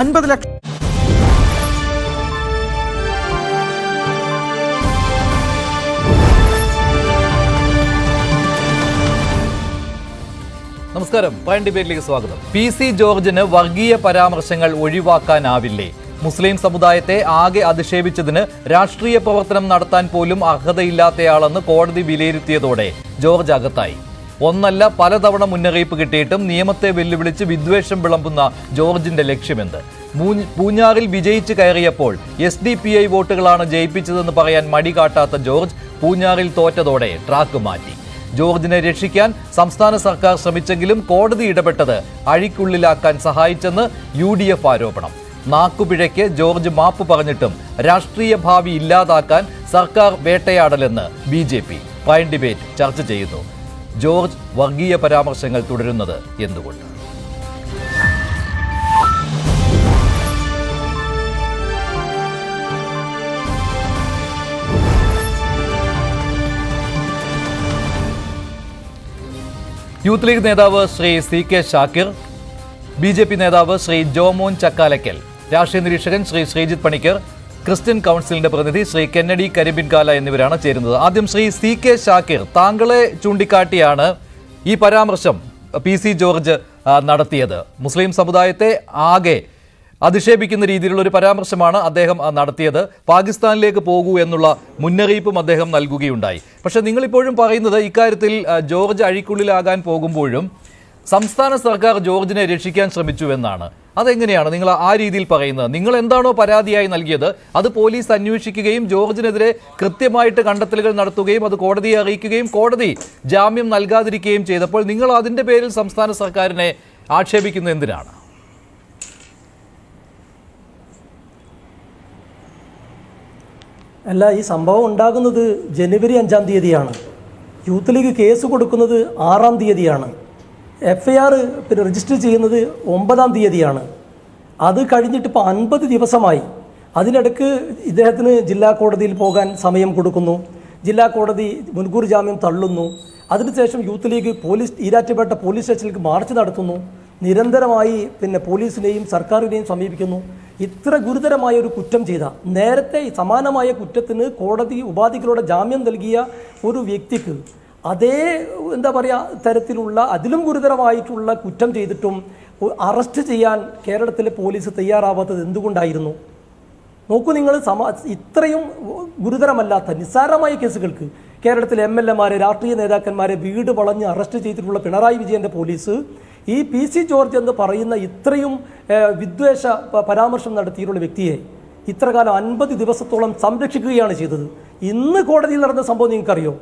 50 ലക്ഷം. നമസ്കാരം, പ്രൈം ഡിബേറ്റിലേക്ക് സ്വാഗതം. PC ജോർജിന് വർഗീയ പരാമർശങ്ങൾ ഒഴിവാക്കാനാവില്ലേ? മുസ്ലിം സമുദായത്തെ ആകെ അധിക്ഷേപിച്ചതിന് രാഷ്ട്രീയ പ്രവർത്തനം നടത്താൻ പോലും അർഹതയില്ലാത്തയാളെന്ന് കോടതി വിലയിരുത്തിയതോടെ ജോർജ് അകത്തായി. ഒന്നല്ല പലതവണ മുന്നറിയിപ്പ് കിട്ടിയിട്ടും നിയമത്തെ വെല്ലുവിളിച്ച് വിദ്വേഷം വിളമ്പുന്ന ജോർജിന്റെ ലക്ഷ്യമെന്ത്? പൂഞ്ഞാറിൽ വിജയിച്ച് കയറിയപ്പോൾ SDPI വോട്ടുകളാണ് ജയിപ്പിച്ചതെന്ന് പറയാൻ മടി കാട്ടാത്ത ജോർജ് പൂഞ്ഞാറിൽ തോറ്റതോടെ ട്രാക്ക് മാറ്റി. ജോർജിനെ രക്ഷിക്കാൻ സംസ്ഥാന സർക്കാർ ശ്രമിച്ചെങ്കിലും കോടതി ഇടപെട്ടത് അഴിക്കുള്ളിലാക്കാൻ സഹായിച്ചെന്ന് UDF ആരോപണം. നാക്കുപിഴയ്ക്ക് ജോർജ് മാപ്പ് പറഞ്ഞിട്ടും രാഷ്ട്രീയ ഭാവി ഇല്ലാതാക്കാൻ സർക്കാർ വേട്ടയാടലെന്ന് BJP. പ്രൈം ഡിബേറ്റ് ചർച്ച ചെയ്യുന്നു. ജോർജ് വർഗീയ പരാമർശങ്ങൾ തുടരുന്നത് എന്തുകൊണ്ട്? യൂത്ത് ലീഗ് നേതാവ് ശ്രീ CK ഷാക്കിർ, BJP നേതാവ് ശ്രീ ജോമോൻ ചക്കാലക്കൽ, രാഷ്ട്രീയ നിരീക്ഷകൻ ശ്രീ ശ്രീജിത്ത് പണിക്കർ, ക്രിസ്ത്യൻ കൗൺസിലിന്റെ പ്രതിനിധി ശ്രീ കെന്നഡി കരിമ്പിൻകാല എന്നിവരാണ് ചേരുന്നത്. ആദ്യം ശ്രീ CK ഷാക്കിർ, താങ്കളെ ചൂണ്ടിക്കാട്ടിയാണ് ഈ പരാമർശം PC ജോർജ് നടത്തിയത്. മുസ്ലിം സമുദായത്തെ ആകെ അധിക്ഷേപിക്കുന്ന രീതിയിലുള്ള ഒരു പരാമർശമാണ് അദ്ദേഹം നടത്തിയത്. പാകിസ്ഥാനിലേക്ക് പോകൂ എന്നുള്ള മുന്നറിയിപ്പും അദ്ദേഹം നൽകുകയുണ്ടായി. പക്ഷേ നിങ്ങളിപ്പോഴും പറയുന്നത് ഇക്കാര്യത്തിൽ ജോർജ് അഴിക്കുള്ളിലാകാൻ പോകുമ്പോഴും സംസ്ഥാന സർക്കാർ ജോർജിനെ രക്ഷിക്കാൻ ശ്രമിച്ചു എന്നാണ്. അതെങ്ങനെയാണ് നിങ്ങൾ ആ രീതിയിൽ പറയുന്നത്? നിങ്ങൾ എന്താണോ പരാതിയായി നൽകിയത് അത് പോലീസ് അന്വേഷിക്കുകയും ജോർജിനെതിരെ കൃത്യമായിട്ട് കണ്ടെത്തലുകൾ നടത്തുകയും അത് കോടതിയെ അറിയിക്കുകയും കോടതി ജാമ്യം നൽകാതിരിക്കുകയും ചെയ്തപ്പോൾ നിങ്ങൾ അതിൻ്റെ പേരിൽ സംസ്ഥാന സർക്കാരിനെ ആക്ഷേപിക്കുന്നത് എന്തിനാണ്? അല്ല, ഈ സംഭവം ഉണ്ടാകുന്നത് ജനുവരി 5-ാം തീയതിയാണ്. യൂത്ത് ലീഗ് കേസ് കൊടുക്കുന്നത് 6-ാം തീയതിയാണ്. FIR രജിസ്റ്റർ ചെയ്യുന്നത് 9-ാം തീയതിയാണ്. അത് കഴിഞ്ഞിട്ട് ഇപ്പോൾ 50 ദിവസമായി. അതിനിടയ്ക്ക് ഇദ്ദേഹത്തിന് ജില്ലാ കോടതിയിൽ പോകാൻ സമയം കൊടുക്കുന്നു. ജില്ലാ കോടതി മുൻകൂർ ജാമ്യം തള്ളുന്നു. അതിനുശേഷം യൂത്ത് ലീഗ് ഈരാറ്റുപേട്ട പോലീസ് സ്റ്റേഷനിലേക്ക് മാർച്ച് നടത്തുന്നു. നിരന്തരമായി പോലീസിനെയും സർക്കാരിനെയും സമീപിക്കുന്നു. ഇത്ര ഗുരുതരമായ ഒരു കുറ്റം ചെയ്ത, നേരത്തെ സമാനമായ കുറ്റത്തിന് കോടതി ഉപാധികളോടെ ജാമ്യം നൽകിയ ഒരു വ്യക്തിക്ക് അതേ തരത്തിലുള്ള അതിലും ഗുരുതരമായിട്ടുള്ള കുറ്റം ചെയ്തിട്ടും അറസ്റ്റ് ചെയ്യാൻ കേരളത്തിലെ പോലീസ് തയ്യാറാവാത്തത് എന്തുകൊണ്ടായിരുന്നു? നോക്കൂ, നിങ്ങൾ ഇത്രയും ഗുരുതരമല്ലാത്ത നിസ്സാരമായ കേസുകൾക്ക് കേരളത്തിലെ MLA മാരെ, രാഷ്ട്രീയ നേതാക്കന്മാരെ വീട് വളഞ്ഞ് അറസ്റ്റ് ചെയ്തിട്ടുള്ള പിണറായി വിജയൻ്റെ പോലീസ് ഈ PC ജോർജ് എന്ന് പറയുന്ന ഇത്രയും വിദ്വേഷ പരാമർശം നടത്തിയിട്ടുള്ള വ്യക്തിയെ ഇത്രകാലം 50 ദിവസത്തോളം സംരക്ഷിക്കുകയാണ് ചെയ്തത്. ഇന്ന് കോടതിയിൽ നടന്ന സംഭവം നിങ്ങൾക്കറിയോ?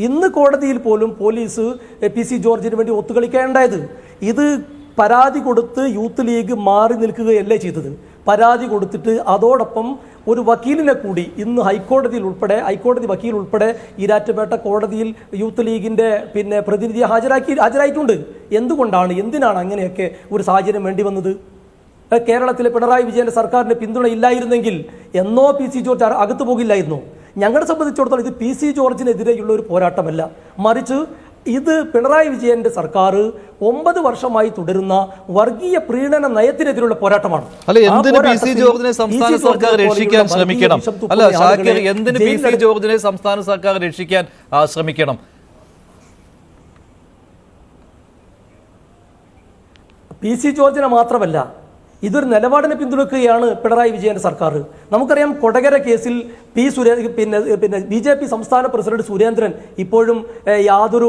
ഇന്ന് കോടതിയിൽ പോലും പോലീസ് PC ജോർജിന് വേണ്ടി ഒത്തുകളിക്കേണ്ടായത്. ഇത് പരാതി കൊടുത്ത് യൂത്ത് ലീഗ് മാറി നിൽക്കുകയല്ലേ ചെയ്തത്. പരാതി കൊടുത്തിട്ട് അതോടൊപ്പം ഒരു വക്കീലിനെ കൂടി ഇന്ന് ഹൈക്കോടതി വക്കീൽ ഉൾപ്പെടെ ഈരാറ്റുപേട്ട കോടതിയിൽ യൂത്ത് ലീഗിൻ്റെ പ്രതിനിധിയെ ഹാജരായിട്ടുണ്ട്. എന്തിനാണ് അങ്ങനെയൊക്കെ ഒരു സാഹചര്യം വേണ്ടി വന്നത്? കേരളത്തിലെ പിണറായി വിജയൻ്റെ സർക്കാരിൻ്റെ പിന്തുണ ഇല്ലായിരുന്നെങ്കിൽ എന്നോ PC ജോർജ് അകത്തു പോകില്ലായിരുന്നു. ഞങ്ങളെ സംബന്ധിച്ചിടത്തോളം ഇത് PC ജോർജിനെതിരെയുള്ള ഒരു പോരാട്ടമല്ല, മറിച്ച് ഇത് പിണറായി വിജയന്റെ സർക്കാർ 9 വർഷമായി തുടരുന്ന വർഗീയ പ്രീണന നയത്തിനെതിരെയുള്ള പോരാട്ടമാണ്. അല്ല, എന്തിന് PC ജോർജിനെ സംസ്ഥാന സർക്കാർ രക്ഷിക്കാൻ ശ്രമിക്കണം? അല്ല ഷാക്കിർ, എന്തിന് PC ജോർജിനെ സംസ്ഥാന സർക്കാർ രക്ഷിക്കാൻ ശ്രമിക്കണം? PC ജോർജിനെ മാത്രമല്ല, ഇതൊരു നിലപാടിനെ പിന്തുണയ്ക്കുകയാണ് പിണറായി വിജയന്റെ സർക്കാർ. നമുക്കറിയാം, കൊടകര കേസിൽ BJP സംസ്ഥാന പ്രസിഡന്റ് സുരേന്ദ്രൻ ഇപ്പോഴും യാതൊരു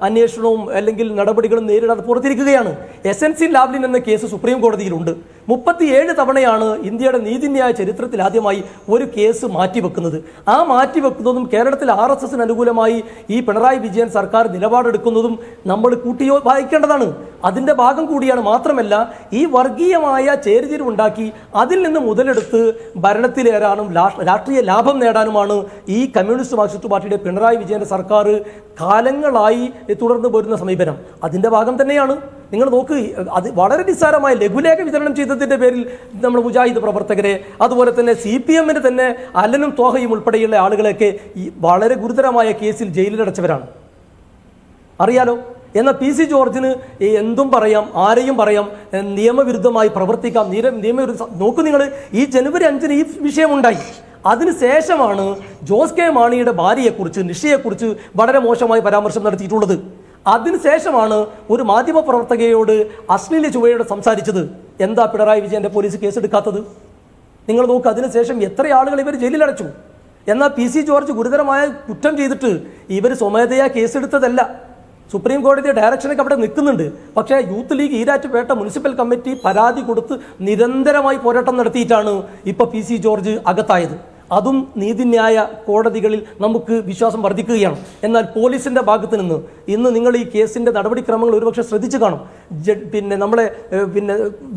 അന്വേഷണവും അല്ലെങ്കിൽ നടപടികളും നേരിടാതെ പുറത്തിരിക്കുകയാണ്. SNC ലാവ്ലിൻ എന്ന കേസ് സുപ്രീം കോടതിയിലുണ്ട്. 37 തവണയാണ് ഇന്ത്യയുടെ നീതിന്യായ ചരിത്രത്തിൽ ആദ്യമായി ഒരു കേസ് മാറ്റിവെക്കുന്നത്. ആ മാറ്റിവെക്കുന്നതും കേരളത്തിൽ RSSന് അനുകൂലമായി ഈ പിണറായി വിജയൻ സർക്കാർ നിലപാടെടുക്കുന്നതും നമ്മൾ കൂട്ടിയോ വായിക്കേണ്ടതാണ്. അതിൻ്റെ ഭാഗം കൂടിയാണ്. മാത്രമല്ല, ഈ വർഗീയമായ ചേരിതിരിവുണ്ടാക്കി അതിൽ നിന്ന് മുതലെടുത്ത് ഭരണത്തിലേറാനും രാഷ്ട്രീയ ലാഭം നേടാനുമാണ് ഈ കമ്മ്യൂണിസ്റ്റ് മാർക്സിസ്റ്റ് പാർട്ടിയുടെ പിണറായി വിജയന്റെ സർക്കാർ കാലങ്ങളായി തുടർന്ന് പോരുന്ന സമീപനം. അതിൻ്റെ ഭാഗം തന്നെയാണ്. നിങ്ങൾ നോക്ക്, അത് വളരെ നിസ്സാരമായ ലഘുലേഖ വിതരണം ചെയ്തതിൻ്റെ പേരിൽ നമ്മൾ മുജാഹിദ് പ്രവർത്തകരെ, അതുപോലെ തന്നെ CPM-ന് തന്നെ അലനും തോഹയും ഉൾപ്പെടെയുള്ള ആളുകളെയൊക്കെ ഈ വളരെ ഗുരുതരമായ കേസിൽ ജയിലിലടച്ചവരാണ്. അറിയാലോ, എന്നാൽ PC ജോർജിന് എന്തും പറയാം, ആരെയും പറയാം, നിയമവിരുദ്ധമായി പ്രവർത്തിക്കാം. നോക്കൂ നിങ്ങൾ, ഈ ജനുവരി 5-ന് ഈ വിഷയമുണ്ടായി. അതിനുശേഷമാണ് ജോസ് കെ മാണിയുടെ ഭാര്യയെക്കുറിച്ച്, നിഷയെക്കുറിച്ച് വളരെ മോശമായി പരാമർശം നടത്തിയിട്ടുള്ളത്. അതിനുശേഷമാണ് ഒരു മാധ്യമ പ്രവർത്തകയോട് അശ്ലീല ചുവയോട് സംസാരിച്ചത്. എന്താ പിണറായി വിജയന്റെ പോലീസ് കേസെടുക്കാത്തത്? നിങ്ങൾ നോക്ക്, അതിനുശേഷം എത്ര ആളുകൾ ഇവർ ജയിലിലടച്ചു. എന്നാൽ PC ജോർജ് ഗുരുതരമായ കുറ്റം ചെയ്തിട്ട് ഇവർ സ്വമേധയാ കേസെടുത്തതല്ല. സുപ്രീം കോടതി ഡയറക്ഷനൊക്കെ അവിടെ നിൽക്കുന്നുണ്ട്. പക്ഷേ youth league Erattupetta municipal committee പരാതി കൊടുത്ത് നിരന്തരമായി പോരാട്ടം നടത്തിയിട്ടാണ് ഇപ്പോൾ PC ജോർജ് അകത്തായത്. അതും നീതിന്യായ കോടതികളിൽ നമുക്ക് വിശ്വാസം വർദ്ധിക്കുകയാണ്. എന്നാൽ പോലീസിൻ്റെ ഭാഗത്ത് നിന്ന് ഇന്ന് നിങ്ങൾ ഈ കേസിൻ്റെ നടപടിക്രമങ്ങൾ ഒരുപക്ഷെ ശ്രദ്ധിച്ചു കാണും. നമ്മളെ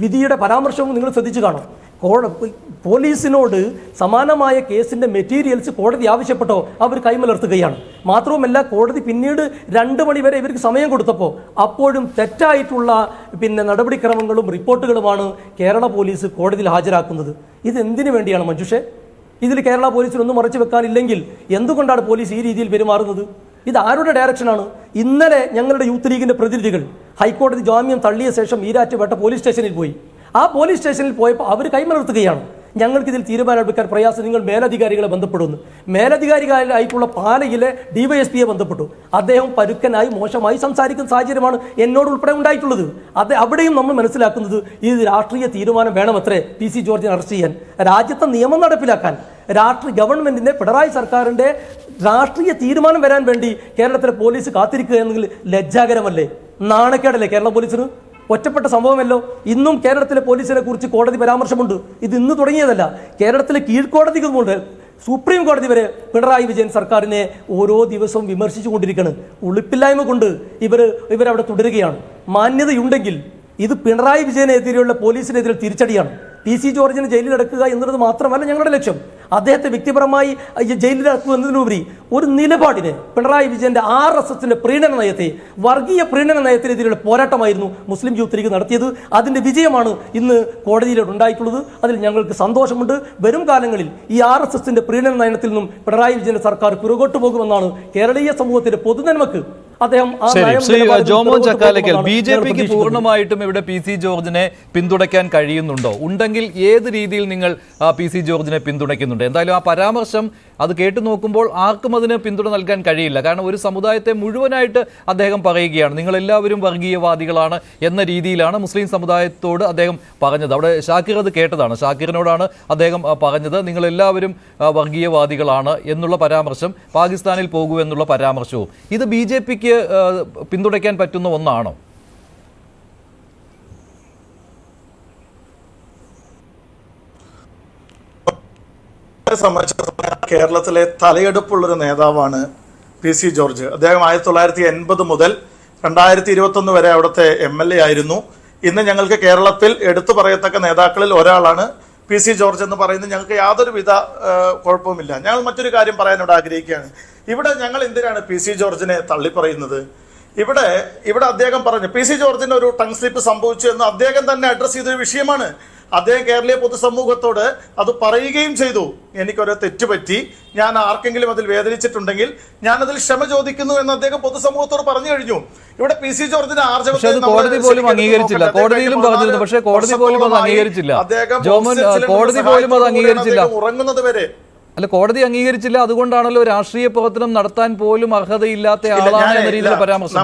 വിധിയുടെ പരാമർശവും നിങ്ങൾ ശ്രദ്ധിച്ചു കാണും. പോലീസിനോട് സമാനമായ കേസിൻ്റെ മെറ്റീരിയൽസ് കോടതി ആവശ്യപ്പെട്ടോ അവർ കൈമലർത്തുകയാണ്. മാത്രവുമല്ല, കോടതി പിന്നീട് 2 മണി വരെ ഇവർക്ക് സമയം കൊടുത്തപ്പോൾ അപ്പോഴും തെറ്റായിട്ടുള്ള നടപടിക്രമങ്ങളും റിപ്പോർട്ടുകളുമാണ് കേരള പോലീസ് കോടതിയിൽ ഹാജരാക്കുന്നത്. ഇതെന്തിനു വേണ്ടിയാണ് മഞ്ജുഷേ? ഇതിൽ കേരള പോലീസിനൊന്നും മറച്ചു വെക്കാനില്ലെങ്കിൽ എന്തുകൊണ്ടാണ് പോലീസ് ഈ രീതിയിൽ പെരുമാറുന്നത്? ഇത് ആരുടെ ഡയറക്ഷനാണ്? ഇന്നലെ ഞങ്ങളുടെ യൂത്ത് ലീഗിൻ്റെ പ്രതിനിധികൾ ഹൈക്കോടതി ജാമ്യം തള്ളിയ ശേഷം ഈരാറ്റുപേട്ട പോലീസ് സ്റ്റേഷനിൽ പോയി. ആ പോലീസ് സ്റ്റേഷനിൽ പോയപ്പോൾ അവർ കൈമലർത്തുകയാണ്, ഞങ്ങൾക്കിതിൽ തീരുമാനമെടുക്കാൻ പ്രയാസം, നിങ്ങൾ മേലധികാരികളെ ബന്ധപ്പെടുന്നു. മേലധികാരികളായിട്ടുള്ള പാലയിലെ DYSPയെ ബന്ധപ്പെട്ടു. അദ്ദേഹം പരുക്കനായി മോശമായി സംസാരിക്കുന്ന സാഹചര്യമാണ് എന്നോട് ഉൾപ്പെടെ ഉണ്ടായിട്ടുള്ളത്. അവിടെയും നമ്മൾ മനസ്സിലാക്കുന്നത് ഇത് രാഷ്ട്രീയ തീരുമാനം വേണമത്രേ PC ജോർജിനെ അറസ്റ്റ് ചെയ്യാൻ. രാജ്യത്തെ നിയമം നടപ്പിലാക്കാൻ ഗവൺമെന്റിന്റെ, പിണറായി സർക്കാരിന്റെ രാഷ്ട്രീയ തീരുമാനം വരാൻ വേണ്ടി കേരളത്തിലെ പോലീസ് കാത്തിരിക്കുക എന്നെങ്കിൽ ലജ്ജാകരമല്ലേ? നാണക്കേടല്ലേ കേരള പോലീസിന്? ഒറ്റപ്പെട്ട സംഭവമല്ലോ. ഇന്നും കേരളത്തിലെ പോലീസിനെ കുറിച്ച് കോടതി പരാമർശമുണ്ട്. ഇത് ഇന്ന് തുടങ്ങിയതല്ല. കേരളത്തിലെ കീഴ്ക്കോടതികളുമുണ്ട്, സുപ്രീം കോടതി വരെ പിണറായി വിജയൻ സർക്കാരിനെ ഓരോ ദിവസവും വിമർശിച്ചുകൊണ്ടിരിക്കുകയാണ്. ഉളുപ്പില്ലായ്മ കൊണ്ട് ഇവരവിടെ തുടരുകയാണ്. മാന്യതയുണ്ടെങ്കിൽ ഇത് പിണറായി വിജയനെതിരെയുള്ള പോലീസിനെതിരെ തിരിച്ചടിയാണ്. PC ജോർജിന് ജയിലിലടക്കുക എന്നുള്ളത് മാത്രമല്ല ഞങ്ങളുടെ ലക്ഷ്യം. അദ്ദേഹത്തെ വ്യക്തിപരമായി ജയിലിലടക്കുക എന്നതിനുപരി ഒരു നിലപാടിനെ, പിണറായി വിജയന്റെ RSSന്റെ പ്രീണന നയത്തെ, വർഗീയ പ്രീണന നയത്തിനെതിരെയുള്ള പോരാട്ടമായിരുന്നു മുസ്ലിം യൂത്ത് ലീഗ് നടത്തിയത്. അതിന്റെ വിജയമാണ് ഇന്ന് കോടതിയിലുണ്ടായിട്ടുള്ളത്. അതിൽ ഞങ്ങൾക്ക് സന്തോഷമുണ്ട്. വരും കാലങ്ങളിൽ ഈ RSSന്റെ പ്രീണന നയത്തിൽ നിന്നും പിണറായി വിജയന്റെ സർക്കാർ പുറകോട്ട് പോകുമെന്നാണ് കേരളീയ സമൂഹത്തിന്റെ പൊതുനന്മക്ക് അദ്ദേഹം ജോമോൻ ചക്കാലക്കൽ, BJPക്ക് പൂർണ്ണമായിട്ടും ഇവിടെ PC ജോർജിനെ പിന്തുണയ്ക്കാൻ കഴിയുന്നുണ്ടോ? ഉണ്ടെങ്കിൽ ഏത് രീതിയിൽ നിങ്ങൾ PC ജോർജിനെ പിന്തുണയ്ക്കുന്നുണ്ട്? എന്തായാലും ആ പരാമർശം അത് കേട്ടു നോക്കുമ്പോൾ ആർക്കും അതിന് പിന്തുണ നൽകാൻ കഴിയില്ല. കാരണം ഒരു സമുദായത്തെ മുഴുവനായിട്ട് അദ്ദേഹം പറയുകയാണ്, നിങ്ങളെല്ലാവരും വർഗീയവാദികളാണ് എന്ന രീതിയിലാണ് മുസ്ലിം സമുദായത്തോട് അദ്ദേഹം പറഞ്ഞത്. അവിടെ ഷാക്കിർ അത് കേട്ടതാണ്. ഷാക്കിറിനോടാണ് അദ്ദേഹം പറഞ്ഞത്, നിങ്ങളെല്ലാവരും വർഗീയവാദികളാണ് എന്നുള്ള പരാമർശം, പാകിസ്ഥാനിൽ പോകൂ എന്നുള്ള പരാമർശവും. ഇത് BJPക്ക് പിന്തുണയ്ക്കാൻ പറ്റുന്ന ഒന്നാണോ? കേരളത്തിലെ തലയെടുപ്പുള്ളൊരു നേതാവാണ് PC ജോർജ്. അദ്ദേഹം 1980 മുതൽ 2021 വരെ അവിടുത്തെ MLA ആയിരുന്നു. ഇന്ന് ഞങ്ങൾക്ക് കേരളത്തിൽ എടുത്തു പറയത്തക്ക നേതാക്കളിൽ ഒരാളാണ് PC ജോർജ് എന്ന് പറയുന്നത്. ഞങ്ങൾക്ക് യാതൊരുവിധ കുഴപ്പവുമില്ല. ഞങ്ങൾ മറ്റൊരു കാര്യം പറയാനോട് ആഗ്രഹിക്കുകയാണ്. ഇവിടെ ഞങ്ങൾ എന്തിനാണ് PC ജോർജിനെ തള്ളിപ്പറയുന്നത്? ഇവിടെ അദ്ദേഹം പറഞ്ഞു, PC ജോർജിന് ഒരു ടങ് സ്ലിപ്പ് സംഭവിച്ചു എന്ന് അദ്ദേഹം തന്നെ അഡ്രസ് ചെയ്തൊരു വിഷയമാണ്. അദ്ദേഹം കേരളീയ പൊതുസമൂഹത്തോട് അത് പറയുകയും ചെയ്തു, എനിക്കൊരു തെറ്റുപറ്റി, ഞാൻ ആർക്കെങ്കിലും അതിൽ വേദനിച്ചിട്ടുണ്ടെങ്കിൽ ഞാനതിൽ ക്ഷമ ചോദിക്കുന്നു എന്ന് അദ്ദേഹം പൊതുസമൂഹത്തോട് പറഞ്ഞു കഴിഞ്ഞു. ഇവിടെ PC ജോർജിന്റെ കോടതി പോലും അംഗീകരിച്ചില്ല. കോടതിയിലും പറഞ്ഞിരുന്നു, പക്ഷേ കോടതി പോലും അത് അംഗീകരിച്ചില്ല. ഉറങ്ങുന്നത് വരെ അല്ല, കോടതി അംഗീകരിച്ചില്ല. അതുകൊണ്ടാണല്ലോ രാഷ്ട്രീയ പ്രവർത്തനം നടത്താൻ പോലും അർഹതയില്ലാത്ത ആളാണ് എന്ന രീതിയിൽ പരാമർശം.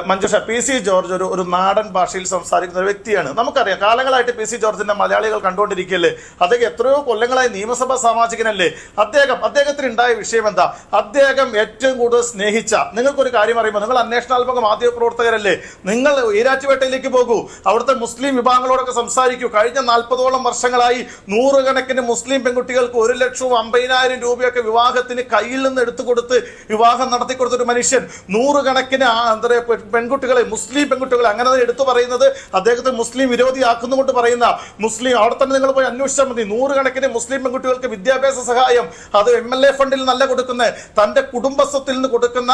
മഞ്ജുഷ, PC ജോർജ് ഒരു നാടൻ ഭാഷയിൽ സംസാരിക്കുന്ന ഒരു വ്യക്തിയാണ്. നമുക്കറിയാം, കാലങ്ങളായിട്ട് PC ജോർജിന്റെ മലയാളികൾ കണ്ടുകൊണ്ടിരിക്കുകയല്ലേ. അദ്ദേഹം എത്രയോ കൊല്ലങ്ങളായി നിയമസഭാ സാമാജികനല്ലേ. അദ്ദേഹത്തിന് ഉണ്ടായ വിഷയം എന്താ? അദ്ദേഹം ഏറ്റവും കൂടുതൽ സ്നേഹിച്ച, നിങ്ങൾക്കൊരു കാര്യം അറിയുമ്പോൾ, നിങ്ങൾ അന്വേഷണാത്മക മാധ്യമ പ്രവർത്തകരല്ലേ, നിങ്ങൾ ഈരാറ്റുപേട്ടയിലേക്ക് പോകൂ, അവിടുത്തെ മുസ്ലിം വിഭാഗങ്ങളോടൊക്കെ സംസാരിക്കൂ. കഴിഞ്ഞ 40ഓളം വർഷങ്ങളായി നൂറുകണക്കിന് മുസ്ലിം പെൺകുട്ടികൾക്ക് 1,50,000 രൂപയൊക്കെ വിവാഹത്തിന് കയ്യിൽ നിന്ന് എടുത്തു കൊടുത്ത് വിവാഹം നടത്തിക്കൊടുത്തൊരു മനുഷ്യൻ. നൂറുകണക്കിന് പെൺകുട്ടികളെ, മുസ്ലിം പെൺകുട്ടികളെ, അങ്ങനെ എടുത്തു പറയുന്നത് അദ്ദേഹത്തെ മുസ്ലിം വിരോധിയാക്കുന്നുകൊണ്ട് പറയുന്ന മുസ്ലിം, അവിടെ തന്നെ നിങ്ങൾ പോയി അന്വേഷിച്ചാൽ മതി, 100 കണക്കിന് മുസ്ലിം പെൺകുട്ടികൾക്ക് വിദ്യാഭ്യാസ സഹായം അത് MLA ഫണ്ടിൽ നല്ല കൊടുക്കുന്ന, തന്റെ കുടുംബസ്വത്തിൽ നിന്ന് കൊടുക്കുന്ന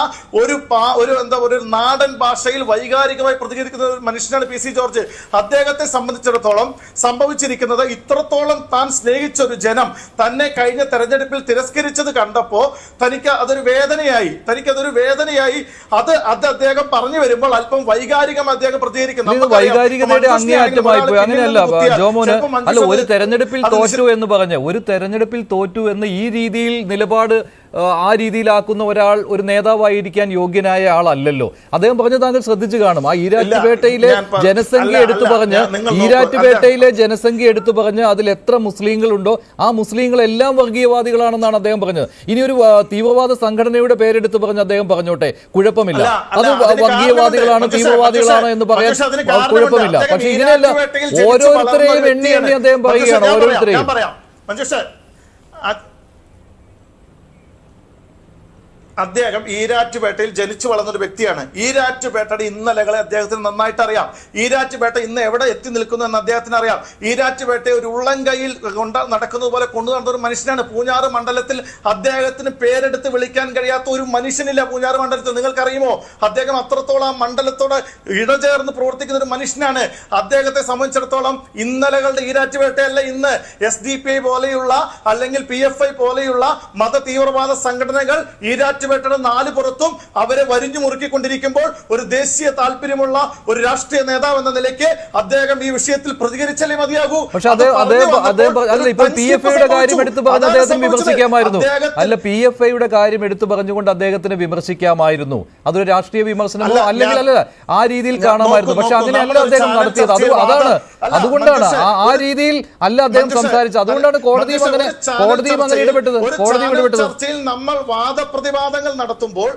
ഒരു നാടൻ ഭാഷയിൽ വൈകാരികമായി പ്രതികരിക്കുന്ന ഒരു മനുഷ്യനാണ് PC ജോർജ്. അദ്ദേഹത്തെ സംബന്ധിച്ചിടത്തോളം സംഭവിച്ചിരിക്കുന്നത്, ഇത്രത്തോളം താൻ സ്നേഹിച്ച ഒരു ജനം തന്നെ കഴിഞ്ഞ തെരഞ്ഞെടുപ്പിൽ തിരസ്കരിച്ചത് കണ്ടപ്പോ തനിക്ക് അതൊരു വേദനയായി, അത് അദ്ദേഹം പറഞ്ഞു വരുമ്പോൾ അല്പം വൈകാരികം അദ്ദേഹം പ്രതികരിക്കുന്നു. വൈകാരികതയുടെ അങ്ങേയറ്റമായി പോയി. അങ്ങനെയല്ല ജോമോന്, അല്ല ഒരു തെരഞ്ഞെടുപ്പിൽ തോറ്റു എന്ന് ഈ രീതിയിൽ നിലപാട് ആ രീതിയിലാക്കുന്ന ഒരാൾ ഒരു നേതാവായിരിക്കാൻ യോഗ്യനായ ആളല്ലല്ലോ. അദ്ദേഹം പറഞ്ഞ താങ്കൾ ശ്രദ്ധിച്ചു കാണും. ആ ഈരാറ്റുപേട്ടയിലെ ജനസംഖ്യ എടുത്തു പറഞ്ഞ് അതിൽ എത്ര മുസ്ലിങ്ങളുണ്ടോ ആ മുസ്ലിങ്ങളെല്ലാം വർഗീയവാദികളാണെന്നാണ് അദ്ദേഹം പറഞ്ഞത്. ഇനി ഒരു തീവ്രവാദ സംഘടനയുടെ പേരെടുത്ത് പറഞ്ഞ് അദ്ദേഹം പറഞ്ഞോട്ടെ, കുഴപ്പമില്ല, അത് വർഗീയവാദികളാണ് തീവ്രവാദികളാണ് എന്ന് പറയാൻ കുഴപ്പമില്ല. പക്ഷെ ഇങ്ങനെയല്ല, ഓരോരുത്തരെയും എണ്ണി അദ്ദേഹം പറയുകയാണ്. ഓരോരുത്തരെയും അദ്ദേഹം ഈരാറ്റുപേട്ടയിൽ ജനിച്ചു വളർന്നൊരു വ്യക്തിയാണ്. ഈരാറ്റുപേട്ടയുടെ ഇന്നലകളെ അദ്ദേഹത്തിന് നന്നായിട്ട് അറിയാം. ഈരാറ്റുപേട്ട ഇന്ന് എവിടെ എത്തി നിൽക്കുന്നു എന്ന് അദ്ദേഹത്തിന് അറിയാം. ഈരാറ്റുപേട്ടയെ ഒരു ഉള്ളംകൈയിൽ നടക്കുന്നത് പോലെ കൊണ്ടു നടന്ന ഒരു മനുഷ്യനാണ്. പൂഞ്ഞാറ് മണ്ഡലത്തിൽ അദ്ദേഹത്തിന് പേരെടുത്ത് വിളിക്കാൻ കഴിയാത്ത ഒരു മനുഷ്യനില്ല പൂഞ്ഞാറ് മണ്ഡലത്തിൽ. നിങ്ങൾക്കറിയുമോ? അദ്ദേഹം അത്രത്തോളം ആ മണ്ഡലത്തോട് ഇടചേർന്ന് പ്രവർത്തിക്കുന്ന ഒരു മനുഷ്യനാണ്. അദ്ദേഹത്തെ സംബന്ധിച്ചിടത്തോളം ഇന്നലകളുടെ ഈരാറ്റുപേട്ടയല്ല ഇന്ന് SDPI പോലെയുള്ള അല്ലെങ്കിൽ PFI പോലെയുള്ള മത തീവ്രവാദ സംഘടനകൾ ഈരാറ്റുപേട്ടയുടെ 4 പുറത്തും അവരെ വരിഞ്ഞു മുറുക്കിക്കൊണ്ടിരിക്കുമ്പോൾ ഒരു ദേശീയ താല്പര്യമുള്ള ഒരു രാഷ്ട്രീയ നേതാവ് എന്ന നിലയ്ക്ക് അദ്ദേഹം ഈ വിഷയത്തിൽ പ്രതികരിച്ചാലേ മതിയാകൂ. പക്ഷെ PFIയുടെ കാര്യം എടുത്തു പറഞ്ഞ് അദ്ദേഹത്തിന് വിമർശിക്കാമായിരുന്നു. അല്ല, PFIയുടെ കാര്യം എടുത്തു പറഞ്ഞുകൊണ്ട് അദ്ദേഹത്തിന് വിമർശിക്കാമായിരുന്നു. അതൊരു രാഷ്ട്രീയ വിമർശനമോ അല്ലെങ്കിൽ അല്ല ആ രീതിയിൽ കാണാമായിരുന്നു. പക്ഷെ അങ്ങനെയല്ല അദ്ദേഹം നടത്തിയത്. അതുകൊണ്ടാണ് ആ രീതിയിൽ അല്ല അദ്ദേഹം സംസാരിച്ചത്. അതുകൊണ്ടാണ് കോടതിയും അങ്ങനെ ഇടപെട്ടത്. ചർച്ചയിൽ നമ്മൾ വാദപ്രതിവാദങ്ങൾ നടത്തുമ്പോൾ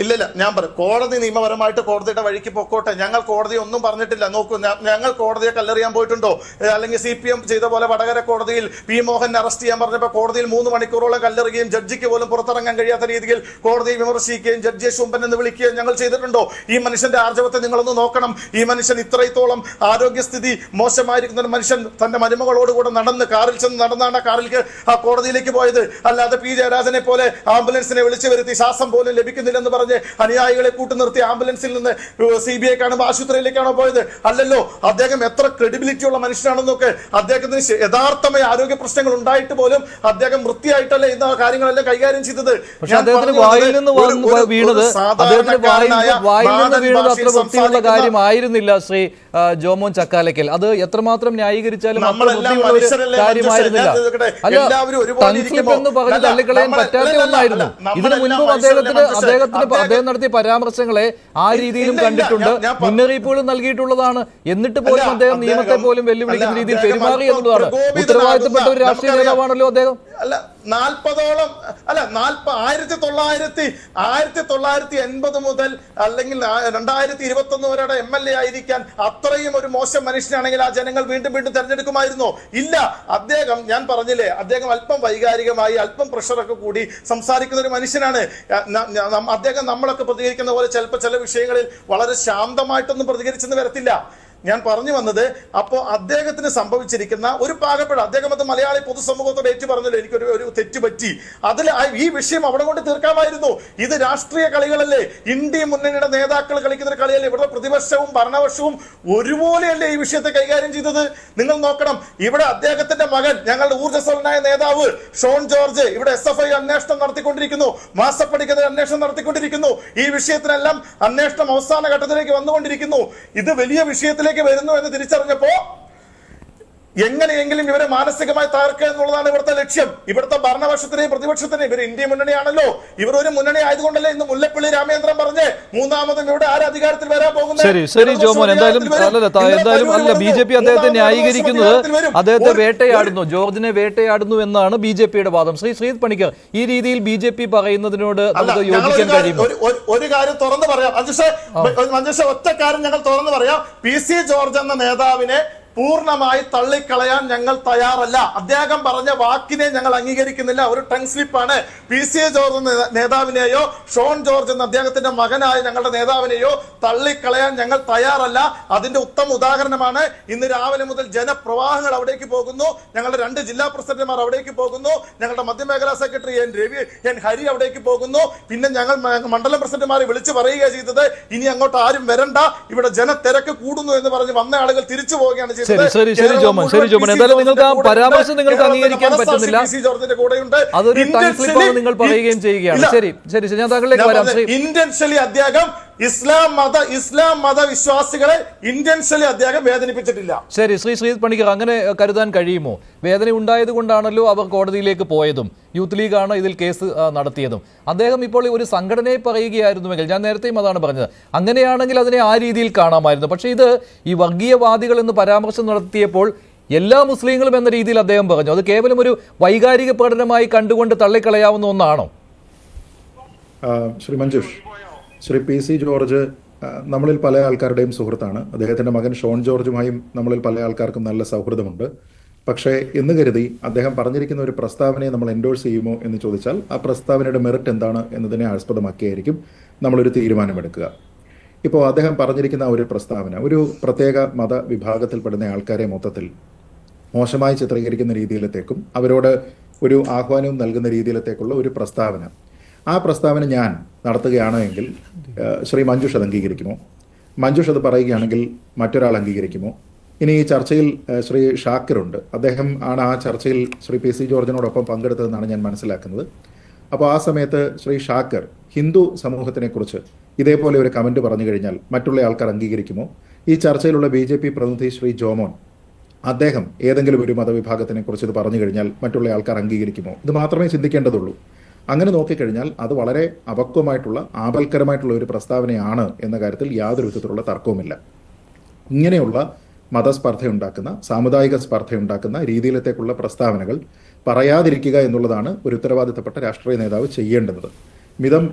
ഇല്ല ഞാൻ പറയും, കോടതി നിയമപരമായിട്ട് കോടതിയുടെ വഴിക്ക് പൊക്കോട്ടെ. ഞങ്ങൾ കോടതി ഒന്നും പറഞ്ഞിട്ടില്ല. നോക്കൂ, ഞങ്ങൾ കോടതിയെ കല്ലെറിയാൻ പോയിട്ടുണ്ടോ? അല്ലെങ്കിൽ CPM ചെയ്ത പോലെ വടകര കോടതിയിൽ P. മോഹനെ അറസ്റ്റ് ചെയ്യാൻ പറഞ്ഞപ്പോൾ കോടതിയിൽ 3 മണിക്കൂറോളം കല്ലെറുകയും ജഡ്ജിക്ക് പോലും പുറത്തിറങ്ങാൻ കഴിയാത്ത രീതിയിൽ കോടതിയെ വിമർശിക്കുകയും ജഡ്ജിയെ ശുംഭൻ എന്ന് വിളിക്കുകയും ഞങ്ങൾ ചെയ്തിട്ടുണ്ടോ? ഈ മനുഷ്യന്റെ ആർജവത്തെ നിങ്ങളൊന്ന് നോക്കണം. ഈ മനുഷ്യൻ ഇത്രത്തോളം ആരോഗ്യസ്ഥിതി മോശമായിരിക്കുന്ന ഒരു മനുഷ്യൻ തന്റെ മരുമകളോടുകൂടെ കാറിൽ ചെന്ന് നടന്നാണ് ആ കോടതിയിലേക്ക് പോയത്. അല്ലാതെ P. ജയരാജനെ പോലെ ആംബുലൻസിനെ വിളിച്ചു വരുത്തി ശ്വാസം പോലും ലഭിക്കുന്നില്ലെന്ന് പറഞ്ഞ് അനുയായികളെ കൂട്ടുനിർത്തി ആംബുലൻസിൽ നിന്ന് CBI കാണുമ്പോൾ ആശുപത്രിയിലേക്കാണോ പോയത്? അല്ലല്ലോ. അദ്ദേഹം എത്ര ക്രെഡിബിലിറ്റി ഉള്ള മനുഷ്യനാണെന്നൊക്കെ, അദ്ദേഹത്തിന് യഥാർത്ഥമായ ആരോഗ്യ പ്രശ്നങ്ങൾ ഉണ്ടായിട്ട് പോലും അദ്ദേഹം വൃത്തിയായിട്ടല്ലേ ഇന്ന കാര്യങ്ങളെല്ലാം കൈകാര്യം ചെയ്തത്. അത്ര വൃത്തിയുള്ള കാര്യമായിരുന്നില്ല ശ്രീ ജോമോൻ ചക്കാലക്കൽ. അത് എത്രമാത്രം ന്യായീകരിച്ചാലും കാര്യമായിരുന്നില്ല. അല്ല, തൻഫ്ലിപ്പ് എന്ന് പറഞ്ഞ് തള്ളിക്കളയാൻ പറ്റാത്ത ഒന്നായിരുന്നു. ഇതിനു മുൻപും അദ്ദേഹം നടത്തിയ പരാമർശങ്ങളെ ആ രീതിയിലും കണ്ടിട്ടുണ്ട്, മുന്നറിയിപ്പുകളും നൽകിയിട്ടുള്ളതാണ്. എന്നിട്ട് പോലും അദ്ദേഹം നിയമത്തെ പോലും വെല്ലുവിളിക്കുന്ന രീതിയിൽ പെരുമാറി എന്നുള്ളതാണ്. ഉത്തരവാദിത്തപ്പെട്ട ഒരു രാഷ്ട്രീയ നേതാവാണല്ലോ അദ്ദേഹം. അല്ല, 1980 മുതൽ അല്ലെങ്കിൽ 2021 വരെയുടെ MLA ആയിരിക്കാൻ അത്രയും ഒരു മോശം മനുഷ്യനാണെങ്കിൽ ആ ജനങ്ങൾ വീണ്ടും തെരഞ്ഞെടുക്കുമായിരുന്നോ? ഇല്ല. അദ്ദേഹം, ഞാൻ പറഞ്ഞില്ലേ, അദ്ദേഹം അല്പം വൈകാരികമായി അല്പം പ്രഷറൊക്കെ കൂടി സംസാരിക്കുന്ന ഒരു മനുഷ്യനാണ്. അദ്ദേഹം നമ്മളൊക്കെ പ്രതികരിക്കുന്ന പോലെ ചിലപ്പോൾ ചില വിഷയങ്ങളിൽ വളരെ ശാന്തമായിട്ടൊന്നും പ്രതികരിച്ചെന്ന് വരത്തില്ല. ഞാൻ പറഞ്ഞു വന്നത്, അപ്പോൾ അദ്ദേഹത്തിന് സംഭവിച്ചിരിക്കുന്ന ഒരു പാകപ്പെട, അദ്ദേഹം അത് മലയാളി പൊതുസമൂഹത്തോട് ഏറ്റു പറഞ്ഞല്ലോ, എനിക്കൊരു തെറ്റ് പറ്റി, അതിൽ ഈ വിഷയം അവിടെ കൊണ്ട് തീർക്കാമായിരുന്നു. ഇത് രാഷ്ട്രീയ കളികളല്ലേ? ഇന്ത്യ മുന്നണിയുടെ നേതാക്കൾ കളിക്കുന്ന ഒരു കളിയല്ലേ? ഇവിടെ പ്രതിപക്ഷവും ഭരണപക്ഷവും ഒരുപോലെയല്ലേ ഈ വിഷയത്തെ കൈകാര്യം ചെയ്തത്? നിങ്ങൾ നോക്കണം, ഇവിടെ അദ്ദേഹത്തിന്റെ മകൻ, ഞങ്ങളുടെ ഊർജ്ജസ്വലനായ നേതാവ് ഷോൺ ജോർജ് ഇവിടെ SFI അന്വേഷണം നടത്തിക്കൊണ്ടിരിക്കുന്നു, മാസപ്പടിക്കെതിരെ അന്വേഷണം നടത്തിക്കൊണ്ടിരിക്കുന്നു. ഈ വിഷയത്തിനെല്ലാം അന്വേഷണം അവസാന ഘട്ടത്തിലേക്ക് വന്നുകൊണ്ടിരിക്കുന്നു. ഇത് വലിയ വിഷയത്തിലേക്ക് വരുന്നു എന്ന് തിരിച്ചറിഞ്ഞപ്പോ എങ്ങനെയെങ്കിലും ഇവരെ മാനസികമായി തകർക്കുക എന്നുള്ളതാണ് ഇവിടുത്തെ ലക്ഷ്യം. ഇവിടുത്തെ ഭരണപക്ഷത്തിനെയും പ്രതിപക്ഷത്തിനെയും, ഇവർ ഇന്ത്യ മുന്നണിയാണല്ലോ, ഇവർ ഒരു മുന്നണി ആയതുകൊണ്ടല്ലേ ഇന്ന് മുല്ലപ്പള്ളി രാമചന്ദ്രൻ പറഞ്ഞ് മൂന്നാമതും ഇവിടെ ആരധികാരത്തിൽ വരാൻ പോകുന്നത്. ശരി ജോമോൻ, എന്തായാലും BJP അദ്ദേഹത്തെ ന്യായീകരിക്കുന്നത് അദ്ദേഹത്തെ വേട്ടയാടുന്നു, ജോർജിനെ വേട്ടയാടുന്നു എന്നാണ് BJPയുടെ വാദം. ശ്രീജിത്ത് പണിക്കർ, ഈ രീതിയിൽ BJP പറയുന്നതിനോട് നമുക്ക് യോജിക്കാൻ കഴിയും? ഒരു കാര്യം തുറന്നു പറയാം മഞ്ജുഷ, ഒറ്റ കാര്യം ഞങ്ങൾ തുറന്നു പറയാം. PC ജോർജ് എന്ന നേതാവിനെ പൂർണ്ണമായി തള്ളിക്കളയാൻ ഞങ്ങൾ തയ്യാറല്ല. അദ്ദേഹം പറഞ്ഞ വാക്കിനെ ഞങ്ങൾ അംഗീകരിക്കുന്നില്ല. ഒരു ടങ് സ്ലിപ്പാണ്. PC ജോർജ് നേതാവിനെയോ ഷോൺ ജോർജ് എന്ന അദ്ദേഹത്തിന്റെ മകനായ ഞങ്ങളുടെ നേതാവിനെയോ തള്ളിക്കളയാൻ ഞങ്ങൾ തയ്യാറല്ല. അതിന്റെ ഉത്തമ ഉദാഹരണമാണ് ഇന്ന് രാവിലെ മുതൽ ജനപ്രവാഹങ്ങൾ അവിടേക്ക് പോകുന്നു. ഞങ്ങളുടെ 2 ജില്ലാ പ്രസിഡന്റുമാർ അവിടേക്ക് പോകുന്നു. ഞങ്ങളുടെ മധ്യമേഖലാ സെക്രട്ടറി എൻ ഹരി അവിടേക്ക് പോകുന്നു. പിന്നെ ഞങ്ങൾ മണ്ഡലം പ്രസിഡന്റുമാരെ വിളിച്ചു പറയുക ചെയ്തത്, ഇനി അങ്ങോട്ട് ആരും വരണ്ട, ഇവിടെ ജനത്തിരക്ക് കൂടുന്നു എന്ന് പറഞ്ഞ് വന്ന ആളുകൾ തിരിച്ചു പോവുകയാണ് ചെയ്തത്. ശരി ജോമൻ, എന്തായാലും നിങ്ങൾക്ക് ആ പരാമർശം നിങ്ങൾക്ക് അംഗീകരിക്കാൻ പറ്റുന്നില്ല. അതൊരു ടങ് സ്ലിപ്പാണ് നിങ്ങൾ പറയുകയും ചെയ്യുകയാണ്. ശരി ഞാൻ താങ്കളിലേക്ക് വരാം. ഇന്റൻഷ്യലി അദ്ദേഹം ഇസ്ലാം മത വിശ്വാസികളെ ഇന്റൻഷ്യലി അദ്ദേഹം വേദനിപ്പിച്ചിട്ടില്ല. ശരി, ശ്രീജിത്ത് പണിക്കർ, അങ്ങനെ കരുതാൻ കഴിയുമോ? വേദന ഉണ്ടായത് കൊണ്ടാണല്ലോ അവർ കോടതിയിലേക്ക് പോയതും യൂത്ത് ലീഗാണ് ഇതിൽ കേസ് നടത്തിയതും. അദ്ദേഹം ഇപ്പോൾ ഒരു സംഘടനയെ പറയുകയായിരുന്നുവെങ്കിൽ, ഞാൻ നേരത്തെയും അതാണ് പറഞ്ഞത്, അങ്ങനെയാണെങ്കിൽ അതിനെ ആ രീതിയിൽ കാണാമായിരുന്നു. പക്ഷേ ഇത് ഈ വർഗീയവാദികൾ എന്ന് പരാമർശം നടത്തിയപ്പോൾ എല്ലാ മുസ്ലിങ്ങളും എന്ന രീതിയിൽ അദ്ദേഹം പറഞ്ഞു. അത് കേവലം ഒരു വൈകാരിക പ്രകടനമായി കണ്ടുകൊണ്ട് തള്ളിക്കളയാവുന്ന ഒന്നാണോ? ശ്രീ മഞ്ജുഷ്, ശ്രീ PC ജോർജ് നമ്മളിൽ പല ആൾക്കാരുടെയും സുഹൃത്താണ്. അദ്ദേഹത്തിൻ്റെ മകൻ ഷോൺ ജോർജുമായും നമ്മളിൽ പല ആൾക്കാർക്കും നല്ല സൗഹൃദമുണ്ട്. പക്ഷേ എന്ന് കരുതി അദ്ദേഹം പറഞ്ഞിരിക്കുന്ന ഒരു പ്രസ്താവനയെ നമ്മൾ എൻഡോഴ്സ് ചെയ്യുമോ എന്ന് ചോദിച്ചാൽ ആ പ്രസ്താവനയുടെ മെറിറ്റ് എന്താണ് എന്നതിനെ ആസ്പദമാക്കിയായിരിക്കും നമ്മളൊരു തീരുമാനമെടുക്കുക. ഇപ്പോൾ അദ്ദേഹം പറഞ്ഞിരിക്കുന്ന ഒരു പ്രസ്താവന ഒരു പ്രത്യേക മതവിഭാഗത്തിൽപ്പെടുന്ന ആൾക്കാരെ മൊത്തത്തിൽ മോശമായി ചിത്രീകരിക്കുന്ന രീതിയിലത്തേക്കും അവരോട് ഒരു ആഹ്വാനവും നൽകുന്ന രീതിയിലത്തേക്കുള്ള ഒരു പ്രസ്താവന, ആ പ്രസ്താവന ഞാൻ നടത്തുകയാണ് എങ്കിൽ ശ്രീ മഞ്ജുഷ് അത് അംഗീകരിക്കുമോ? മഞ്ജുഷ് അത് പറയുകയാണെങ്കിൽ മറ്റൊരാൾ അംഗീകരിക്കുമോ? ഇനി ഈ ചർച്ചയിൽ ശ്രീ ഷാക്കിറുണ്ട്. അദ്ദേഹം ആണ് ആ ചർച്ചയിൽ ശ്രീ PC ജോർജിനോടൊപ്പം പങ്കെടുത്തതെന്നാണ് ഞാൻ മനസ്സിലാക്കുന്നത്. അപ്പോൾ ആ സമയത്ത് ശ്രീ ഷാക്കിർ ഹിന്ദു സമൂഹത്തിനെക്കുറിച്ച് ഇതേപോലെ ഒരു കമൻറ്റ് പറഞ്ഞു കഴിഞ്ഞാൽ മറ്റുള്ള ആൾക്കാർ അംഗീകരിക്കുമോ? ഈ ചർച്ചയിലുള്ള BJP പ്രതിനിധി ശ്രീ ജോമോൻ, അദ്ദേഹം ഏതെങ്കിലും ഒരു മതവിഭാഗത്തിനെ കുറിച്ച് ഇത് പറഞ്ഞു കഴിഞ്ഞാൽ മറ്റുള്ള ആൾക്കാർ അംഗീകരിക്കുമോ? ഇത് മാത്രമേ ചിന്തിക്കേണ്ടതുള്ളൂ. അങ്ങനെ നോക്കിക്കഴിഞ്ഞാൽ അത് വളരെ അപക്വമായിട്ടുള്ള ആപൽക്കരമായിട്ടുള്ള ഒരു പ്രസ്താവനയാണ് എന്ന കാര്യത്തിൽ യാതൊരു വിധത്തിലുള്ള തർക്കവുമില്ല. ഇങ്ങനെയുള്ള മതസ്പർദ്ധയുണ്ടാക്കുന്ന, സാമുദായിക സ്പർദ്ധയുണ്ടാക്കുന്ന രീതിയിലത്തേക്കുള്ള പ്രസ്താവനകൾ പറയാതിരിക്കുക എന്നുള്ളതാണ് ഒരു ഉത്തരവാദിത്തപ്പെട്ട രാഷ്ട്രീയ നേതാവ് ചെയ്യേണ്ടത്. മിതം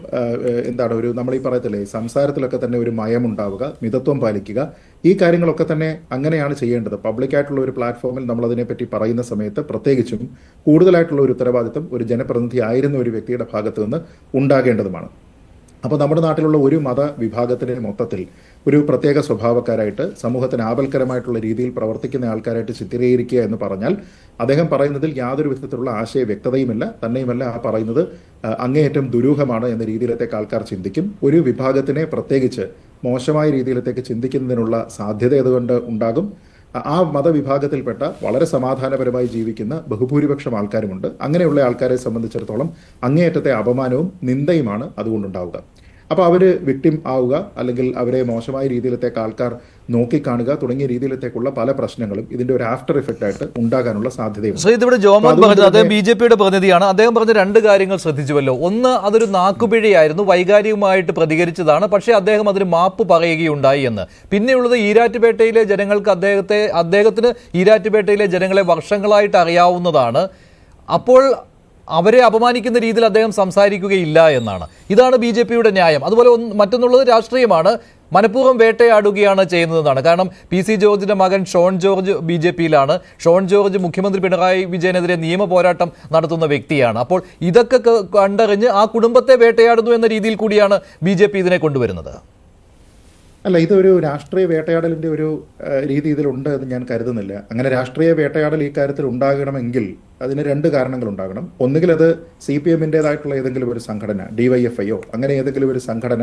ഒരു നമ്മൾ ഈ പറയത്തില്ലേ, സംസാരത്തിലൊക്കെ തന്നെ ഒരു മയമുണ്ടാവുക, മിതത്വം പാലിക്കുക, ഈ കാര്യങ്ങളൊക്കെ തന്നെ അങ്ങനെയാണ് ചെയ്യേണ്ടത്. പബ്ലിക്കായിട്ടുള്ള ഒരു പ്ലാറ്റ്ഫോമിൽ നമ്മൾ അതിനെപ്പറ്റി പറയുന്ന സമയത്ത് പ്രത്യേകിച്ചും കൂടുതലായിട്ടുള്ള ഒരു ഉത്തരവാദിത്തം ഒരു ജനപ്രതിനിധി ആയിരുന്ന ഒരു വ്യക്തിയുടെ ഭാഗത്തു നിന്ന് ഉണ്ടാകേണ്ടതുമാണ്. അപ്പോൾ നമ്മുടെ നാട്ടിലുള്ള ഒരു മതവിഭാഗത്തിൻ്റെ മൊത്തത്തിൽ ഒരു പ്രത്യേക സ്വഭാവക്കാരായിട്ട് സമൂഹത്തിന് ആപൽക്കരമായിട്ടുള്ള രീതിയിൽ പ്രവർത്തിക്കുന്ന ആൾക്കാരായിട്ട് ചിത്രീകരിക്കുക എന്ന് പറഞ്ഞാൽ അദ്ദേഹം പറയുന്നതിൽ യാതൊരു വിധത്തിലുള്ള ആശയ വ്യക്തതയുമില്ല. തന്നെയുമല്ല ആ പറയുന്നത് അങ്ങേയറ്റം ദുരൂഹമാണ് എന്ന രീതിയിലത്തേക്ക് ആൾക്കാർ ചിന്തിക്കും. ഒരു വിഭാഗത്തിനെ പ്രത്യേകിച്ച് മോശമായ രീതിയിലത്തേക്ക് ചിന്തിക്കുന്നതിനുള്ള സാധ്യത അതുകൊണ്ട് ഉണ്ടാകും. ആ മതവിഭാഗത്തിൽപ്പെട്ട വളരെ സമാധാനപരമായി ജീവിക്കുന്ന ബഹുഭൂരിപക്ഷം ആൾക്കാരുമുണ്ട്. അങ്ങനെയുള്ള ആൾക്കാരെ സംബന്ധിച്ചിടത്തോളം അങ്ങേയറ്റത്തെ അപമാനവും നിന്ദയുമാണ് അതുകൊണ്ടുണ്ടാവുക. അപ്പോൾ അവർ വിക്ടിം ആവുക, അല്ലെങ്കിൽ അവരെ മോശമായ രീതിയിലത്തേക്ക് ആൾക്കാർ നോക്കിക്കാണുക തുടങ്ങിയ രീതിയിലത്തേക്കുള്ള പല പ്രശ്നങ്ങളും ഇതിന്റെ ഒരു ആഫ്റ്റർ ഇഫക്റ്റ് ആയിട്ട് ഉണ്ടാകാനുള്ള സാധ്യതയുണ്ട്. ഇവിടെ ജോമോൻ പറഞ്ഞത്, അദ്ദേഹം BJPയുടെ പ്രതിനിധിയാണ്, അദ്ദേഹം പറഞ്ഞ 2 കാര്യങ്ങൾ ശ്രദ്ധിച്ചുവല്ലോ. ഒന്ന്, അതൊരു നാക്കുപിഴയായിരുന്നു, വൈകാരികമായിട്ട് പ്രതികരിച്ചതാണ്, പക്ഷേ അദ്ദേഹം അതിന് മാപ്പ് പറയുകയുണ്ടായി എന്ന്. പിന്നെയുള്ളത്, ഈരാറ്റുപേട്ടയിലെ ജനങ്ങൾക്ക് അദ്ദേഹത്തിന് ഈരാറ്റുപേട്ടയിലെ ജനങ്ങളെ വർഷങ്ങളായിട്ട് അറിയാവുന്നതാണ്. അപ്പോൾ അവരെ അപമാനിക്കുന്ന രീതിയിൽ അദ്ദേഹം സംസാരിക്കുകയില്ല എന്നാണ്. ഇതാണ് BJPയുടെ ന്യായം. അതുപോലെ മറ്റൊന്നുള്ളത് രാഷ്ട്രീയമാണ്, മനഃപൂർവ്വം വേട്ടയാടുകയാണ് ചെയ്യുന്നതെന്നാണ്. കാരണം PC ജോർജിന്റെ മകൻ ഷോൺ ജോർജ് BJPയിലാണ്. ഷോൺ ജോർജ് മുഖ്യമന്ത്രി പിണറായി വിജയനെതിരെ നിയമ പോരാട്ടം നടത്തുന്ന വ്യക്തിയാണ്. അപ്പോൾ ഇതൊക്കെ കണ്ടറിഞ്ഞ് ആ കുടുംബത്തെ വേട്ടയാടുന്നു എന്ന രീതിയിൽ കൂടിയാണ് BJP ഇതിനെ കൊണ്ടുവരുന്നത്. അല്ല, ഇതൊരു രാഷ്ട്രീയ വേട്ടയാടലിൻ്റെ ഒരു രീതി ഇതിലുണ്ട് എന്ന് ഞാൻ കരുതുന്നില്ല. അങ്ങനെ രാഷ്ട്രീയ വേട്ടയാടൽ ഈ കാര്യത്തിൽ ഉണ്ടാകണമെങ്കിൽ അതിന് 2 കാരണങ്ങളുണ്ടാകണം. ഒന്നുകിൽ അത് CPMൻ്റേതായിട്ടുള്ള ഏതെങ്കിലും ഒരു സംഘടന, DYFIയോ അങ്ങനെ ഏതെങ്കിലും ഒരു സംഘടന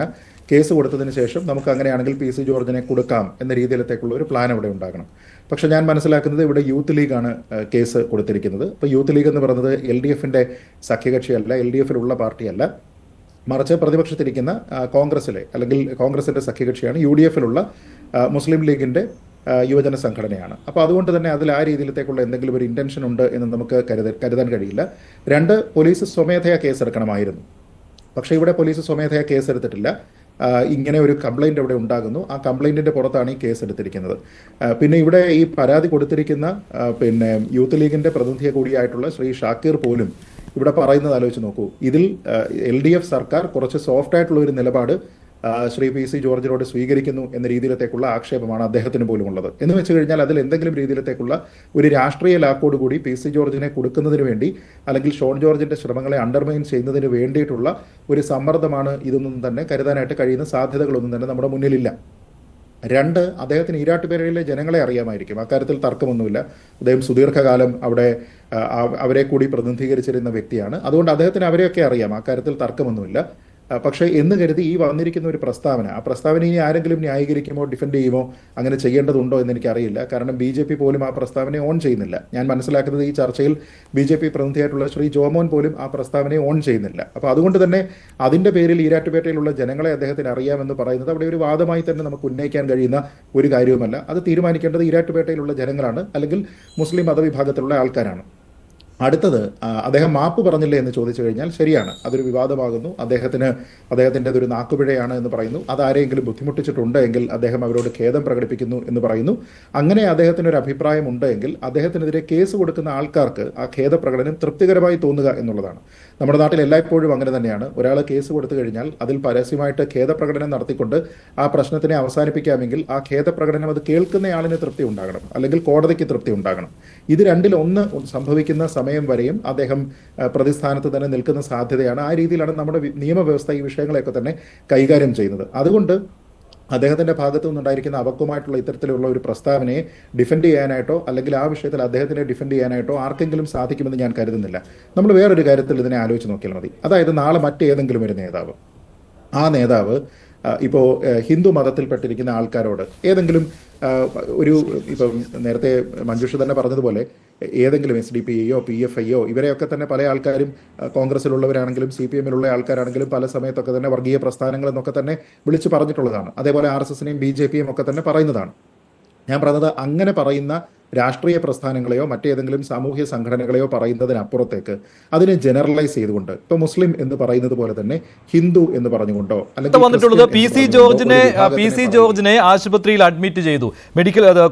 കേസ് കൊടുത്തതിന് ശേഷം നമുക്ക് അങ്ങനെയാണെങ്കിൽ PC ജോർജിനെ കൊടുക്കാം എന്ന രീതിയിലത്തേക്കുള്ള ഒരു പ്ലാൻ അവിടെ ഉണ്ടാകണം. പക്ഷെ ഞാൻ മനസ്സിലാക്കുന്നത് ഇവിടെ യൂത്ത് ലീഗാണ് കേസ് കൊടുത്തിരിക്കുന്നത്. അപ്പോൾ യൂത്ത് ലീഗ് എന്ന് പറയുന്നത് LDFൻ്റെ സഖ്യകക്ഷിയല്ല, LDFിലുള്ള പാർട്ടിയല്ല, മറിച്ച് പ്രതിപക്ഷത്തിരിക്കുന്ന കോൺഗ്രസിലെ അല്ലെങ്കിൽ കോൺഗ്രസിൻ്റെ സഖ്യകക്ഷിയാണ്. UDFിലുള്ള മുസ്ലിം ലീഗിൻ്റെ യുവജന സംഘടനയാണ്. അപ്പോൾ അതുകൊണ്ട് തന്നെ അതിൽ ആ രീതിയിലത്തേക്കുള്ള എന്തെങ്കിലും ഒരു ഇൻറ്റൻഷൻ ഉണ്ട് എന്ന് നമുക്ക് കരുതാൻ കഴിയില്ല. 2, പോലീസ് സ്വമേധയാ കേസെടുക്കണമായിരുന്നു. പക്ഷേ ഇവിടെ പോലീസ് സ്വമേധയാ കേസെടുത്തിട്ടില്ല. ഇങ്ങനെ ഒരു കംപ്ലൈൻറ്റ് അവിടെ ഉണ്ടാകുന്നു. ആ കംപ്ലൈൻറ്റിൻ്റെ പുറത്താണ് ഈ കേസ് എടുത്തിരിക്കുന്നത്. പിന്നെ ഇവിടെ ഈ പരാതി കൊടുത്തിരിക്കുന്ന യൂത്ത് ലീഗിൻ്റെ പ്രതിനിധിയെ കൂടിയായിട്ടുള്ള ശ്രീ ഷാക്കിർ പോലും ഇവിടെ പറയുന്നത് ആലോചിച്ച് നോക്കൂ. ഇതിൽ LDF സർക്കാർ കുറച്ച് സോഫ്റ്റ് ആയിട്ടുള്ള ഒരു നിലപാട് ശ്രീ PC ജോർജിനോട് സ്വീകരിക്കുന്നു എന്ന രീതിയിലത്തേക്കുള്ള ആക്ഷേപമാണ് അദ്ദേഹത്തിന് പോലും ഉള്ളത്. എന്ന് വെച്ച് കഴിഞ്ഞാൽ അതിൽ എന്തെങ്കിലും രീതിയിലത്തേക്കുള്ള ഒരു രാഷ്ട്രീയ ലാക്കോടുകൂടി PC ജോർജിനെ കൊടുക്കുന്നതിന് വേണ്ടി അല്ലെങ്കിൽ ഷോൺ ജോർജിന്റെ ശ്രമങ്ങളെ അണ്ടർമൈൻ ചെയ്യുന്നതിന് വേണ്ടിയിട്ടുള്ള ഒരു സമ്മർദ്ദമാണ് ഇതൊന്നും തന്നെ കരുതാനായിട്ട് കഴിയുന്ന സാധ്യതകളൊന്നും തന്നെ നമ്മുടെ മുന്നിലില്ല. രണ്ട്, അദ്ദേഹത്തിന് ഈരാട്ടുപേരയിലെ ജനങ്ങളെ അറിയാമായിരിക്കും, അക്കാര്യത്തിൽ തർക്കമൊന്നുമില്ല. അദ്ദേഹം സുദീർഘകാലം അവിടെ അവരെ കൂടി പ്രതിനിധീകരിച്ചിരുന്ന വ്യക്തിയാണ്. അതുകൊണ്ട് അദ്ദേഹത്തിന് അവരെയൊക്കെ അറിയാം, അക്കാര്യത്തിൽ തർക്കമൊന്നുമില്ല. പക്ഷേ എന്ന് കരുതി ഈ വന്നിരിക്കുന്ന ഒരു പ്രസ്താവന, ആ പ്രസ്താവന ഇനി ആരെങ്കിലും ന്യായീകരിക്കുമോ ഡിഫെൻഡ് ചെയ്യുമോ അങ്ങനെ ചെയ്യേണ്ടതുണ്ടോ എന്ന് എനിക്കറിയില്ല. കാരണം BJP പോലും ആ പ്രസ്താവനയെ ഓൺ ചെയ്യുന്നില്ല. ഞാൻ മനസ്സിലാക്കുന്നത് ഈ ചർച്ചയിൽ BJP പ്രതിനിധിയായിട്ടുള്ള ശ്രീ ജോമോൻ പോലും ആ പ്രസ്താവനയെ ഓൺ ചെയ്യുന്നില്ല. അപ്പോൾ അതുകൊണ്ട് തന്നെ അതിൻ്റെ പേരിൽ ഈരാറ്റുപേട്ടയിലുള്ള ജനങ്ങളെ അദ്ദേഹത്തിന് അറിയാമെന്ന് പറയുന്നത് അവിടെ ഒരു വാദമായി തന്നെ നമുക്ക് ഉന്നയിക്കാൻ കഴിയുന്ന ഒരു കാര്യവുമല്ല. അത് തീരുമാനിക്കേണ്ടത് ഈരാറ്റുപേട്ടയിലുള്ള ജനങ്ങളാണ്, അല്ലെങ്കിൽ മുസ്ലിം മതവിഭാഗത്തിലുള്ള ആൾക്കാരാണ്. അടുത്തത്, അദ്ദേഹം മാപ്പ് പറഞ്ഞില്ലേ എന്ന് ചോദിച്ചു കഴിഞ്ഞാൽ ശരിയാണ്, അതൊരു വിവാദമാകുന്നു. അദ്ദേഹത്തിൻ്റെ അതൊരു നാക്കുപിഴയാണ് എന്ന് പറയുന്നു. അതാരെങ്കിലും ബുദ്ധിമുട്ടിച്ചിട്ടുണ്ട് എങ്കിൽ അദ്ദേഹം അവരോട് ഖേദം പ്രകടിപ്പിക്കുന്നു എന്ന് പറയുന്നു. അങ്ങനെ അദ്ദേഹത്തിന് ഒരു അഭിപ്രായം ഉണ്ടെങ്കിൽ അദ്ദേഹത്തിനെതിരെ കേസ് കൊടുക്കുന്ന ആൾക്കാർക്ക് ആ ഖേദപ്രകടനം തൃപ്തികരമായി തോന്നുക എന്നുള്ളതാണ്. നമ്മുടെ നാട്ടിൽ എല്ലായ്പ്പോഴും അങ്ങനെ തന്നെയാണ്. ഒരാൾ കേസ് കൊടുത്തു കഴിഞ്ഞാൽ അതിൽ പരസ്യമായിട്ട് ഖേദപ്രകടനം നടത്തിക്കൊണ്ട് ആ പ്രശ്നത്തിനെ അവസാനിപ്പിക്കാമെങ്കിൽ ആ ഖേദപ്രകടനം അത് കേൾക്കുന്നയാളിന് തൃപ്തി ഉണ്ടാകണം, അല്ലെങ്കിൽ കോടതിക്ക് തൃപ്തി ഉണ്ടാകണം. ഇത് രണ്ടിലൊന്ന് സംഭവിക്കുന്ന സമയം വരെയും അദ്ദേഹം പ്രതിസ്ഥാനത്ത് തന്നെ നിൽക്കുന്ന സാധ്യതയാണ്. ആ രീതിയിലാണ് നമ്മുടെ നിയമവ്യവസ്ഥ ഈ വിഷയങ്ങളെയൊക്കെ തന്നെ കൈകാര്യം ചെയ്യുന്നത്. അതുകൊണ്ട് അദ്ദേഹത്തിന്റെ ഭാഗത്തു നിന്നുണ്ടായിരിക്കുന്ന അപക്വമായിട്ടുള്ള ഇത്തരത്തിലുള്ള ഒരു പ്രസ്താവനയെ ഡിഫെൻഡ് ചെയ്യാനായിട്ടോ അല്ലെങ്കിൽ ആ വിഷയത്തിൽ അദ്ദേഹത്തിനെ ഡിഫെൻഡ് ചെയ്യാനായിട്ടോ ആർക്കെങ്കിലും സാധിക്കുമെന്ന് ഞാൻ കരുതുന്നില്ല. നമ്മൾ വേറൊരു കാര്യത്തിൽ ഇതിനെ ആലോചിച്ച് നോക്കിയാൽ മതി. അതായത് നാളെ മറ്റേതെങ്കിലും ഒരു നേതാവ്, ആ നേതാവ് ഇപ്പോൾ ഹിന്ദു മതത്തിൽപ്പെട്ടിരിക്കുന്ന ആൾക്കാരോട് ഏതെങ്കിലും ഒരു, ഇപ്പം നേരത്തെ മഞ്ജുഷ തന്നെ പറഞ്ഞതുപോലെ ഏതെങ്കിലും SDPI PFI ഇവരെയൊക്കെ തന്നെ പല ആൾക്കാരും കോൺഗ്രസിലുള്ളവരാണെങ്കിലും CPM-ലുള്ള ആൾക്കാരാണെങ്കിലും പല സമയത്തൊക്കെ തന്നെ വർഗീയ പ്രസ്ഥാനങ്ങൾ എന്നൊക്കെ തന്നെ വിളിച്ചു പറഞ്ഞിട്ടുള്ളതാണ്. അതേപോലെ RSSനെയും BJPയും ഒക്കെ തന്നെ പറയുന്നതാണ്. ഞാൻ പറഞ്ഞത് അങ്ങനെ പറയുന്ന രാഷ്ട്രീയ പ്രസ്ഥാനങ്ങളെയോ മറ്റേതെങ്കിലും സാമൂഹ്യ സംഘടനകളെയോ പറയുന്നതിനപ്പുറത്തേക്ക് അതിനെ ജനറലൈസ് ചെയ്തുകൊണ്ട്, ഇപ്പൊ മുസ്ലിം എന്ന് പറയുന്നത് പോലെ തന്നെ ഹിന്ദു എന്ന് പറഞ്ഞുകൊണ്ടോ വന്നിട്ടുള്ളത് PC ജോർജിനെ ആശുപത്രിയിൽ അഡ്മിറ്റ് ചെയ്തു.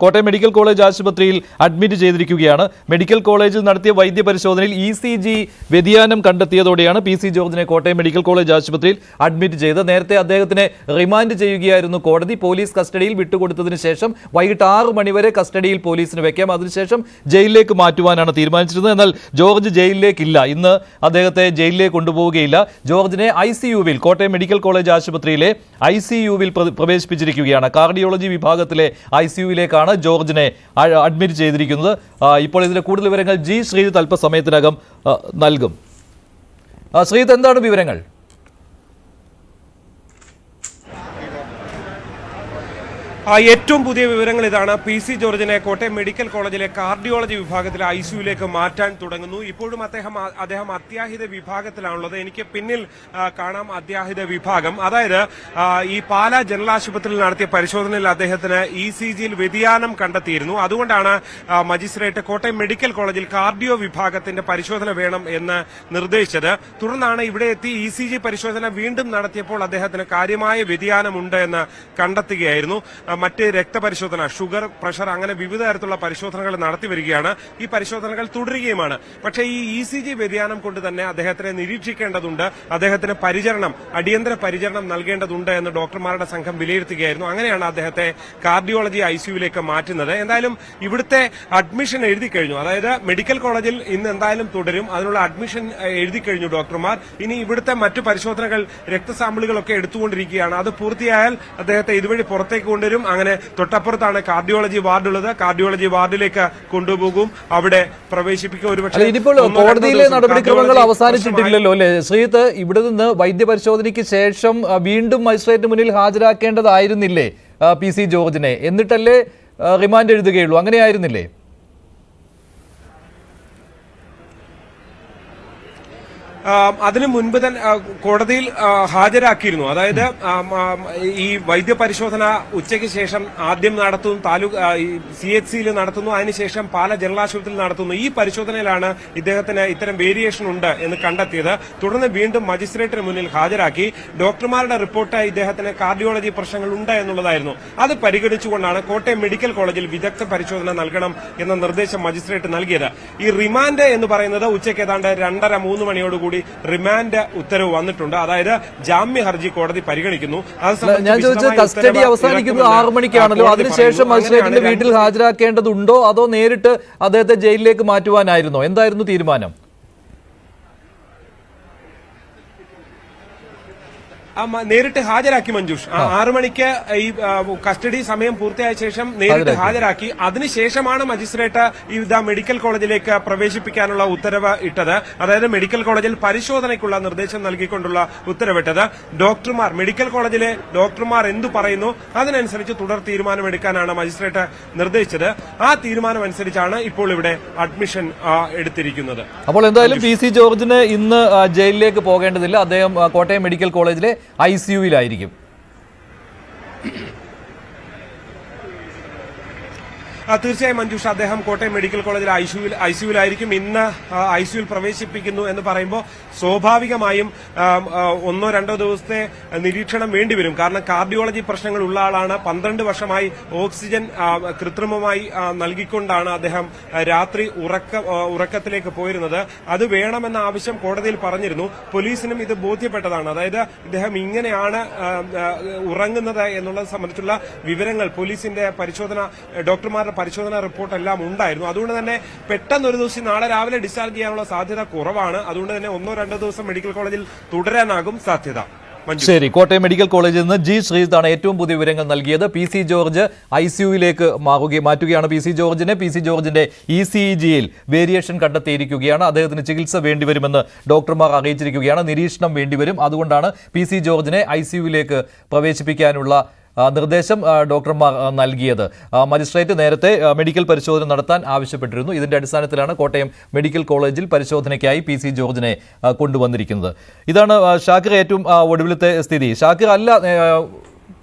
കോട്ടയം മെഡിക്കൽ കോളേജ് ആശുപത്രിയിൽ അഡ്മിറ്റ് ചെയ്തിരിക്കുകയാണ്. മെഡിക്കൽ കോളേജിൽ നടത്തിയ വൈദ്യ പരിശോധനയിൽ ECG വ്യതിയാനം കണ്ടെത്തിയതോടെയാണ് PC ജോർജിനെ കോട്ടയം മെഡിക്കൽ കോളേജ് ആശുപത്രിയിൽ അഡ്മിറ്റ് ചെയ്തത്. നേരത്തെ അദ്ദേഹത്തിനെ റിമാൻഡ് ചെയ്യുകയായിരുന്നു കോടതി. പോലീസ് കസ്റ്റഡിയിൽ വിട്ടുകൊടുത്തതിന് ശേഷം വൈകിട്ട് 6 മണിവരെ കസ്റ്റഡിയിൽ പോലീസിന് വെക്കാം, അതിനുശേഷം ജയിലിലേക്ക് മാറ്റുവാനാണ് തീരുമാനിച്ചിരുന്നത്. എന്നാൽ ജോർജ് ജയിലിലേക്കില്ല, ഇന്ന് അദ്ദേഹത്തെ ജയിലിലേക്ക് കൊണ്ടുപോവുകയില്ല. ജോർജിനെ ICUവിൽ, കോട്ടയം മെഡിക്കൽ കോളേജ് ആശുപത്രിയിലെ ICUവിൽ പ്രവേശിപ്പിച്ചിരിക്കുകയാണ്. കാർഡിയോളജി വിഭാഗത്തിലെ ICUവിലേക്കാണ് ജോർജിനെ അഡ്മിറ്റ് ചെയ്തിരിക്കുന്നത്. ഇപ്പോൾ ഇതിന്റെ കൂടുതൽ വിവരങ്ങൾ ശ്രീജിത്ത് അല്പസമയത്തിനകം നൽകും. ശ്രീജിത്ത്, എന്താണ് വിവരങ്ങൾ? ഏറ്റവും പുതിയ വിവരങ്ങൾ ഇതാണ്. PC ജോർജിനെ കോട്ടയം മെഡിക്കൽ കോളേജിലെ കാർഡിയോളജി വിഭാഗത്തിലെ ICUവിലേക്ക് മാറ്റാൻ തുടങ്ങുന്നു. ഇപ്പോഴും അദ്ദേഹം അത്യാഹിത വിഭാഗത്തിലാണുള്ളത്. എനിക്ക് പിന്നിൽ കാണാം അത്യാഹിത വിഭാഗം. അതായത് ഈ പാലാ ജനറൽ ആശുപത്രിയിൽ നടത്തിയ പരിശോധനയിൽ അദ്ദേഹത്തിന് ECGയിൽ വ്യതിയാനം കണ്ടെത്തിയിരുന്നു. അതുകൊണ്ടാണ് മജിസ്ട്രേറ്റ് കോട്ടയം മെഡിക്കൽ കോളേജിൽ കാർഡിയോ വിഭാഗത്തിന്റെ പരിശോധന വേണം എന്ന് നിർദ്ദേശിച്ചത്. തുടർന്നാണ് ഇവിടെ എത്തി ECG പരിശോധന വീണ്ടും നടത്തിയപ്പോൾ അദ്ദേഹത്തിന് കാര്യമായ വ്യതിയാനമുണ്ട് എന്ന് കണ്ടെത്തുകയായിരുന്നു. മറ്റ് രക്തപരിശോധന, ഷുഗർ, പ്രഷർ, അങ്ങനെ വിവിധ തരത്തിലുള്ള പരിശോധനകൾ നടത്തി വരികയാണ്. ഈ പരിശോധനകൾ തുടരുകയുമാണ്. പക്ഷേ ഈ ECG വ്യതിയാനം കൊണ്ട് തന്നെ അദ്ദേഹത്തിനെ നിരീക്ഷിക്കേണ്ടതുണ്ട്, അദ്ദേഹത്തിന് അടിയന്തര പരിചരണം നൽകേണ്ടതുണ്ട് എന്ന് ഡോക്ടർമാരുടെ സംഘം വിലയിരുത്തുകയായിരുന്നു. അങ്ങനെയാണ് അദ്ദേഹത്തെ കാർഡിയോളജി ICUവിലേക്ക് മാറ്റുന്നത്. എന്തായാലും ഇവിടുത്തെ അഡ്മിഷൻ എഴുതി കഴിഞ്ഞു. അതായത് മെഡിക്കൽ കോളേജിൽ ഇന്ന് എന്തായാലും തുടരും, അതിനുള്ള അഡ്മിഷൻ എഴുതി കഴിഞ്ഞു ഡോക്ടർമാർ. ഇനി ഇവിടുത്തെ മറ്റു പരിശോധനകൾ, രക്തസാമ്പിളുകളൊക്കെ എടുത്തുകൊണ്ടിരിക്കുകയാണ്. അത് പൂർത്തിയായാൽ അദ്ദേഹത്തെ ഇതുവഴി പുറത്തേക്ക് കൊണ്ടുവരും. അങ്ങനെ തൊട്ടപ്പുറത്താണ് കാർഡിയോളജി വാർഡുള്ളത്. കാർഡിയോളജി വാർഡിലേക്ക് കൊണ്ടുപോകും, അവിടെ പ്രവേശിപ്പിക്കും. ഒരുപക്ഷെ ഇതിപ്പോൾ കോടതിയിലെ നടപടിക്രമങ്ങൾ അവസാനിച്ചിട്ടില്ലല്ലോ അല്ലേ ശ്രീജിത്ത്? ഇവിടെ നിന്ന് വൈദ്യപരിശോധനയ്ക്ക് ശേഷം വീണ്ടും മജിസ്ട്രേറ്റിന് മുന്നിൽ ഹാജരാക്കേണ്ടതായിരുന്നില്ലേ PC ജോർജിനെ? എന്നിട്ടല്ലേ റിമാൻഡ് എഴുതുകയുള്ളൂ? അങ്ങനെയായിരുന്നില്ലേ? അതിനു മുൻപ് തന്നെ കോടതിയിൽ ഹാജരാക്കിയിരുന്നു. അതായത് ഈ വൈദ്യപരിശോധന ഉച്ചയ്ക്ക് ശേഷം ആദ്യം നടത്തുന്നു, CHCയിൽ നടത്തുന്നു, അതിനുശേഷം പാല ജനറൽ ആശുപത്രിയിൽ നടത്തുന്നു. ഈ പരിശോധനയിലാണ് ഇദ്ദേഹത്തിന് ഇത്തരം വേരിയേഷൻ ഉണ്ട് എന്ന് കണ്ടെത്തിയത്. തുടർന്ന് വീണ്ടും മജിസ്ട്രേറ്റിന് മുന്നിൽ ഹാജരാക്കി. ഡോക്ടർമാരുടെ റിപ്പോർട്ട് ഇദ്ദേഹത്തിന് കാർഡിയോളജി പ്രശ്നങ്ങൾ ഉണ്ട് എന്നുള്ളതായിരുന്നു. അത് പരിഗണിച്ചുകൊണ്ടാണ് കോട്ടയം മെഡിക്കൽ കോളേജിൽ വിദഗ്ധ പരിശോധന നൽകണം എന്ന നിർദ്ദേശം മജിസ്ട്രേറ്റ് നൽകിയത്. ഈ റിമാൻഡ് എന്ന് പറയുന്നത് ഉച്ചയ്ക്ക് ഏതാണ്ട് 2:30-3 മണിയോടുകൂടി കൂടി റിമാൻഡ് ഉത്തരവ് വന്നിട്ടുണ്ട്. അതായത് ജാമ്യ ഹർജി കോടതി പരിഗണിക്കുന്നു. ഞാൻ ചോദിച്ചത് കസ്റ്റഡി അവസാനിക്കുന്നത് 6 മണിക്കാണല്ലോ, അതിനുശേഷം മജിസ്ട്രേറ്റിന്റെ വീട്ടിൽ ഹാജരാക്കേണ്ടതുണ്ടോ അതോ നേരിട്ട് അദ്ദേഹത്തെ ജയിലിലേക്ക് മാറ്റുവാനായിരുന്നോ? എന്തായിരുന്നു തീരുമാനം? നേരിട്ട് ഹാജരാക്കി മഞ്ജുഷ്. 6 മണിക്ക് ഈ കസ്റ്റഡി സമയം പൂർത്തിയായ ശേഷം നേരിട്ട് ഹാജരാക്കി. അതിനുശേഷമാണ് മജിസ്ട്രേറ്റ് മെഡിക്കൽ കോളേജിലേക്ക് പ്രവേശിപ്പിക്കാനുള്ള ഉത്തരവ് ഇട്ടത്. അതായത് മെഡിക്കൽ കോളേജിൽ പരിശോധനയ്ക്കുള്ള നിർദ്ദേശം നൽകിക്കൊണ്ടുള്ള ഉത്തരവിട്ടത്. മെഡിക്കൽ കോളേജിലെ ഡോക്ടർമാർ എന്തു പറയുന്നു അതിനനുസരിച്ച് തുടർ തീരുമാനമെടുക്കാനാണ് മജിസ്ട്രേറ്റ് നിർദ്ദേശിച്ചത്. ആ തീരുമാനം അനുസരിച്ചാണ് ഇപ്പോൾ ഇവിടെ അഡ്മിഷൻ എടുത്തിരിക്കുന്നത്. അപ്പോൾ എന്തായാലും പി സി ജോർജിന് ഇന്ന് ജയിലിലേക്ക് പോകേണ്ടതില്ല. അദ്ദേഹം കോട്ടയം മെഡിക്കൽ കോളേജിലെ ICUവിലായിരിക്കും. തീർച്ചയായും മഞ്ജുഷ, അദ്ദേഹം കോട്ടയം മെഡിക്കൽ കോളേജിൽ ഐസിയുവിലായിരിക്കും. ഇന്ന് ഐസിയുവിൽ പ്രവേശിപ്പിക്കുന്നു എന്ന് പറയുമ്പോൾ സ്വാഭാവികമായും 1-2 ദിവസത്തെ നിരീക്ഷണം വേണ്ടിവരും. കാരണം കാർഡിയോളജി പ്രശ്നങ്ങൾ ഉള്ള ആളാണ്. 12 വർഷമായി ഓക്സിജൻ കൃത്രിമമായി നൽകിക്കൊണ്ടാണ് അദ്ദേഹം രാത്രി ഉറക്കത്തിലേക്ക് പോയിരുന്നത്. അത് വേണമെന്ന ആവശ്യം കോടതിയിൽ പറഞ്ഞിരുന്നു. പോലീസിനും ഇത് ബോധ്യപ്പെട്ടതാണ്. അതായത് ഇദ്ദേഹം ഇങ്ങനെയാണ് ഉറങ്ങുന്നത് എന്നുള്ളത് സംബന്ധിച്ചുള്ള വിവരങ്ങൾ പോലീസിന്റെ ഡോക്ടർമാരുടെ പരിശോധന റിപ്പോർട്ട് എല്ലാം ഉണ്ടായിരുന്നു. അതുകൊണ്ട് തന്നെ പെട്ടെന്ന് ഒരു ദിവസം നാളെ രാവിലെ ഡിസ്ചാർജ് ചെയ്യാനുള്ള സാധ്യത കുറവാണ്. അതുകൊണ്ട് തന്നെ 1-2 ദിവസം മെഡിക്കൽ കോളേജിൽ തുടരാനാകും സാധ്യത. ശരി, കോട്ടയം മെഡിക്കൽ കോളേജിൽ നിന്ന് ജി ശ്രീജിത്താണ് ഏറ്റവും പുതിയ വിവരങ്ങൾ നൽകിയത്. പി സി ജോർജ് ICUവിലേക്ക് മാറ്റുകയാണ്. പി സി ജോർജിന്റെ ECGയിൽ വേരിയേഷൻ കണ്ടെത്തിയിരിക്കുകയാണ്. അദ്ദേഹത്തിന് ചികിത്സ വേണ്ടിവരുമെന്ന് ഡോക്ടർമാർ അറിയിച്ചിരിക്കുകയാണ്. നിരീക്ഷണം വേണ്ടിവരും. അതുകൊണ്ടാണ് പി സി ജോർജിനെ ICUവിലേക്ക് പ്രവേശിപ്പിക്കാനുള്ള നിർദ്ദേശം ഡോക്ടർമാർ നൽകിയത്. മജിസ്ട്രേറ്റ് നേരത്തെ മെഡിക്കൽ പരിശോധന നടത്താൻ ആവശ്യപ്പെട്ടിരുന്നു. ഇതിന്റെ അടിസ്ഥാനത്തിലാണ് കോട്ടയം മെഡിക്കൽ കോളേജിൽ പരിശോധനയ്ക്കായി പി സി ജോർജിനെ കൊണ്ടുവന്നിരിക്കുന്നത്. ഇതാണ് ഷാക്കിർ ഏറ്റവും ഒടുവിലത്തെ സ്ഥിതി. ഷാക്കിർ അല്ല,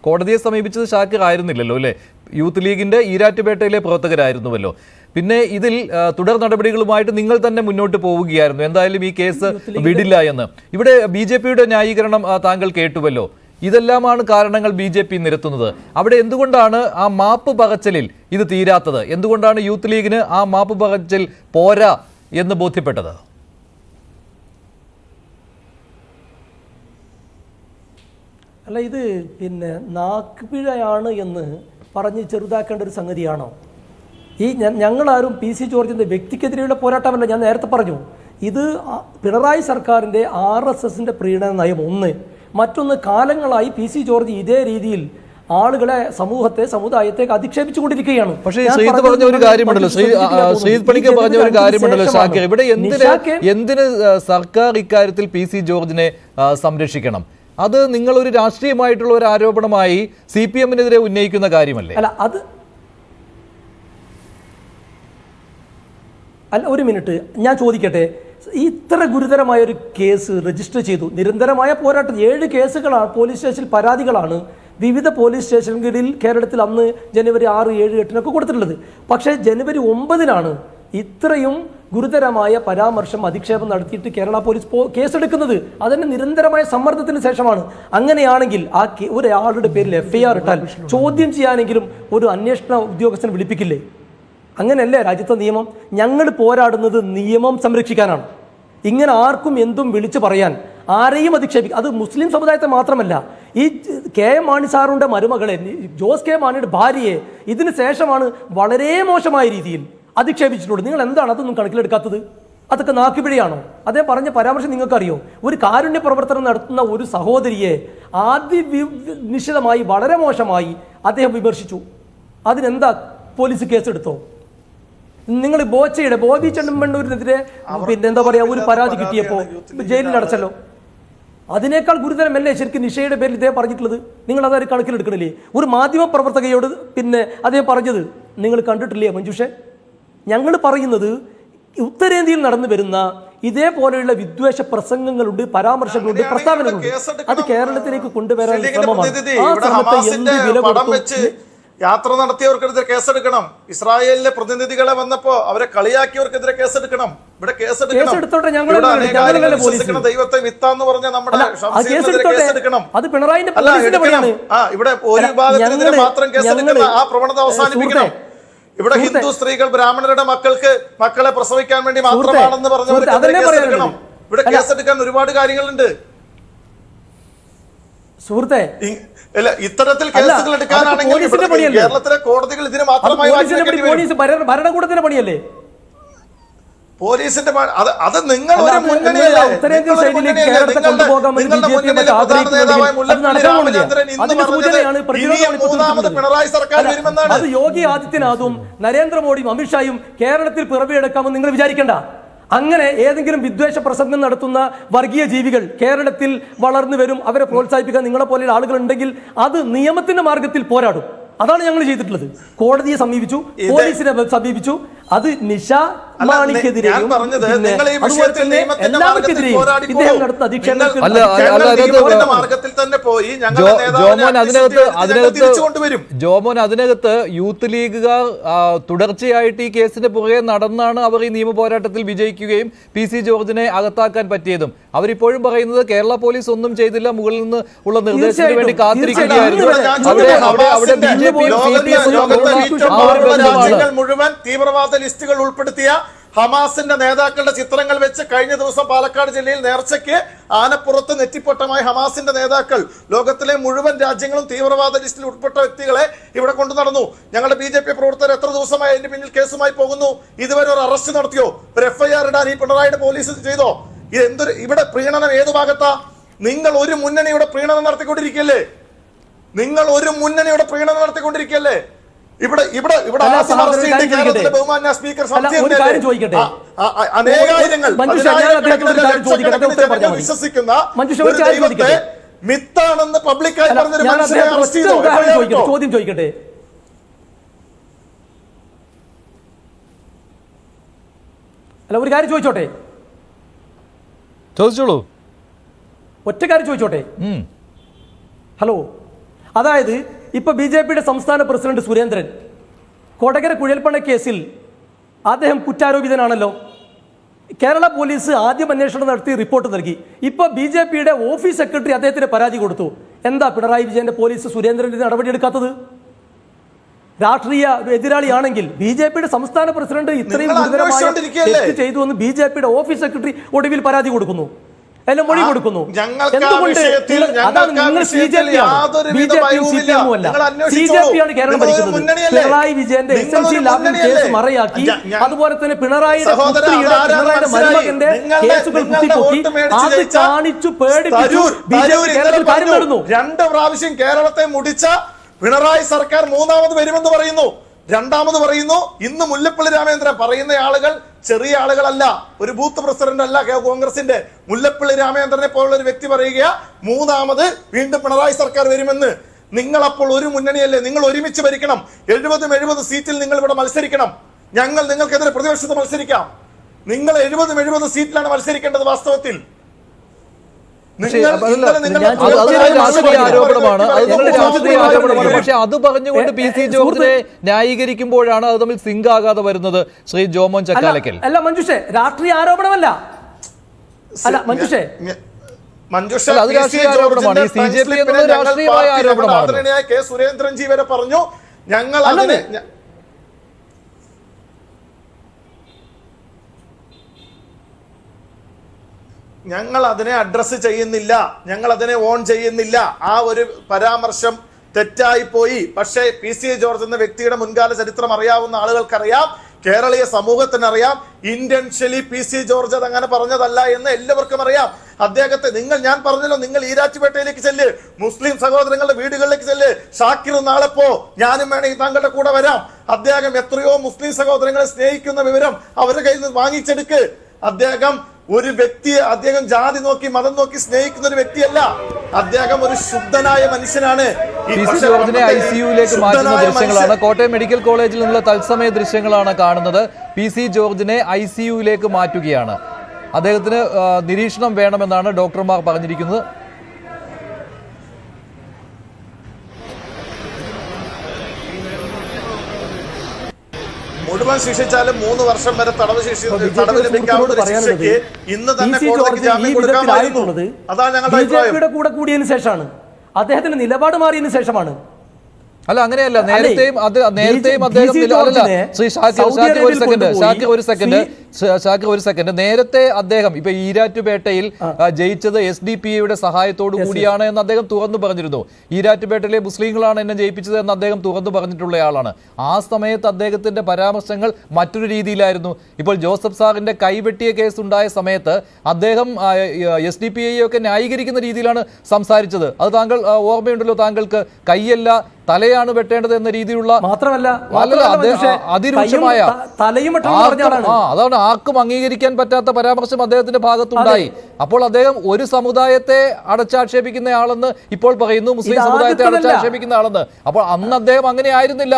കോടതിയെ സമീപിച്ചത് ഷാക്കിർ ആയിരുന്നില്ലല്ലോ അല്ലേ? യൂത്ത് ലീഗിന്റെ ഈരാറ്റുപേട്ടയിലെ പ്രവർത്തകരായിരുന്നുവല്ലോ. പിന്നെ ഇതിൽ തുടർ നടപടികളുമായിട്ട് നിങ്ങൾ തന്നെ മുന്നോട്ട് പോവുകയായിരുന്നു. എന്തായാലും ഈ കേസ് വിടില്ല എന്ന്. ഇവിടെ BJPയുടെ ന്യായീകരണം താങ്കൾ കേട്ടുവല്ലോ. ഇതെല്ലാമാണ് കാരണങ്ങൾ BJP നിരത്തുന്നത്. അവിടെ എന്തുകൊണ്ടാണ് ആ മാപ്പ് പറച്ചിലിൽ ഇത് തീരാത്തത്? എന്തുകൊണ്ടാണ് യൂത്ത് ലീഗിന് ആ മാപ്പ് പറച്ചിൽ പോരാ എന്ന് ബോധ്യപ്പെട്ടത്? അല്ല, ഇത് നാക്കുപിഴയാണ് എന്ന് പറഞ്ഞ് ചെറുതാക്കേണ്ട ഒരു സംഗതിയാണോ? ഈ ഞങ്ങളാരും പി സി ജോർജിൻ്റെ വ്യക്തിക്കെതിരെയുള്ള പോരാട്ടമല്ല. ഞാൻ നേരത്തെ പറഞ്ഞു, ഇത് പിണറായി സർക്കാരിൻ്റെ RSSന്റെ പ്രീണന നയം ഒന്ന്. മറ്റൊന്ന്, കാലങ്ങളായി പി സി ജോർജ് ഇതേ രീതിയിൽ ആളുകളെ സമുദായത്തേക്ക് അധിക്ഷേപിച്ചുകൊണ്ടിരിക്കുകയാണ്. പക്ഷേ ശ്രീജിത്ത് പറഞ്ഞ ഒരു കാര്യമുണ്ടല്ലോ, ശ്രീജിത്ത് പണിക്കർ പറഞ്ഞ ഒരു കാര്യമുണ്ടല്ലോ ഷാക്കിർ, ഇവിടെ എന്തിന് സർക്കാർ ഇക്കാര്യത്തിൽ പി സി ജോർജിനെ സംരക്ഷിക്കണം? അത് നിങ്ങൾ ഒരു രാഷ്ട്രീയമായിട്ടുള്ള ഒരു ആരോപണമായി CPM-നെതിരെ ഉന്നയിക്കുന്ന കാര്യമല്ലേ? അല്ല, ഒരു മിനിറ്റ് ഞാൻ ചോദിക്കട്ടെ. ഇത്ര ഗുരുതരമായ ഒരു കേസ് രജിസ്റ്റർ ചെയ്തു. നിരന്തരമായ പോരാട്ടം. 7 കേസുകളാണ്, പോലീസ് സ്റ്റേഷനിൽ പരാതികളാണ് വിവിധ പോലീസ് സ്റ്റേഷനുകളിൽ കേരളത്തിൽ അന്ന് ജനുവരി 6, 7, 8 കൊടുത്തിട്ടുള്ളത്. പക്ഷേ ജനുവരി 9 ഇത്രയും ഗുരുതരമായ പരാമർശം, അധിക്ഷേപം നടത്തിയിട്ട് കേരള പോലീസ് കേസെടുക്കുന്നത്. അതിന് നിരന്തരമായ സമ്മർദ്ദത്തിന് ശേഷമാണ്. അങ്ങനെയാണെങ്കിൽ ഒരാളുടെ പേരിൽ FIR ഇട്ടാൽ ചോദ്യം ചെയ്യാനെങ്കിലും ഒരു അന്വേഷണ ഉദ്യോഗസ്ഥനെ വിളിപ്പിക്കില്ലേ? അങ്ങനെയല്ലേ രാജ്യത്തെ നിയമം? ഞങ്ങൾ പോരാടുന്നത് നിയമം സംരക്ഷിക്കാനാണ്. ഇങ്ങനെ ആർക്കും എന്തും വിളിച്ചു പറയാൻ, ആരെയും അധിക്ഷേപിക്കും. അത് മുസ്ലിം സമുദായത്തെ മാത്രമല്ല, ഈ KM മാണി സാറിൻ്റെ മരുമകളെ, ജോസ് കെ മാണിയുടെ ഭാര്യയെ ഇതിന് ശേഷമാണ് വളരെ മോശമായ രീതിയിൽ അധിക്ഷേപിച്ചിട്ടുള്ളത്. നിങ്ങൾ എന്താണ് അതൊന്നും കണക്കിലെടുക്കാത്തത്? അതൊക്കെ നാക്കുപിഴയാണോ? അദ്ദേഹം പറഞ്ഞ പരാമർശം നിങ്ങൾക്കറിയോ? ഒരു കാരുണ്യ പ്രവർത്തനം നടത്തുന്ന ഒരു സഹോദരിയെ നിശ്ചിതമായി വളരെ മോശമായി അദ്ദേഹം വിമർശിച്ചു. അതിനെന്താ പോലീസ് കേസെടുത്തോ? നിങ്ങൾ ബോബി ചെമ്മണ്ണൂരിനെതിരെ എന്താ പറയാ ഒരു പരാതി കിട്ടിയപ്പോൾ ജയിലിൽ അടച്ചല്ലോ. അതിനേക്കാൾ ഗുരുതരമല്ലേ ശരിക്കും നിഷയുടെ പേരിൽ ഇദ്ദേഹം പറഞ്ഞിട്ടുള്ളത്? നിങ്ങൾ അതൊരു കണക്കിലെടുക്കണില്ലേ? ഒരു മാധ്യമ പ്രവർത്തകയോട് അദ്ദേഹം പറഞ്ഞത് നിങ്ങൾ കണ്ടിട്ടില്ലേ മഞ്ജുഷേ? ഞങ്ങൾ പറയുന്നത് ഉത്തരേന്ത്യയിൽ നടന്നു വരുന്ന ഇതേപോലെയുള്ള വിദ്വേഷ പ്രസംഗങ്ങളുണ്ട്, പരാമർശങ്ങളുണ്ട്, പ്രസ്താവനകളുണ്ട്. അത് കേരളത്തിലേക്ക് കൊണ്ടുവരാൻ ശ്രമമാണ്. ആ ശ്രമത്തെ എന്ത് വില കൊടുത്തു? യാത്ര നടത്തിയവർക്കെതിരെ കേസെടുക്കണം. ഇസ്രായേലിലെ പ്രതിനിധികളെ വന്നപ്പോ അവരെ കളിയാക്കിയവർക്കെതിരെ കേസെടുക്കണം. ഇവിടെ കേസെടുക്കണം. ദൈവത്തെ വിത്താന്ന് പറഞ്ഞ നമ്മുടെ കേസെടുക്കണം. അത് പിണറായിന്റെ ഇവിടെ ഒരു വിഭാഗത്തിനെതിരെ മാത്രം കേസെടുക്കണം. ആ പ്രവണത അവസാനിപ്പിക്കണം. ഇവിടെ ഹിന്ദു സ്ത്രീകൾ ബ്രാഹ്മണരുടെ മക്കളെ പ്രസവിക്കാൻ വേണ്ടി മാത്രമാണെന്ന് പറഞ്ഞവർക്ക് കേസെടുക്കണം. ഇവിടെ കേസെടുക്കാൻ ഒരുപാട് കാര്യങ്ങളുണ്ട്. സുഹൃത്തെ, അല്ല, ഇത്തരത്തിൽ കേസുകൾ എടുക്കാനാണെങ്കിൽ കേരളത്തിലെ കോടതികൾ ഇതിന് മാത്രമായി ഭരണകൂടത്തിന്റെ പണിയല്ലേ? പോലീസിന്റെ അത് നിങ്ങൾ ഒരു മുന്നണിയല്ലേ? മൂന്നാമത് പിണറായി സർക്കാർ വരുമെന്നാണ്. അത് യോഗി ആദിത്യനാഥും നരേന്ദ്രമോദിയും അമിത്ഷായും കേരളത്തിൽ പിറവിയെടുക്കാമെന്ന് നിങ്ങൾ വിചാരിക്കേണ്ട. അങ്ങനെ ഏതെങ്കിലും വിദ്വേഷ പ്രസംഗം നടത്തുന്ന വർഗീയ ജീവികൾ കേരളത്തിൽ വളർന്നു വരും. അവരെ പ്രോത്സാഹിപ്പിക്കാൻ നിങ്ങളെ പോലെ ആളുകൾ ഉണ്ടെങ്കിൽ അത് നിയമത്തിന്റെ മാർഗത്തിൽ പോരാടും. അതാണ് ഞങ്ങൾ ചെയ്തിട്ടുള്ളത്. കോടതിയെ സമീപിച്ചു, പോലീസിനെ സമീപിച്ചു. അത് നിഷ മാണിക്കെതിരെയും എല്ലാവർക്കെതിരെയും ഇദ്ദേഹം നടത്തുന്ന അധിക്ഷേപത്തിൽ ജോമോൻ അതിനകത്ത് യൂത്ത് ലീഗുകാർ തുടർച്ചയായിട്ട് ഈ കേസിന്റെ പുറകെ നടന്നാണ് അവർ ഈ നിയമ പോരാട്ടത്തിൽ വിജയിക്കുകയും PC ജോർജിനെ അകത്താക്കാൻ പറ്റിയതും. അവരിപ്പോഴും പറയുന്നത് കേരള പോലീസ് ഒന്നും ചെയ്തില്ല, മുകളിൽ നിന്ന് ഉള്ള നിർദ്ദേശത്തിന് വേണ്ടി കാത്തിരിക്കുകയായിരുന്നു. മുഴുവൻ തീവ്രവാദ ലിസ്റ്റുകൾ ഉൾപ്പെടുത്തിയ ഹമാസിന്റെ നേതാക്കളുടെ ചിത്രങ്ങൾ വെച്ച് കഴിഞ്ഞ ദിവസം പാലക്കാട് ജില്ലയിൽ നേർച്ചയ്ക്ക് ആനപ്പുറത്ത് നെറ്റിപ്പൊട്ടമായി ഹമാസിന്റെ നേതാക്കൾ ലോകത്തിലെ മുഴുവൻ രാജ്യങ്ങളും തീവ്രവാദ ലിസ്റ്റിൽ ഉൾപ്പെട്ട വ്യക്തികളെ ഇവിടെ കൊണ്ടു നടന്നു. ഞങ്ങളുടെ BJP പ്രവർത്തകർ എത്ര ദിവസമായി അതിന്റെ പിന്നിൽ കേസുമായി പോകുന്നു? ഇതുവരെ ഒരു അറസ്റ്റ് നടത്തിയോ? ഒരു FIR ഇടാൻ ഈ പിണറായിയുടെ പോലീസ് ചെയ്തോ? എന്തൊരു ഇവിടെ പ്രീണനം ഏതു ഭാഗത്താ? നിങ്ങൾ ഒരു മുന്നണിയുടെ പ്രീണനം നടത്തിക്കൊണ്ടിരിക്കല്ലേ? ഇവിടെ കേരളത്തിലെ ബഹുമാന്യ സ്പീക്കർ അനേകായിരങ്ങൾ വിശ്വസിക്കുന്ന ഒരു ദൈവത്തെ മിത്താണെന്ന് പബ്ലിക്കായി പറഞ്ഞൊരു മനുഷ്യനെ അറസ്റ്റ് ചെയ്തോ? ചോദ്യം ചോദിക്കട്ടെ. അല്ല, ഒരു കാര്യം ചോദിച്ചോട്ടെ. ചോദിച്ചോളൂ. ഒറ്റ കാര്യം ചോദിച്ചോട്ടെ. ഹലോ, അതായത് ഇപ്പൊ BJPയുടെ സംസ്ഥാന പ്രസിഡന്റ് സുരേന്ദ്രൻ കൊടകര കുഴൽപ്പണ കേസിൽ അദ്ദേഹം കുറ്റാരോപിതനാണല്ലോ. കേരള പോലീസ് ആദ്യം അന്വേഷണം നടത്തി റിപ്പോർട്ട് നൽകി. ഇപ്പൊ BJPയുടെ ഓഫീസ് സെക്രട്ടറി അദ്ദേഹത്തിന് പരാതി കൊടുത്തു. എന്താ പിണറായി വിജയന്റെ പോലീസ് സുരേന്ദ്രന്റെ നടപടിയെടുക്കാത്തത്? രാഷ്ട്രീയ എതിരാളിയാണെങ്കിൽ BJPയുടെ സംസ്ഥാന പ്രസിഡന്റ് ഇത്രയും ഗുരുതരമായ തെറ്റ് ചെയ്തു എന്ന് BJPയുടെ ഓഫീസ് സെക്രട്ടറി ഒടുവിൽ പരാതി കൊടുക്കുന്നു, എല്ലാം മൊഴി കൊടുക്കുന്നു. എന്തുകൊണ്ട്? അതാണ് നിങ്ങൾ CJP-യാണ് കേരളം ഭരിക്കുന്നത്. പിണറായി വിജയന്റെ SMC ലാബിൽ കേസ് മറയാക്കി, അതുപോലെ തന്നെ പിണറായിയുടെ മരുമകന്റെ കേസുകൾ കുത്തിപ്പൊക്കി അത് കാണിച്ചു പേടിപ്പിച്ചു BJP കേരളത്തിൽ കാര്യം നടന്നു. 2 പ്രാവശ്യം കേരളത്തെ മുടിച്ച പിണറായി സർക്കാർ മൂന്നാമത് വരുമെന്ന് പറയുന്നു. രണ്ടാമത് പറയുന്നു. ഇന്ന് മുല്ലപ്പള്ളി രാമചന്ദ്രൻ പറയുന്ന ആളുകൾ ചെറിയ ആളുകളല്ല, ഒരു ബൂത്ത് പ്രസിഡന്റ് അല്ല കോൺഗ്രസിന്റെ. മുല്ലപ്പള്ളി രാമചന്ദ്രനെ പോലുള്ള ഒരു വ്യക്തി പറയുക മൂന്നാമത് വീണ്ടും പിണറായി സർക്കാർ വരുമെന്ന്. നിങ്ങൾ അപ്പോൾ ഒരു മുന്നണിയല്ലേ? നിങ്ങൾ ഒരുമിച്ച് ഭരിക്കണം. 70 സീറ്റിൽ നിങ്ങൾ ഇവിടെ മത്സരിക്കണം. ഞങ്ങൾ നിങ്ങൾക്കെതിരെ പ്രതിപക്ഷത്ത് മത്സരിക്കാം. നിങ്ങൾ 70 സീറ്റിലാണ് മത്സരിക്കേണ്ടത്. വാസ്തവത്തിൽ പക്ഷെ അത് പറഞ്ഞുകൊണ്ട് PC ജോർജിനെ ന്യായീകരിക്കുമ്പോഴാണ് അത് തമ്മിൽ സിങ്ക് ആകാതെ വരുന്നത്. ശ്രീ ജോമോൻ ചക്കാലക്കൽ. അല്ല മഞ്ജുഷേ, രാഷ്ട്രീയ ആരോപണമല്ല. അല്ല മഞ്ജുഷേ, അത് രാഷ്ട്രീയ ആരോപണമാണ്. ഈ CJP എന്നുള്ളത് രാഷ്ട്രീയമായ ആരോപണമാണ്. സുരേന്ദ്രൻജി വരെ പറഞ്ഞു ഞങ്ങൾ അതിന് ഞങ്ങൾ അതിനെ അഡ്രസ് ചെയ്യുന്നില്ല, ഞങ്ങൾ അതിനെ ഓൺ ചെയ്യുന്നില്ല. ആ ഒരു പരാമർശം തെറ്റായി പോയി. പക്ഷേ PC ജോർജ് എന്ന വ്യക്തിയുടെ മുൻകാല ചരിത്രം അറിയാവുന്ന ആളുകൾക്കറിയാം, കേരളീയ സമൂഹത്തിനറിയാം. ഇന്റൻഷ്യലി PC ജോർജ് അത് അങ്ങനെ പറഞ്ഞതല്ല എന്ന് എല്ലാവർക്കും അറിയാം. അദ്ദേഹത്തെ ഞാൻ പറഞ്ഞല്ലോ, നിങ്ങൾ ഈരാറ്റുപേട്ടയിലേക്ക് ചെല്ല്, മുസ്ലിം സഹോദരങ്ങളുടെ വീടുകളിലേക്ക് ചെല്ല്. ഷാക്കിർ നാളെ പോ, ഞാനും വേണമെങ്കിൽ താങ്കളുടെ കൂടെ വരാം. അദ്ദേഹം എത്രയോ മുസ്ലിം സഹോദരങ്ങളെ സ്നേഹിക്കുന്ന വിവരം അവരുടെ കയ്യിൽ നിന്ന് വാങ്ങിച്ചെടുക്ക്. ഒരു വ്യക്തിയെ അദ്ദേഹം ജാതി നോക്കി മതം നോക്കി സ്നേഹിക്കുന്ന ഒരു വ്യക്തിയല്ല. അദ്ദേഹം ഒരു ശുദ്ധനായ മനുഷ്യനാണ്. PC ജോർജിനെ ICUയിലേക്ക് മാറ്റുന്ന ദൃശ്യങ്ങളാണ്. കോട്ടയം മെഡിക്കൽ കോളേജിൽ നിന്നുള്ള തത്സമയ ദൃശ്യങ്ങളാണ് കാണുന്നത്. PC ജോർജിനെ ICUയിലേക്ക് മാറ്റുകയാണ്. അദ്ദേഹത്തിന് നിരീക്ഷണം വേണമെന്നാണ് ഡോക്ടർമാർ പറഞ്ഞിരിക്കുന്നത്. മുഴുവൻ ശിക്ഷിച്ചാലും 3 വർഷം വരെ തടവ് ലഭിക്കാവുന്ന ശിക്ഷയ്ക്ക് ഇന്ന് തന്നെ കോടതിക്ക് ജാമ്യം കൊടുക്കാമായിരുന്നു. അതാണ് ഞങ്ങളുടെ അഭിപ്രായം. കൂടെ കൂടിയതിനു ശേഷമാണ്, അദ്ദേഹത്തിന്റെ നിലപാട് മാറിയതിനു ശേഷമാണ്. അല്ല, അങ്ങനെയല്ല. നേരത്തെയും അദ്ദേഹം ശ്രീ ഷാക്കിർ ഒരു സെക്കൻഡ് ഷാക്കിർ ഒരു സെക്കൻഡ്, നേരത്തെ അദ്ദേഹം ഇപ്പൊ ഈരാറ്റുപേട്ടയിൽ ജയിച്ചത് SDPA സഹായത്തോടു കൂടിയാണ് എന്ന് അദ്ദേഹം തുറന്നു പറഞ്ഞിരുന്നു. ഈരാറ്റുപേട്ടയിലെ മുസ്ലിങ്ങളാണ് എന്നെ ജയിപ്പിച്ചത് എന്ന് അദ്ദേഹം തുറന്നു പറഞ്ഞിട്ടുള്ളയാളാണ്. ആ സമയത്ത് അദ്ദേഹത്തിന്റെ പരാമർശങ്ങൾ മറ്റൊരു രീതിയിലായിരുന്നു. ഇപ്പോൾ ജോസഫ് സാറിന്റെ കൈവെട്ടിയ കേസ് ഉണ്ടായ സമയത്ത് അദ്ദേഹം SDPA ഒക്കെ ന്യായീകരിക്കുന്ന രീതിയിലാണ് സംസാരിച്ചത്. അത് താങ്കൾ ഓർമ്മയുണ്ടല്ലോ താങ്കൾക്ക്? കൈയല്ല തലയാണ് വെട്ടേണ്ടത് എന്ന രീതിയിലുള്ള മാത്രമല്ല അതിരൂക്ഷമായ അതാണ് ആർക്കും അംഗീകരിക്കാൻ പറ്റാത്ത പരാമർശം അദ്ദേഹത്തിന്റെ ഭാഗത്തുണ്ടായി. അപ്പോൾ അദ്ദേഹം ഒരു സമുദായത്തെ അടച്ചാക്ഷേപിക്കുന്നയാളെന്ന് ഇപ്പോൾ പറയുന്നു, മുസ്ലിം സമുദായത്തെ അടച്ചാക്ഷേപിക്കുന്ന ആളെന്ന്. അപ്പോൾ അന്ന് അദ്ദേഹം അങ്ങനെ ആയിരുന്നില്ല.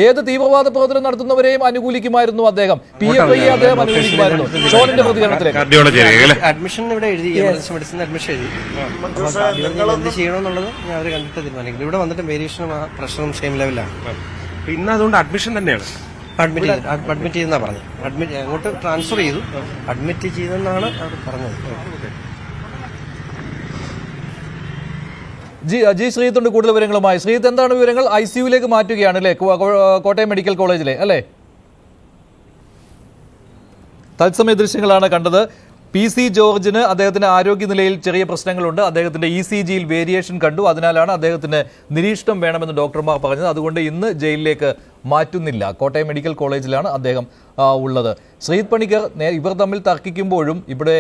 ഏത് തീവ്രവാദ പ്രവർത്തനം നടത്തുന്നവരെയും അനുകൂലിക്കുമായിരുന്നു അദ്ദേഹം. PFI അദ്ദേഹം അനുകൂലിക്കുമായിരുന്നു. ഷോണിന്റെ പ്രതികരണത്തിലേക്ക് അഡ്മിഷൻ ഇവിടെ എഴുതി, മെഡിസിൻ അഡ്മിഷൻ എഴുതി. എന്ത് ചെയ്യണമെന്നുള്ളത് ഞാൻ അവർ കണ്ടിട്ട് തീരുമാനിക്കും. ഇവിടെ വന്നിട്ട് വേരിയേഷനും പ്രഷറും സെയിം ലെവലാണ്. ഇന്ന് അതുകൊണ്ട് അഡ്മിഷൻ തന്നെയാണ്. അഡ്മിറ്റ് ചെയ്തെന്നാ പറഞ്ഞത്. അങ്ങോട്ട് ട്രാൻസ്ഫർ ചെയ്തു, അഡ്മിറ്റ് ചെയ്തെന്നാണ് അവർ പറഞ്ഞത്. ജി ശ്രീജിത്തുണ്ട് കൂടുതൽ വിവരങ്ങളുമായി. ശ്രീജിത്ത്, എന്താണ് വിവരങ്ങൾ? ICUലേക്ക് മാറ്റുകയാണ് അല്ലേ കോട്ടയം മെഡിക്കൽ കോളേജിലെ, അല്ലേ? തത്സമയ ദൃശ്യങ്ങളാണ് കണ്ടത്. PC ജോർജിന് അദ്ദേഹത്തിന്റെ ആരോഗ്യനിലയിൽ ചെറിയ പ്രശ്നങ്ങളുണ്ട്. അദ്ദേഹത്തിന്റെ ECGയിൽ വേരിയേഷൻ കണ്ടു. അതിനാലാണ് അദ്ദേഹത്തിന് നിരീക്ഷണം വേണമെന്ന് ഡോക്ടർമാർ പറഞ്ഞത്. അതുകൊണ്ട് ഇന്ന് ജയിലിലേക്ക് മാറ്റുന്നില്ല. കോട്ടയം മെഡിക്കൽ കോളേജിലാണ് അദ്ദേഹം ഉള്ളത്. ശ്രീജിത്ത് പണിക്കർ, ഇവർ തമ്മിൽ തർക്കിക്കുമ്പോഴും ഇവിടെ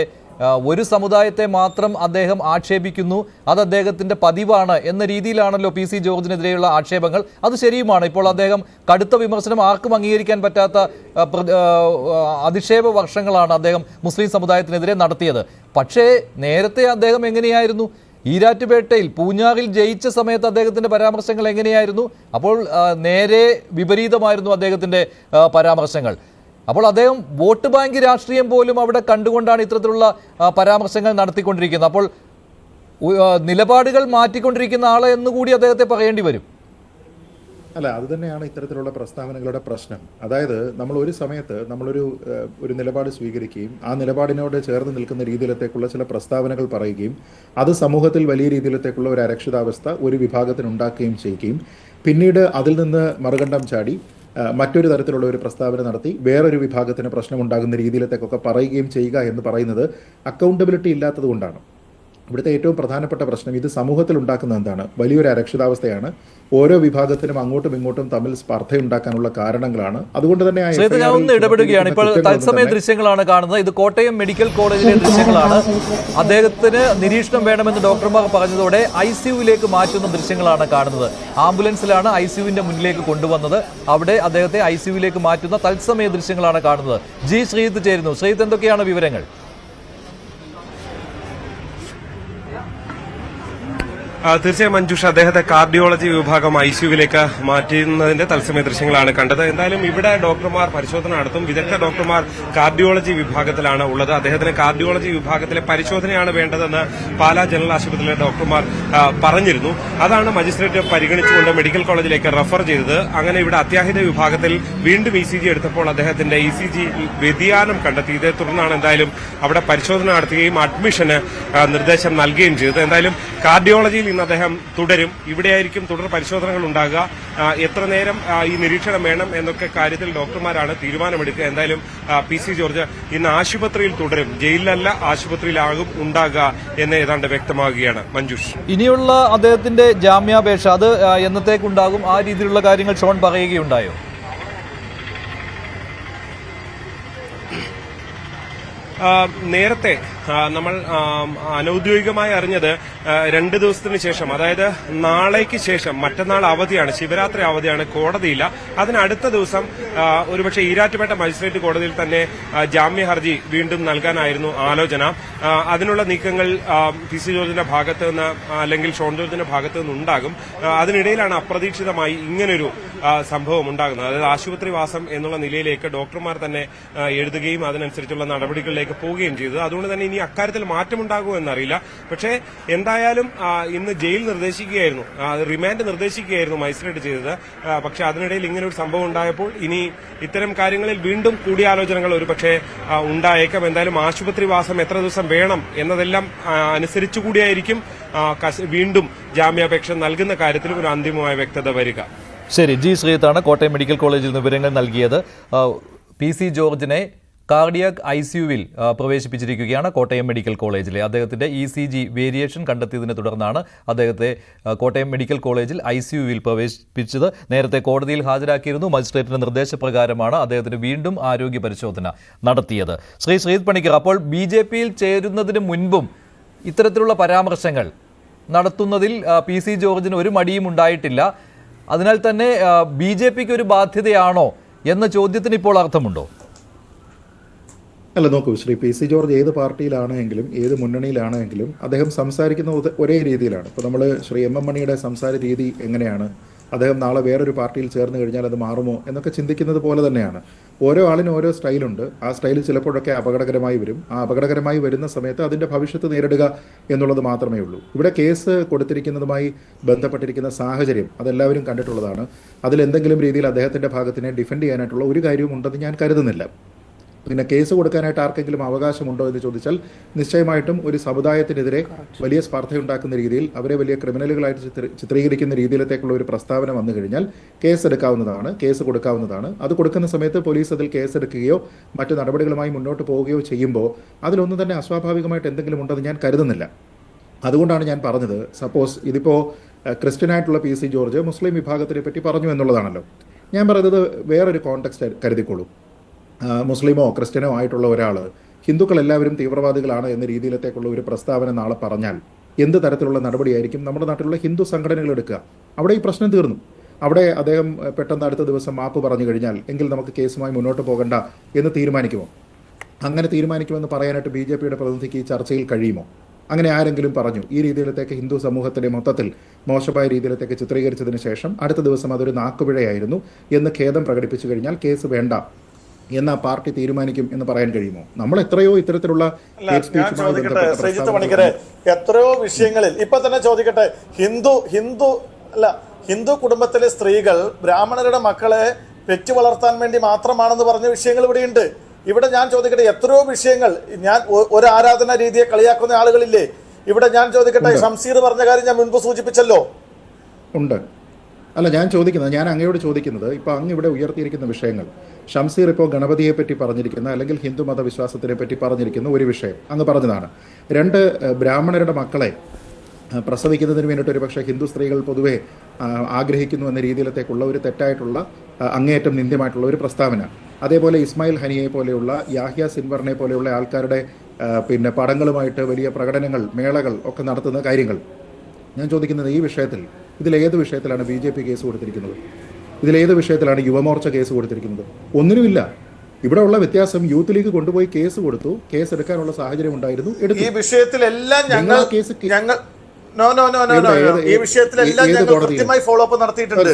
ഒരു സമുദായത്തെ മാത്രം അദ്ദേഹം ആക്ഷേപിക്കുന്നു, അത് അദ്ദേഹത്തിന്റെ പതിവാണ് എന്ന രീതിയിലാണല്ലോ PC ജോർജിനെതിരെയുള്ള ആക്ഷേപങ്ങൾ. അത് ശരിയുമാണ്. ഇപ്പോൾ അദ്ദേഹം കടുത്ത വിമർശനം ആർക്കും അംഗീകരിക്കാൻ പറ്റാത്ത അധിക്ഷേപ വർഷങ്ങളാണ് അദ്ദേഹം മുസ്ലിം സമുദായത്തിനെതിരെ നടത്തിയത്. പക്ഷേ നേരത്തെ അദ്ദേഹം എങ്ങനെയായിരുന്നു? ഈരാറ്റുപേട്ടയിൽ പൂഞ്ഞാറിൽ ജയിച്ച സമയത്ത് അദ്ദേഹത്തിന്റെ പരാമർശങ്ങൾ എങ്ങനെയായിരുന്നു? അപ്പോൾ നേരെ വിപരീതമായിരുന്നു അദ്ദേഹത്തിന്റെ പരാമർശങ്ങൾ. അപ്പോൾ അദ്ദേഹം വോട്ട് ബാങ്ക് രാഷ്ട്രീയം പോലും അവിടെ കണ്ടുകൊണ്ടാണ് ഇത്തരത്തിലുള്ള പരാമർശങ്ങൾ നടത്തിക്കൊണ്ടിരിക്കുന്നത്. അപ്പോൾ നിലപാടുകൾ മാറ്റിക്കൊണ്ടിരിക്കുന്ന ആളെ എന്നുകൂടി അദ്ദേഹത്തെ പറയേണ്ടി വരും. അല്ല, അത് തന്നെയാണ് ഇത്തരത്തിലുള്ള പ്രസ്താവനകളുടെ പ്രശ്നം. അതായത് നമ്മൾ ഒരു സമയത്ത് ഒരു നിലപാട് സ്വീകരിക്കുകയും ആ നിലപാടിനോട് ചേർന്ന് നിൽക്കുന്ന രീതിയിലത്തേക്കുള്ള ചില പ്രസ്താവനകൾ പറയുകയും അത് സമൂഹത്തിൽ വലിയ രീതിയിലത്തേക്കുള്ള ഒരു അരക്ഷിതാവസ്ഥ ഒരു വിഭാഗത്തിന് ഉണ്ടാക്കുകയും ചെയ്യുകയും പിന്നീട് അതിൽ നിന്ന് മറുകണ്ഠം ചാടി മറ്റൊരു തരത്തിലുള്ള ഒരു പ്രസ്താവന നടത്തി വേറൊരു വിഭാഗത്തിന് പ്രശ്നമുണ്ടാകുന്ന രീതിയിലത്തേക്കൊക്കെ പറയുകയും ചെയ്യുക എന്ന് പറയുന്നത് അക്കൗണ്ടബിലിറ്റി ഇല്ലാത്തത് കൊണ്ടാണ്. ഇവിടുത്തെ ഏറ്റവും പ്രധാനപ്പെട്ട പ്രശ്നം ഇത് സമൂഹത്തിൽ ഉണ്ടാക്കുന്ന എന്താണ്? വലിയൊരു അരക്ഷിതാവസ്ഥയാണ്. ഓരോ വിഭാഗത്തിനും അങ്ങോട്ടും ഇങ്ങോട്ടും തമ്മിൽ സ്പർദ്ധയുണ്ടാക്കാനുള്ള കാരണങ്ങളാണ്. അതുകൊണ്ട് തന്നെ ഞാൻ ഒന്ന് ഇടപെടുകയാണ്. ഇപ്പോൾ തത്സമയ ദൃശ്യങ്ങളാണ് കാണുന്നത്. ഇത് കോട്ടയം മെഡിക്കൽ കോളേജിലെ ദൃശ്യങ്ങളാണ്. അദ്ദേഹത്തിന് നിരീക്ഷണം വേണമെന്ന് ഡോക്ടർമാർ പറഞ്ഞതോടെ ICUലേക്ക് മാറ്റുന്ന ദൃശ്യങ്ങളാണ് കാണുന്നത്. ആംബുലൻസിലാണ് ICUവിന്റെ മുന്നിലേക്ക് കൊണ്ടുവന്നത്. അവിടെ അദ്ദേഹത്തെ ICUവിലേക്ക് മാറ്റുന്ന തത്സമയ ദൃശ്യങ്ങളാണ് കാണുന്നത്. ജി ശ്രീജിത്ത് ചേരുന്നു. ശ്രീജിത്ത്, എന്തൊക്കെയാണ് വിവരങ്ങൾ? തീർച്ചയായും മഞ്ജുഷ, അദ്ദേഹത്തെ കാർഡിയോളജി വിഭാഗം ICUവിലേക്ക് മാറ്റുന്നതിന്റെ തത്സമയ ദൃശ്യങ്ങളാണ് കണ്ടത്. എന്തായാലും ഇവിടെ ഡോക്ടർമാർ പരിശോധന നടത്തും. വിദഗ്ധ ഡോക്ടർമാർ കാർഡിയോളജി വിഭാഗത്തിലാണ് ഉള്ളത്. അദ്ദേഹത്തിന് കാർഡിയോളജി വിഭാഗത്തിലെ പരിശോധനയാണ് വേണ്ടതെന്ന് പാലാ ജനറൽ ആശുപത്രിയിലെ ഡോക്ടർമാർ പറഞ്ഞിരുന്നു. അതാണ് മജിസ്ട്രേറ്റ് പരിഗണിച്ചുകൊണ്ട് മെഡിക്കൽ കോളേജിലേക്ക് റഫർ ചെയ്തത്. അങ്ങനെ ഇവിടെ അത്യാഹിത വിഭാഗത്തിൽ വീണ്ടും ECG എടുത്തപ്പോൾ അദ്ദേഹത്തിന്റെ ECG വ്യതിയാനം കണ്ടെത്തി. ഇതേ തുടർന്നാണ് എന്തായാലും അവിടെ പരിശോധന നടത്തുകയും അഡ്മിഷന് നിർദ്ദേശം നൽകുകയും ചെയ്തത്. എന്തായാലും കാർഡിയോളജിയിൽ ഇന്ന് അദ്ദേഹം തുടരും. ഇവിടെയായിരിക്കും തുടർ പരിശോധനകൾ ഉണ്ടാകുക. എത്ര നേരം ഈ നിരീക്ഷണം വേണം എന്നൊക്കെ കാര്യത്തിൽ ഡോക്ടർമാരാണ് തീരുമാനമെടുക്കുക. എന്തായാലും PC ജോർജ് ഇന്ന് ആശുപത്രിയിൽ തുടരും. ജയിലിലല്ല, ആശുപത്രിയിലാകും ഉണ്ടാകുക എന്ന് ഏതാണ്ട് വ്യക്തമാകുകയാണ്. മഞ്ജുഷ്, ഇനിയുള്ള അദ്ദേഹത്തിന്റെ ജാമ്യാപേക്ഷ അത് എന്നത്തേക്കുണ്ടാകും? ആ രീതിയിലുള്ള കാര്യങ്ങൾ ഷോൺ പറയുകയുണ്ടായോ? നേരത്തെ നമ്മൾ അനൌദ്യോഗികമായി അറിഞ്ഞത് 2 ദിവസത്തിന് ശേഷം, അതായത് നാളേക്ക് ശേഷം, മറ്റന്നാൾ അവധിയാണ്, ശിവരാത്രി അവധിയാണ്, കോടതിയില്ല. അതിനടുത്ത ദിവസം ഒരുപക്ഷെ ഈരാറ്റുപേട്ട മജിസ്ട്രേറ്റ് കോടതിയിൽ തന്നെ ജാമ്യ ഹർജി വീണ്ടും നൽകാനായിരുന്നു ആലോചന. അതിനുള്ള നീക്കങ്ങൾ PC ജോർജിന്റെ ഭാഗത്ത് നിന്ന് അല്ലെങ്കിൽ ഷോൺ ജോർജിന്റെ ഭാഗത്ത് നിന്ന് ഉണ്ടാകും. അതിനിടയിലാണ് അപ്രതീക്ഷിതമായി ഇങ്ങനൊരു സംഭവം ഉണ്ടാകുന്നത്. അതായത് ആശുപത്രിവാസം എന്നുള്ള നിലയിലേക്ക് ഡോക്ടർമാർ തന്നെ എഴുതുകയും അതിനനുസരിച്ചുള്ള നടപടികളിലേക്ക് പോവുകയും ചെയ്തത്. അതുകൊണ്ട് തന്നെ ഇനി അക്കാര്യത്തിൽ മാറ്റമുണ്ടാകുമോ എന്നറിയില്ല. പക്ഷേ എന്തായാലും ഇന്ന് ജയിൽ നിർദ്ദേശിക്കുകയായിരുന്നു, റിമാൻഡ് നിർദ്ദേശിക്കുകയായിരുന്നു മജിസ്ട്രേറ്റ് ചെയ്തത്. പക്ഷേ അതിനിടയിൽ ഇങ്ങനെ ഒരു സംഭവം ഉണ്ടായപ്പോൾ ഇനി ഇത്തരം കാര്യങ്ങളിൽ വീണ്ടും കൂടിയാലോചനകൾ ഒരുപക്ഷെ ഉണ്ടായേക്കാം. എന്തായാലും ആശുപത്രിവാസം എത്ര ദിവസം വേണം എന്നതെല്ലാം അനുസരിച്ചുകൂടിയായിരിക്കും വീണ്ടും ജാമ്യാപേക്ഷ നൽകുന്ന കാര്യത്തിലും ഒരു അന്തിമമായ വ്യക്തത വരിക. ശരി, ജി ശ്രീജിത്താണ് കോട്ടയം മെഡിക്കൽ കോളേജിൽ നിന്ന് വിവരങ്ങൾ നൽകിയത്. PC ജോർജിനെ കാർഡിയാക് ICUവിൽ പ്രവേശിപ്പിച്ചിരിക്കുകയാണ് കോട്ടയം മെഡിക്കൽ കോളേജിലെ. അദ്ദേഹത്തിൻ്റെ ECG വേരിയേഷൻ കണ്ടെത്തിയതിനെ തുടർന്നാണ് അദ്ദേഹത്തെ കോട്ടയം മെഡിക്കൽ കോളേജിൽ ICUവിൽ പ്രവേശിപ്പിച്ചത്. നേരത്തെ കോടതിയിൽ ഹാജരാക്കിയിരുന്നു. മജിസ്ട്രേറ്റിന്റെ നിർദ്ദേശപ്രകാരമാണ് അദ്ദേഹത്തിന് വീണ്ടും ആരോഗ്യ പരിശോധന നടത്തിയത്. ശ്രീ ശ്രീജിത്ത് പണിക്കർ, അപ്പോൾ BJPയിൽ ചേരുന്നതിന് മുൻപും ഇത്തരത്തിലുള്ള പരാമർശങ്ങൾ നടത്തുന്നതിൽ PC ജോർജിന് ഒരു മടിയും ഉണ്ടായിട്ടില്ല. അതിനാൽ തന്നെ BJPക്ക് ഒരു ബാധ്യതയാണോ എന്ന ചോദ്യത്തിന് ഇപ്പോൾ അർത്ഥമുണ്ടോ? അല്ല, നോക്കൂ, ശ്രീ PC ജോർജ് ഏത് പാർട്ടിയിലാണെങ്കിലും ഏത് മുന്നണിയിലാണെങ്കിലും അദ്ദേഹം സംസാരിക്കുന്ന ഒരേ രീതിയിലാണ്. ഇപ്പോൾ നമ്മൾ ശ്രീ MM മണിയുടെ സംസാര രീതി എങ്ങനെയാണ്, അദ്ദേഹം നാളെ വേറൊരു പാർട്ടിയിൽ ചേർന്ന് കഴിഞ്ഞാൽ അത് മാറുമോ എന്നൊക്കെ ചിന്തിക്കുന്നത് പോലെ തന്നെയാണ്. ഓരോ ആളിനും ഓരോ സ്റ്റൈലുണ്ട്. ആ സ്റ്റൈൽ ചിലപ്പോഴൊക്കെ അപകടകരമായി വരും. ആ അപകടകരമായി വരുന്ന സമയത്ത് അതിൻ്റെ ഭവിഷ്യത്ത് നേരിടുക എന്നുള്ളത് മാത്രമേ ഉള്ളൂ. ഇവിടെ കേസ് കൊടുത്തിരിക്കുന്നതുമായി ബന്ധപ്പെട്ടിരിക്കുന്ന സാഹചര്യം അതെല്ലാവരും കണ്ടിട്ടുള്ളതാണ്. അതിലെന്തെങ്കിലും രീതിയിൽ അദ്ദേഹത്തിൻ്റെ ഭാഗത്തിനെ ഡിഫെൻഡ് ചെയ്യാനായിട്ടുള്ള ഒരു കാര്യവും ഉണ്ടെന്ന് ഞാൻ കരുതുന്നില്ല. പിന്നെ കേസ് കൊടുക്കാനായിട്ട് ആർക്കെങ്കിലും അവകാശമുണ്ടോ എന്ന് ചോദിച്ചാൽ നിശ്ചയമായിട്ടും ഒരു സമുദായത്തിനെതിരെ വലിയ സ്പർദ്ധയുണ്ടാക്കുന്ന രീതിയിൽ അവരെ വലിയ ക്രിമിനലുകളായിട്ട് ചിത്രീകരിക്കുന്ന രീതിയിലത്തേക്കുള്ള ഒരു പ്രസ്താവന വന്നു കഴിഞ്ഞാൽ കേസ് എടുക്കാവുന്നതാണ്, കേസ് കൊടുക്കാവുന്നതാണ്. അത് കൊടുക്കുന്ന സമയത്ത് പോലീസ് അതിൽ കേസെടുക്കുകയോ മറ്റു നടപടികളുമായി മുന്നോട്ട് പോവുകയോ ചെയ്യുമ്പോൾ അതിലൊന്നും തന്നെ അസ്വാഭാവികമായിട്ട് എന്തെങ്കിലും ഉണ്ടെന്ന് ഞാൻ കരുതുന്നില്ല. അതുകൊണ്ടാണ് ഞാൻ പറഞ്ഞത്, സപ്പോസ് ഇതിപ്പോൾ ക്രിസ്ത്യനായിട്ടുള്ള PC ജോർജ് മുസ്ലിം വിഭാഗത്തിനെ പറ്റി പറഞ്ഞു എന്നുള്ളതാണല്ലോ. ഞാൻ പറയുന്നത് വേറൊരു കോണ്ടെക്സ്റ്റ് കരുതിക്കോളൂ. മുസ്ലിമോ ക്രിസ്ത്യനോ ആയിട്ടുള്ള ഒരാൾ ഹിന്ദുക്കൾ എല്ലാവരും തീവ്രവാദികളാണ് എന്ന രീതിയിലത്തേക്കുള്ള ഒരു പ്രസ്താവന നാളെ പറഞ്ഞാൽ എന്ത് തരത്തിലുള്ള നടപടിയായിരിക്കും നമ്മുടെ നാട്ടിലുള്ള ഹിന്ദു സംഘടനകൾ എടുക്കുക? അവിടെ ഈ പ്രശ്നം തീർന്നു. അവിടെ അദ്ദേഹം പെട്ടെന്ന് അടുത്ത ദിവസം മാപ്പ് പറഞ്ഞു കഴിഞ്ഞാൽ എങ്കിൽ നമുക്ക് കേസുമായി മുന്നോട്ട് പോകണ്ട എന്ന് തീരുമാനിക്കുമോ? അങ്ങനെ തീരുമാനിക്കുമെന്ന് പറയാനായിട്ട് BJPയുടെ പ്രതിനിധിക്ക് ഈ ചർച്ചയിൽ കഴിയുമോ? അങ്ങനെ ആരെങ്കിലും പറഞ്ഞു ഈ രീതിയിലത്തേക്ക് ഹിന്ദു സമൂഹത്തിൻ്റെ മൊത്തത്തിൽ മോശമായ രീതിയിലത്തേക്ക് ചിത്രീകരിച്ചതിന് ശേഷം അടുത്ത ദിവസം അതൊരു നാക്കുപിഴയായിരുന്നു എന്ന് ഖേദം പ്രകടിപ്പിച്ചു കഴിഞ്ഞാൽ കേസ് വേണ്ട എന്ന പാർട്ടി തീരുമാനിക്കും എന്ന് പറയാൻ കഴിയുമോ? നമ്മൾ എത്രയോ ഇത്തരത്തിലുള്ള ശ്രീജിത്ത് പണിക്കരെ എത്രയോ വിഷയങ്ങളിൽ ഇപ്പൊ തന്നെ ചോദിക്കട്ടെ, ഹിന്ദു കുടുംബത്തിലെ സ്ത്രീകൾ ബ്രാഹ്മണരുടെ മക്കളെ പെറ്റു വളർത്താൻ വേണ്ടി മാത്രമാണെന്ന് പറഞ്ഞ വിഷയങ്ങൾ ഇവിടെയുണ്ട്. ഇവിടെ ഞാൻ ചോദിക്കട്ടെ, എത്രയോ വിഷയങ്ങൾ, ഞാൻ ഒരു ആരാധന രീതിയെ കളിയാക്കുന്ന ആളുകളില്ലേ ഇവിടെ? ഞാൻ ചോദിക്കട്ടെ, ഷംസീർ പറഞ്ഞ കാര്യം ഞാൻ മുൻപ് സൂചിപ്പിച്ചല്ലോ. ഉണ്ട്. അല്ല, ഞാൻ അങ്ങയോട് ചോദിക്കുന്നത് ഇപ്പോൾ അങ്ങ് ഇവിടെ ഉയർത്തിയിരിക്കുന്ന വിഷയങ്ങൾ, ഷംസീർ ഇപ്പോൾ ഗണപതിയെ പറ്റി പറഞ്ഞിരിക്കുന്ന അല്ലെങ്കിൽ ഹിന്ദു മതവിശ്വാസത്തിനെ പറ്റി പറഞ്ഞിരിക്കുന്ന ഒരു വിഷയം അങ്ങ് പറഞ്ഞതാണ്. 2 ബ്രാഹ്മണരുടെ മക്കളെ പ്രസവിക്കുന്നതിന് വേണ്ടിയിട്ട് ഒരു പക്ഷേ ഹിന്ദു സ്ത്രീകൾ പൊതുവെ ആഗ്രഹിക്കുന്നു എന്ന രീതിയിലത്തേക്കുള്ള ഒരു തെറ്റായിട്ടുള്ള അങ്ങേയറ്റം നിന്ദ്യമായിട്ടുള്ള ഒരു പ്രസ്താവന. അതേപോലെ ഇസ്മായിൽ ഹനിയെ പോലെയുള്ള, യാഹ്യ സിൻവറിനെ പോലെയുള്ള ആൾക്കാരുടെ പിന്നെ പടങ്ങളുമായിട്ട് വലിയ പ്രകടനങ്ങൾ, മേളകൾ ഒക്കെ നടത്തുന്ന കാര്യങ്ങൾ. ഞാൻ ചോദിക്കുന്നത് ഈ വിഷയത്തിൽ ഇതിലേത് വിഷയത്തിലാണ് BJP കേസ് കൊടുത്തിരിക്കുന്നത്? ഇതിലേത് വിഷയത്തിലാണ് യുവമോർച്ച കേസ് കൊടുത്തിരിക്കുന്നത്? ഒന്നിനുമില്ല. ഇവിടെ ഉള്ള വ്യത്യാസം യൂത്ത് ലീഗ് കൊണ്ടുപോയി കേസ് കൊടുത്തു, കേസ് എടുക്കാനുള്ള സാഹചര്യം ഉണ്ടായിരുന്നു, എടുത്തു. ഈ വിഷയത്തിലെല്ലാം ഞങ്ങൾ ഈ വിഷയത്തിലെല്ലാം ഞങ്ങൾ കൃത്യമായി ഫോളോ അപ്പ് നടത്തിയിട്ടുണ്ട്.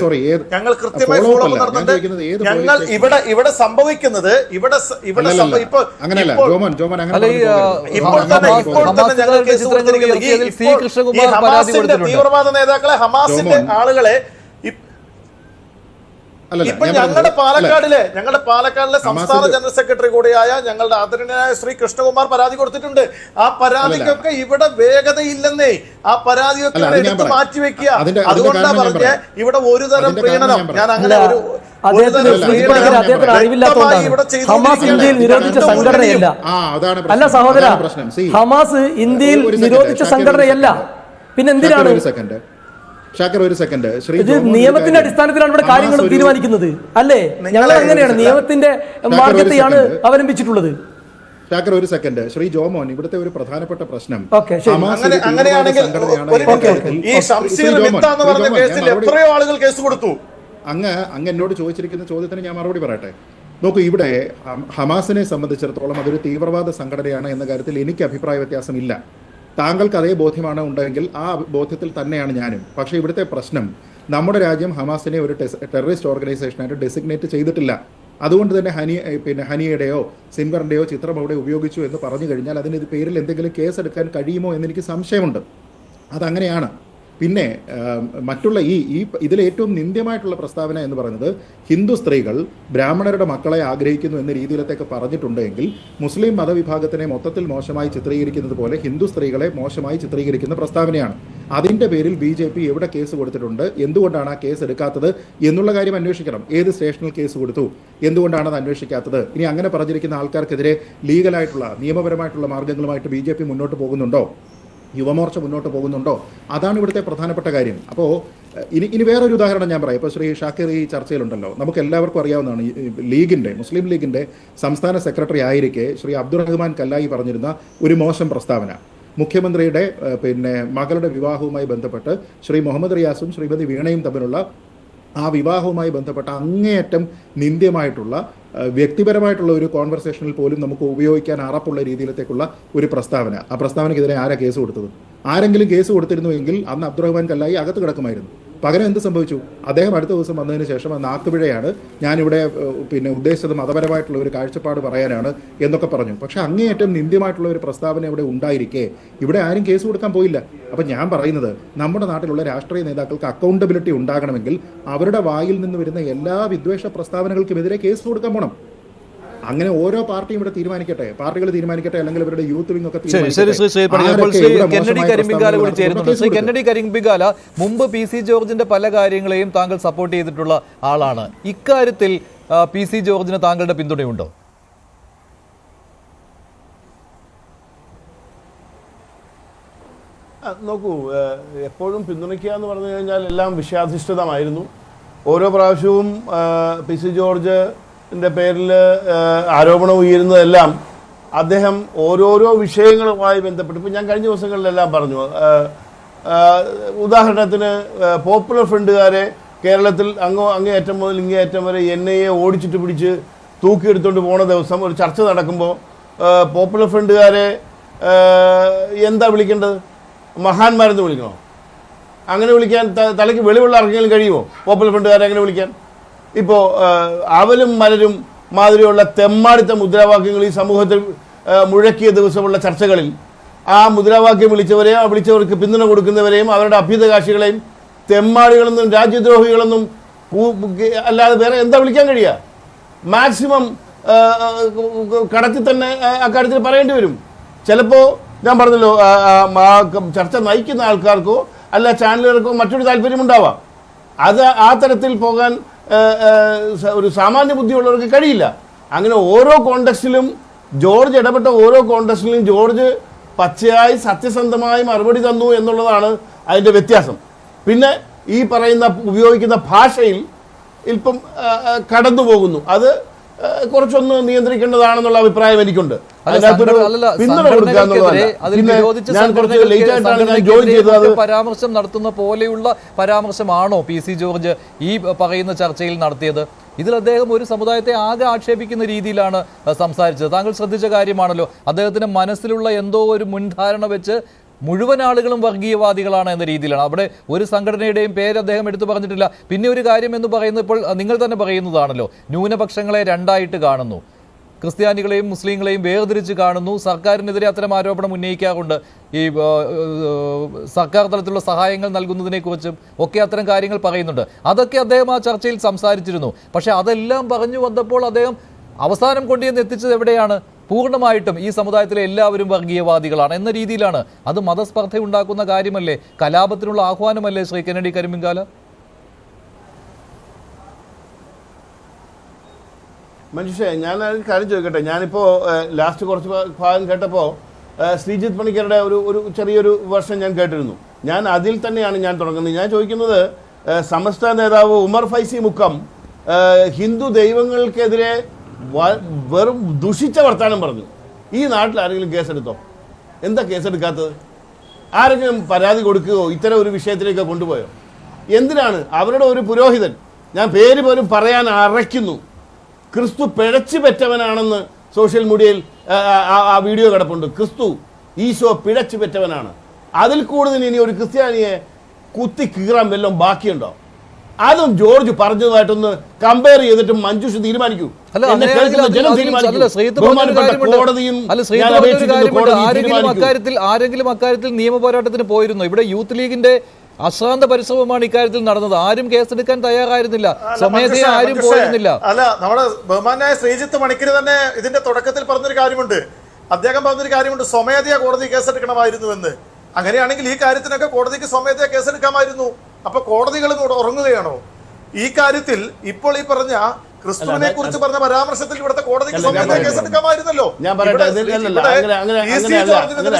ഞങ്ങൾ കൃത്യമായി ഫോളോ അപ്പ് നടത്തുന്നുണ്ട്. ഞങ്ങൾ ഇവിടെ സംഭവിക്കുന്നത് ഇപ്പോൾ തീവ്രവാദ നേതാക്കളെ, ഹമാസിന്റെ ആളുകളെ ഇപ്പൊ ഞങ്ങളുടെ പാലക്കാടിലെ സംസ്ഥാന ജനറൽ സെക്രട്ടറി കൂടിയായ ഞങ്ങളുടെ ആദരണീയനായ ശ്രീ കൃഷ്ണകുമാർ പരാതി കൊടുത്തിട്ടുണ്ട്. ആ പരാതിക്കൊക്കെ ഇവിടെ വേഗതയില്ലെന്നേ. ആ പരാതിയൊക്കെ എടുത്ത് മാറ്റിവെക്കുക. അതുകൊണ്ടാ പറഞ്ഞ ഇവിടെ ഒരു തരം പ്രീണനം, ഞാൻ അങ്ങനെ ഹമാസ് ഇന്ത്യയിൽ നിരോധിച്ച സംഘടനയല്ല. അല്ല സഹോദര, ഹമാസ് ഇന്ത്യയിൽ നിരോധിച്ച സംഘടനയല്ല. പിന്നെന്തിനാണ്? ഷാക്കിർ, ഒരു സെക്കൻഡ്. ഇത് നിയമത്തിന്റെ അടിസ്ഥാനത്തിലാണ് ഇവിടെ കാര്യങ്ങൾ തീരുമാനിക്കുന്നത്, അല്ലേ? ഞങ്ങൾ അങ്ങനെയാണ് നിയമത്തിന്റെ മാർഗത്തെയാണ് അവലംബിച്ചിട്ടുള്ളത്. ഷാക്കിർ, ഒരു സെക്കൻഡ്. ശ്രീ ജോമോൻ, ഇവിടുത്തെ ഒരു പ്രധാനപ്പെട്ട പ്രശ്നം അങ്ങ് എന്നോട് ചോദിച്ചിരിക്കുന്ന ചോദ്യത്തിന് ഞാൻ മറുപടി പറയട്ടെ. നോക്കൂ, ഇവിടെ ഹമാസിനെ സംബന്ധിച്ചിടത്തോളം അതൊരു തീവ്രവാദ സംഘടനയാണ് എന്ന കാര്യത്തിൽ എനിക്ക് അഭിപ്രായ വ്യത്യാസമില്ല. താങ്കൾക്ക് അതേ ബോധ്യമാണ് ഉണ്ടെങ്കിൽ ആ ബോധ്യത്തിൽ തന്നെയാണ് ഞാനും. പക്ഷേ ഇവിടുത്തെ പ്രശ്നം, നമ്മുടെ രാജ്യം ഹമാസിനെ ഒരു ടെററിസ്റ്റ് ഓർഗനൈസേഷനായിട്ട് ഡെസിഗ്നേറ്റ് ചെയ്തിട്ടില്ല. അതുകൊണ്ട് തന്നെ ഹനിയുടെയോ സിൻവറിൻ്റെയോ ചിത്രം അവിടെ ഉപയോഗിച്ചു എന്ന് പറഞ്ഞു കഴിഞ്ഞാൽ അതിന് പേരിൽ എന്തെങ്കിലും കേസ് എടുക്കാൻ കഴിയുമോ എന്നെനിക്ക് സംശയമുണ്ട്. അതങ്ങനെയാണ്. പിന്നെ മറ്റുള്ള ഇതിൽ ഏറ്റവും നിന്ദ്യമായിട്ടുള്ള പ്രസ്താവന എന്ന് പറയുന്നത് ഹിന്ദു സ്ത്രീകൾ ബ്രാഹ്മണരുടെ മക്കളെ ആഗ്രഹിക്കുന്നു എന്ന രീതിയിലത്തേക്ക് പറഞ്ഞിട്ടുണ്ടെങ്കിൽ മുസ്ലിം മതവിഭാഗത്തിനെ മൊത്തത്തിൽ മോശമായി ചിത്രീകരിക്കുന്നത് പോലെ ഹിന്ദു സ്ത്രീകളെ മോശമായി ചിത്രീകരിക്കുന്ന പ്രസ്താവനയാണ്. അതിൻ്റെ പേരിൽ BJP എവിടെ കേസ് കൊടുത്തിട്ടുണ്ട്, എന്തുകൊണ്ടാണ് ആ കേസ് എടുക്കാത്തത് എന്നുള്ള കാര്യം അന്വേഷിക്കണം. ഏത് സ്റ്റേഷനിൽ കേസ് കൊടുത്തു, എന്തുകൊണ്ടാണ് അത് അന്വേഷിക്കാത്തത്? ഇനി അങ്ങനെ പറഞ്ഞിരിക്കുന്ന ആൾക്കാർക്കെതിരെ ലീഗലായിട്ടുള്ള നിയമപരമായിട്ടുള്ള മാർഗ്ഗങ്ങളുമായിട്ട് BJP മുന്നോട്ട് പോകുന്നുണ്ടോ, യുവമോർച്ച മുന്നോട്ട് പോകുന്നുണ്ടോ? അതാണ് ഇവിടുത്തെ പ്രധാനപ്പെട്ട കാര്യം. അപ്പോൾ ഇനി വേറൊരു ഉദാഹരണം ഞാൻ പറയാം. ഇപ്പോൾ ശ്രീ ഷാക്കിർ ഈ ചർച്ചയിലുണ്ടല്ലോ, നമുക്ക് എല്ലാവർക്കും അറിയാവുന്നതാണ് ലീഗിൻ്റെ, മുസ്ലിം ലീഗിൻ്റെ സംസ്ഥാന സെക്രട്ടറി ആയിരിക്കെ ശ്രീ അബ്ദുറഹ്മാൻ കല്ലായി പറഞ്ഞിരുന്ന ഒരു മോശം പ്രസ്താവന. മുഖ്യമന്ത്രിയുടെ മകളുടെ വിവാഹവുമായി ബന്ധപ്പെട്ട് ശ്രീ മുഹമ്മദ് റിയാസും ശ്രീമതി വീണയും തമ്മിലുള്ള ആ വിവാഹവുമായി ബന്ധപ്പെട്ട അങ്ങേയറ്റം നിന്ദ്യമായിട്ടുള്ള വ്യക്തിപരമായിട്ടുള്ള ഒരു കോൺവെർസേഷനിൽ പോലും നമുക്ക് ഉപയോഗിക്കാൻ അറപ്പുള്ള രീതിയിലത്തേക്കുള്ള ഒരു പ്രസ്താവന. ആ പ്രസ്താവനയ്ക്കെതിരെ ആരാ കേസ് കൊടുത്തത്? ആരെങ്കിലും കേസ് കൊടുത്തിരുന്നുവെങ്കിൽ അന്ന് അബ്ദുറഹ്മാൻ കല്ലായി അകത്ത് കിടക്കുമായിരുന്നു. പകരം എന്ത് സംഭവിച്ചു? അദ്ദേഹം അടുത്ത ദിവസം വന്നതിന് ശേഷം നാക്കുപിഴയാണ്, ഞാനിവിടെ ഉദ്ദേശിച്ചത് മതപരമായിട്ടുള്ള ഒരു കാഴ്ചപ്പാട് പറയാനാണ് എന്നൊക്കെ പറഞ്ഞു. പക്ഷെ അങ്ങേയറ്റം നിന്ദ്യമായിട്ടുള്ള ഒരു പ്രസ്താവന ഇവിടെ ഉണ്ടായിരിക്കെ ഇവിടെ ആരും കേസ് കൊടുക്കാൻ പോയില്ല. അപ്പം ഞാൻ പറയുന്നത്, നമ്മുടെ നാട്ടിലുള്ള രാഷ്ട്രീയ നേതാക്കൾക്ക് അക്കൗണ്ടബിലിറ്റി ഉണ്ടാകണമെങ്കിൽ അവരുടെ വായിൽ നിന്ന് വരുന്ന എല്ലാ വിദ്വേഷ പ്രസ്താവനകൾക്കുമെതിരെ കേസ് കൊടുക്കാൻ പോകണം. അങ്ങനെ ഓരോ പാർട്ടിയും ഇവിടെ തീരുമാനിക്കട്ടെ, പാർട്ടികൾ തീരുമാനിക്കട്ടെ, അല്ലെങ്കിൽ ഇവരുടെ യൂത്ത് വിംഗ് ഒക്കെ കെന്നഡി കരിമ്പിഗാല മുമ്പ് PC ജോർജിന്റെ പല കാര്യങ്ങളെയും താങ്കൾ സപ്പോർട്ട് ചെയ്തിട്ടുള്ള ആളാണ്. ഇക്കാര്യത്തിൽ PC ജോർജിന് താങ്കളുടെ പിന്തുണയുണ്ടോ? നോക്കൂ, എപ്പോഴും പിന്തുണയ്ക്കുക എന്ന് പറഞ്ഞു കഴിഞ്ഞാൽ എല്ലാം വിഷയാധിഷ്ഠിതമായിരുന്നു. ഓരോ പ്രാവശ്യവും PC ജോർജിൻ്റെ പേരിൽ ആരോപണം ഉയരുന്നതെല്ലാം അദ്ദേഹം ഓരോരോ വിഷയങ്ങളുമായി ബന്ധപ്പെട്ട്, ഇപ്പം ഞാൻ കഴിഞ്ഞ ദിവസങ്ങളിലെല്ലാം പറഞ്ഞു, ഉദാഹരണത്തിന് പോപ്പുലർ ഫ്രണ്ടുകാരെ കേരളത്തിൽ അങ്ങേയറ്റം മുതൽ ഇങ്ങേയറ്റം വരെ NIA ഓടിച്ചിട്ട് പിടിച്ച് തൂക്കിയെടുത്തുകൊണ്ട് പോണ ദിവസം ഒരു ചർച്ച നടക്കുമ്പോൾ പോപ്പുലർ ഫ്രണ്ടുകാരെ എന്താ വിളിക്കേണ്ടത്? മഹാന്മാരെന്ന് വിളിക്കണോ? അങ്ങനെ വിളിക്കാൻ തലയ്ക്ക് വെളിവുള്ള ആർക്കെങ്കിലും കഴിയുമോ പോപ്പുലർ ഫ്രണ്ടുകാരെ അങ്ങനെ വിളിക്കാൻ? ഇപ്പോൾ അവലും മലരും മാതിരിയുള്ള തെമ്മാടിത്ത മുദ്രാവാക്യങ്ങൾ ഈ സമൂഹത്തിൽ മുഴക്കിയ ദിവസമുള്ള ചർച്ചകളിൽ ആ മുദ്രാവാക്യം വിളിച്ചവർക്ക് പിന്തുണ കൊടുക്കുന്നവരെയും അവരുടെ അഭ്യുതകാക്ഷികളെയും തെമ്മാടികളെന്നും രാജ്യദ്രോഹികളെന്നും അല്ലാതെ വേറെ എന്താ വിളിക്കാൻ കഴിയുക? മാക്സിമം കടത്തി തന്നെ അക്കാര്യത്തിൽ പറയേണ്ടി വരും. ചിലപ്പോൾ ഞാൻ പറഞ്ഞല്ലോ, ചർച്ച നയിക്കുന്ന ആൾക്കാർക്കോ അല്ല ചാനലുകൾക്കോ മറ്റൊരു താല്പര്യമുണ്ടാവാം. അത് ആ തരത്തിൽ പോകാൻ ഒരു സാമാന്യ ബുദ്ധിയുള്ളവർക്ക് കഴിയില്ല. അങ്ങനെ ഓരോ കോണ്ടെക്സ്റ്റിലും ജോർജ് ഇടപെട്ട ഓരോ കോണ്ടെക്സ്റ്റിലും ജോർജ് പച്ചയായി സത്യസന്ധമായി മറുപടി തന്നു എന്നുള്ളതാണ് അതിൻ്റെ വ്യത്യാസം. പിന്നെ ഈ ഉപയോഗിക്കുന്ന ഭാഷയിൽ ഇപ്പം കടന്നു പോകുന്നു, അത് കുറച്ചൊന്ന് നിയന്ത്രിക്കേണ്ടതാണെന്നുള്ള അഭിപ്രായം എനിക്കുണ്ട്. പിന്തുണ കൊടുക്കുക എന്നുള്ളതാണ്. പിന്നെ ഞാൻ കുറച്ച് ലേറ്റ് ആയിട്ടാണ് ഞാൻ ജോയിൻ ചെയ്തത്. പരാമർശം നടത്തുന്ന പോലെയുള്ള പരാമർശമാണോ PC ജോർജ് ഈ പറയുന്ന ചർച്ചയിൽ നടത്തിയത്? ഇതിൽ അദ്ദേഹം ഒരു സമുദായത്തെ ആകെ ആക്ഷേപിക്കുന്ന രീതിയിലാണ് സംസാരിച്ചത്. താങ്കൾ ശ്രദ്ധിച്ച കാര്യമാണല്ലോ. അദ്ദേഹത്തിന്റെ മനസ്സിലുള്ള എന്തോ ഒരു മുൻധാരണ വെച്ച് മുഴുവൻ ആളുകളും വർഗീയവാദികളാണ് എന്ന രീതിയിലാണ്. അവിടെ ഒരു സംഘടനയുടെയും പേര് അദ്ദേഹം എടുത്തു പറഞ്ഞിട്ടില്ല. പിന്നെ ഒരു കാര്യം എന്ന് പറയുന്നത്, ഇപ്പോൾ നിങ്ങൾ തന്നെ പറയുന്നതാണല്ലോ, ന്യൂനപക്ഷങ്ങളെ രണ്ടായിട്ട് കാണുന്നു, ക്രിസ്ത്യാനികളെയും മുസ്ലിങ്ങളെയും വേർതിരിച്ച് കാണുന്നു. സർക്കാരിനെതിരെ അത്തരം ആരോപണം ഉന്നയിക്കാറുണ്ട്. ഈ സർക്കാർ തലത്തിലുള്ള സഹായങ്ങൾ നൽകുന്നതിനെക്കുറിച്ചും ഒക്കെ അത്തരം കാര്യങ്ങൾ പറയുന്നുണ്ട്. അതൊക്കെ അദ്ദേഹം ആ ചർച്ചയിൽ സംസാരിച്ചിരുന്നു. പക്ഷേ അതെല്ലാം പറഞ്ഞു വന്നപ്പോൾ അദ്ദേഹം അവസാനം കൊണ്ടുവന്ന് എത്തിച്ചത് എവിടെയാണ്? പൂർണ്ണമായിട്ടും ഈ സമുദായത്തിലെ എല്ലാവരും വർഗീയവാദികളാണ് എന്ന രീതിയിലാണ്. അത് മതസ്പർദ്ധ ഉണ്ടാക്കുന്ന കാര്യമല്ലേ? കലാപത്തിനുള്ള ആഹ്വാനമല്ലേ ശ്രീ കെന്നഡി കരിമ്പിഗാല? മനുഷ്യ, ഞാൻ കാര്യം ചോദിക്കട്ടെ. ഞാനിപ്പോൾ ലാസ്റ്റ് കുറച്ച് ഭാഗം കേട്ടപ്പോൾ ശ്രീജിത്ത് പണിക്കരുടെ ഒരു ചെറിയൊരു വെർഷൻ ഞാൻ കേട്ടിരുന്നു. ഞാൻ അതിൽ തന്നെയാണ് ഞാൻ തുടങ്ങുന്നത്. ഞാൻ ചോദിക്കുന്നത്, സമസ്ത നേതാവ് ഉമർ ഫൈസി മുക്കം ഹിന്ദു ദൈവങ്ങൾക്കെതിരെ വെറും ദുഷിച്ച വർത്താനം പറഞ്ഞു. ഈ നാട്ടിൽ ആരെങ്കിലും കേസെടുത്തോ? എന്താ കേസെടുക്കാത്തത്? ആരെങ്കിലും പരാതി കൊടുക്കുകയോ ഇത്തരം ഒരു വിഷയത്തിലേക്ക് കൊണ്ടുപോയോ? എന്തിനാണ്? അവരുടെ ഒരു പുരോഹിതൻ, ഞാൻ പേര് പോലും പറയാൻ അറയ്ക്കുന്നു, ക്രിസ്തു പിഴച്ചു പെറ്റവനാണെന്ന് സോഷ്യൽ മീഡിയയിൽ ആ വീഡിയോ കിടപ്പുണ്ട്. ക്രിസ്തു ഈശോ പിഴച്ചു പെറ്റവനാണ്. അതിൽ കൂടുതൽ ഇനി ഒരു ക്രിസ്ത്യാനിയെ കുത്തി കീറാൻ വല്ലതും ബാക്കിയുണ്ടോ? അതും ജോർജ് പറഞ്ഞതുമായിട്ടൊന്ന് കമ്പയർ ചെയ്തിട്ട് മഞ്ജുഷ് തീരുമാനിക്കൂ. ആരെങ്കിലും അക്കാര്യത്തിൽ നിയമ പോരാട്ടത്തിന് പോയിരുന്നു? ഇവിടെ യൂത്ത് ലീഗിന്റെ അശ്രാന്ത പരിശ്രമമാണ് ഇക്കാര്യത്തിൽ നടന്നത്. ആരും കേസെടുക്കാൻ തയ്യാറായിരുന്നില്ല, സ്വമേധയെ ആരും പോയിരുന്നില്ല. അല്ല, നമ്മുടെ ബഹുമാനായ ശ്രീജിത്ത് പണിക്കർ തന്നെ ഇതിന്റെ തുടക്കത്തിൽ പറഞ്ഞൊരു കാര്യമുണ്ട്. അദ്ദേഹം പറഞ്ഞൊരു കാര്യമുണ്ട്, സ്വമേധയാ കോടതി കേസെടുക്കണമായിരുന്നു എന്ന്. അങ്ങനെയാണെങ്കിൽ ഈ കാര്യത്തിനൊക്കെ കോടതിക്ക് സ്വമേധയാ കേസെടുക്കാമായിരുന്നു. അപ്പൊ കോടതികൾ ഉറങ്ങുകയാണോ ഈ കാര്യത്തിൽ? ഇപ്പോൾ ഈ പറഞ്ഞ ക്രിസ്തുവിനെ കുറിച്ച് പറഞ്ഞ പരാമർശത്തിൽ ഇവിടുത്തെ കോടതിക്ക് സ്വമേധയാ കേസെടുക്കാമായിരുന്നല്ലോ.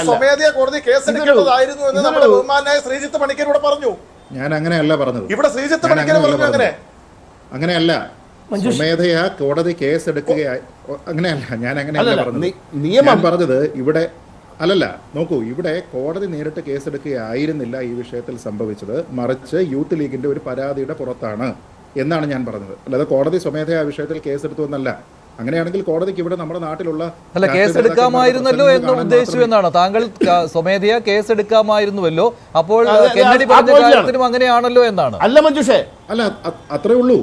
സ്വമേധയാ കോടതി കേസെടുക്കേണ്ടതായിരുന്നു എന്ന് നമ്മുടെ ബഹുമാനായ ശ്രീജിത്ത് പണിക്കർ ഇവിടെ പറഞ്ഞു. ഞാൻ അങ്ങനെയല്ല പറഞ്ഞത്. ഇവിടെ ശ്രീജിത്ത് പണിക്കർ പറഞ്ഞു അങ്ങനെയല്ല. സ്വമേധയാ കോടതി കേസെടുക്കുകയായി അങ്ങനെയല്ല. ഞാൻ അങ്ങനെയല്ല പറഞ്ഞത്. ഞാൻ പറഞ്ഞത് ഇവിടെ അല്ലല്ല, നോക്കൂ, ഇവിടെ കോടതി നേരിട്ട് കേസെടുക്കുകയായിരുന്നില്ല ഈ വിഷയത്തിൽ സംഭവിച്ചത്, മറിച്ച് യൂത്ത് ലീഗിന്റെ ഒരു പരാതിയുടെ പുറത്താണ് എന്നാണ് ഞാൻ പറഞ്ഞത്. അല്ലാതെ കോടതി സ്വമേധയാ വിഷയത്തിൽ കേസെടുത്തു എന്നല്ല. അങ്ങനെയാണെങ്കിൽ കോടതിക്ക് ഇവിടെ നമ്മുടെ നാട്ടിലുള്ള അല്ല, കേസെടുക്കാമായിരുന്നല്ലോ എന്ന് ഉദ്ദേശിച്ചു എന്നാണ് താങ്കൾ. സ്വമേധയാ കേസെടുക്കാമായിരുന്നുവല്ലോ, അപ്പോൾ കെന്നഡി പറഞ്ഞ കാര്യത്തിനും അങ്ങനെയാണല്ലോ എന്നാണ്. അല്ല മഞ്ജുഷേ, അല്ല, അത്രേ ഉള്ളൂ.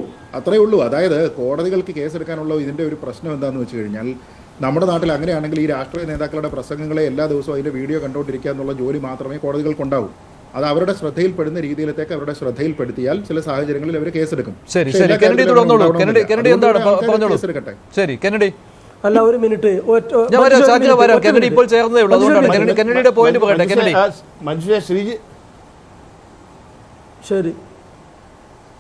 അതായത് കോടതികൾക്ക് കേസെടുക്കാനുള്ള ഇതിന്റെ ഒരു പ്രശ്നം എന്താണെന്ന് വെച്ച് കഴിഞ്ഞാൽ, നമ്മുടെ നാട്ടിൽ അങ്ങനെയാണെങ്കിൽ ഈ രാഷ്ട്രീയ നേതാക്കളുടെ പ്രസംഗങ്ങളെ എല്ലാ ദിവസവും അതിന്റെ വീഡിയോ കണ്ടുകൊണ്ടിരിക്കുക എന്നുള്ള ജോലി മാത്രമേ കോടതികൾക്കുണ്ടാവൂ. അത് അവരുടെ ശ്രദ്ധയിൽപ്പെടുന്ന രീതിയിലേക്ക് അവരുടെ ശ്രദ്ധയിൽപ്പെടുത്തിയാൽ ചില സാഹചര്യങ്ങളിൽ അവർ കേസെടുക്കും. ശരി, കെന്നഡി തുടർന്നോളൂ. കെന്നഡി എന്താണ് പറഞ്ഞോളൂ. ശരി, കെന്നഡി. അല്ല, ഒരു മിനിറ്റ്, ഞാൻ വരാം. കെന്നഡി ഇപ്പോൾ ചേർന്നതേ ഉള്ളൂ, അതുകൊണ്ടാണ് കെന്നഡിയുടെ പോയിന്റ് പറയട്ടെ. കെന്നഡി. ശരി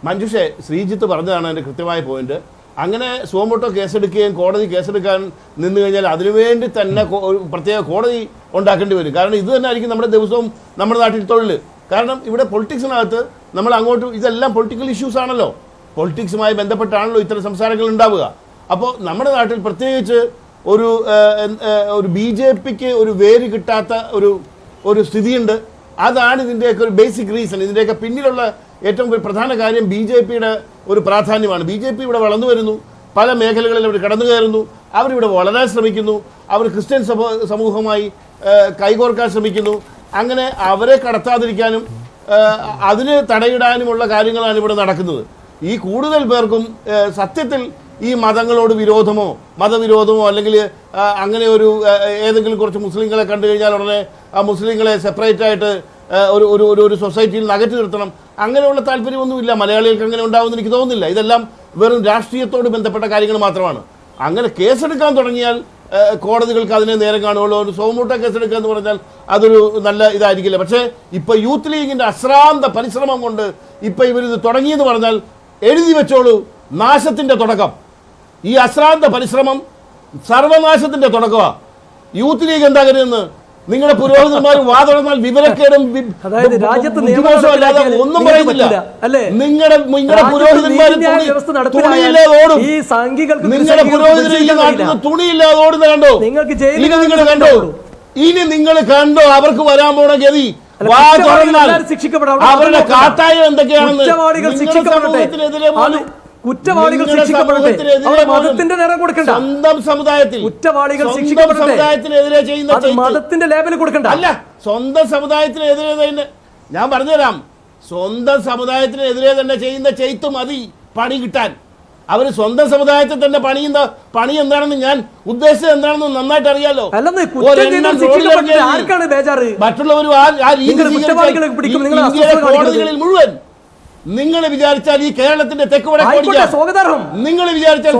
മഞ്ജുഷേ, ശ്രീജിത്ത് പറഞ്ഞതാണ് എൻ്റെ കൃത്യമായ പോയിന്റ്. അങ്ങനെ സുമോട്ടോ കേസെടുക്കുകയും കോടതി കേസെടുക്കാൻ നിന്ന് കഴിഞ്ഞാൽ അതിനുവേണ്ടി തന്നെ ഒരു പ്രത്യേക കോടതി ഉണ്ടാക്കേണ്ടി വരും. കാരണം ഇത് തന്നെ ആയിരിക്കും നമ്മുടെ ദിവസവും നമ്മുടെ നാട്ടിൽ തൊഴിൽ. കാരണം ഇവിടെ പൊളിറ്റിക്സിനകത്ത് നമ്മൾ അങ്ങോട്ട് ഇതെല്ലാം പൊളിറ്റിക്കൽ ഇഷ്യൂസ് ആണല്ലോ, പൊളിറ്റിക്സുമായി ബന്ധപ്പെട്ടാണല്ലോ ഇത്തരം സംസാരങ്ങൾ ഉണ്ടാവുക. അപ്പോൾ നമ്മുടെ നാട്ടിൽ പ്രത്യേകിച്ച് ഒരു BJPക്ക് ഒരു വേര് കിട്ടാത്ത ഒരു സ്ഥിതിയുണ്ട്. അതാണ് ഇതിൻ്റെയൊക്കെ ഒരു ബേസിക് റീസൺ. ഇതിൻ്റെയൊക്കെ പിന്നിലുള്ള ഏറ്റവും പ്രധാന കാര്യം BJPയുടെ ഒരു പ്രാധാന്യമാണ്. BJP ഇവിടെ വളർന്നു വരുന്നു, പല മേഖലകളിൽ അവർ കടന്നു കയറുന്നു, അവരിവിടെ വളരാൻ ശ്രമിക്കുന്നു, അവർ ക്രിസ്ത്യൻ സമൂഹവുമായി കൈകോർക്കാൻ ശ്രമിക്കുന്നു. അങ്ങനെ അവരെ കടത്താതിരിക്കാനും അതിന് തടയിടാനുമുള്ള കാര്യങ്ങളാണ് ഇവിടെ നടക്കുന്നത്. ഈ കൂടുതൽ പേർക്കും സത്യത്തിൽ ഈ മതങ്ങളോട് വിരോധമോ മതവിരോധമോ അല്ലെങ്കിൽ അങ്ങനെ ഏതെങ്കിലും കുറച്ച് മുസ്ലിങ്ങളെ കണ്ടു കഴിഞ്ഞാൽ ഉടനെ ആ മുസ്ലിങ്ങളെ സെപ്പറേറ്റ് ആയിട്ട് ഒരു സൊസൈറ്റിയിൽ നിന്ന് അകറ്റി നിർത്തണം, അങ്ങനെയുള്ള താല്പര്യമൊന്നുമില്ല. മലയാളികൾക്ക് അങ്ങനെ ഉണ്ടാവുമെന്ന് എനിക്ക് തോന്നുന്നില്ല. ഇതെല്ലാം വെറും രാഷ്ട്രീയത്തോട് ബന്ധപ്പെട്ട കാര്യങ്ങൾ മാത്രമാണ്. അങ്ങനെ കേസെടുക്കാൻ തുടങ്ങിയാൽ കോടതികൾക്ക് അതിനെ നേരം കാണുകയുള്ളൂ. ഒരു സോമൂട്ട കേസെടുക്കുക എന്ന് പറഞ്ഞാൽ അതൊരു നല്ല ഇതായിരിക്കില്ല. പക്ഷേ ഇപ്പൊ യൂത്ത് ലീഗിന്റെ അശ്രാന്ത പരിശ്രമം കൊണ്ട് ഇപ്പൊ ഇവരിത് തുടങ്ങിയെന്ന് പറഞ്ഞാൽ എഴുതി വെച്ചോളൂ, നാശത്തിന്റെ തുടക്കം. ഈ അശ്രാന്ത പരിശ്രമം സർവനാശത്തിന്റെ തുടക്കമാണ്. യൂത്ത് ലീഗ് എന്താ കരുതുന്നത്? നിങ്ങളുടെ പുരോഹിതന്മാർ വാതുറന്നാൽ വിവരക്കേടും അല്ലാതെ ഒന്നും പറയുന്നില്ല. നിങ്ങളുടെ പുരോഹിതന്മാർ തുണിയില്ലാതെ ഓടും. നിങ്ങളുടെ പുരോഹിതർ തുണിയില്ലാതെ ഓടുന്ന കണ്ടോ? നിങ്ങൾ കണ്ടോ? ഇനി നിങ്ങൾ കണ്ടോ അവർക്ക് വരാൻ പോണ ഗതി? വാ തുറന്നാൽ അവരുടെ കാട്ടായം എന്തൊക്കെയാണെന്ന് സമൂഹത്തിനെതിരെ പോലും കുറ്റവാളികൾ ശിക്ഷിക്കപ്പെടട്ടെ. മതത്തിന്റെ നിറം കൊടുക്കണ്ട. സ്വന്തം സമുദായത്തിൽ കുറ്റവാളികൾ സമുദായത്തിനെതിരെ ചെയ്യുന്ന മതത്തിന്റെ ലേബൽ കൊടുക്കണ്ട. അല്ല, സ്വന്തം സമുദായത്തിനെതിരെ തന്നെ ഞാൻ പറഞ്ഞുതരാം. സ്വന്തം സമുദായത്തിനെതിരെ തന്നെ ചെയ്യുന്ന ചെയ്ത്ത് മതി പണി കിട്ടാൻ. അവര് സ്വന്തം സമുദായത്തിൽ തന്നെ പണി എന്താണെന്ന് ഞാൻ ഉദ്ദേശിച്ചത് എന്താണെന്ന് നന്നായിട്ട് അറിയാലോ. മറ്റുള്ളവരും ആ രീതി കോടതികളിൽ മുഴുവൻ നിങ്ങൾ വിചാരിച്ചാൽ ഈ കേരളത്തിന്റെ തെക്കുവട നിങ്ങൾ വിചാരിച്ചാൽ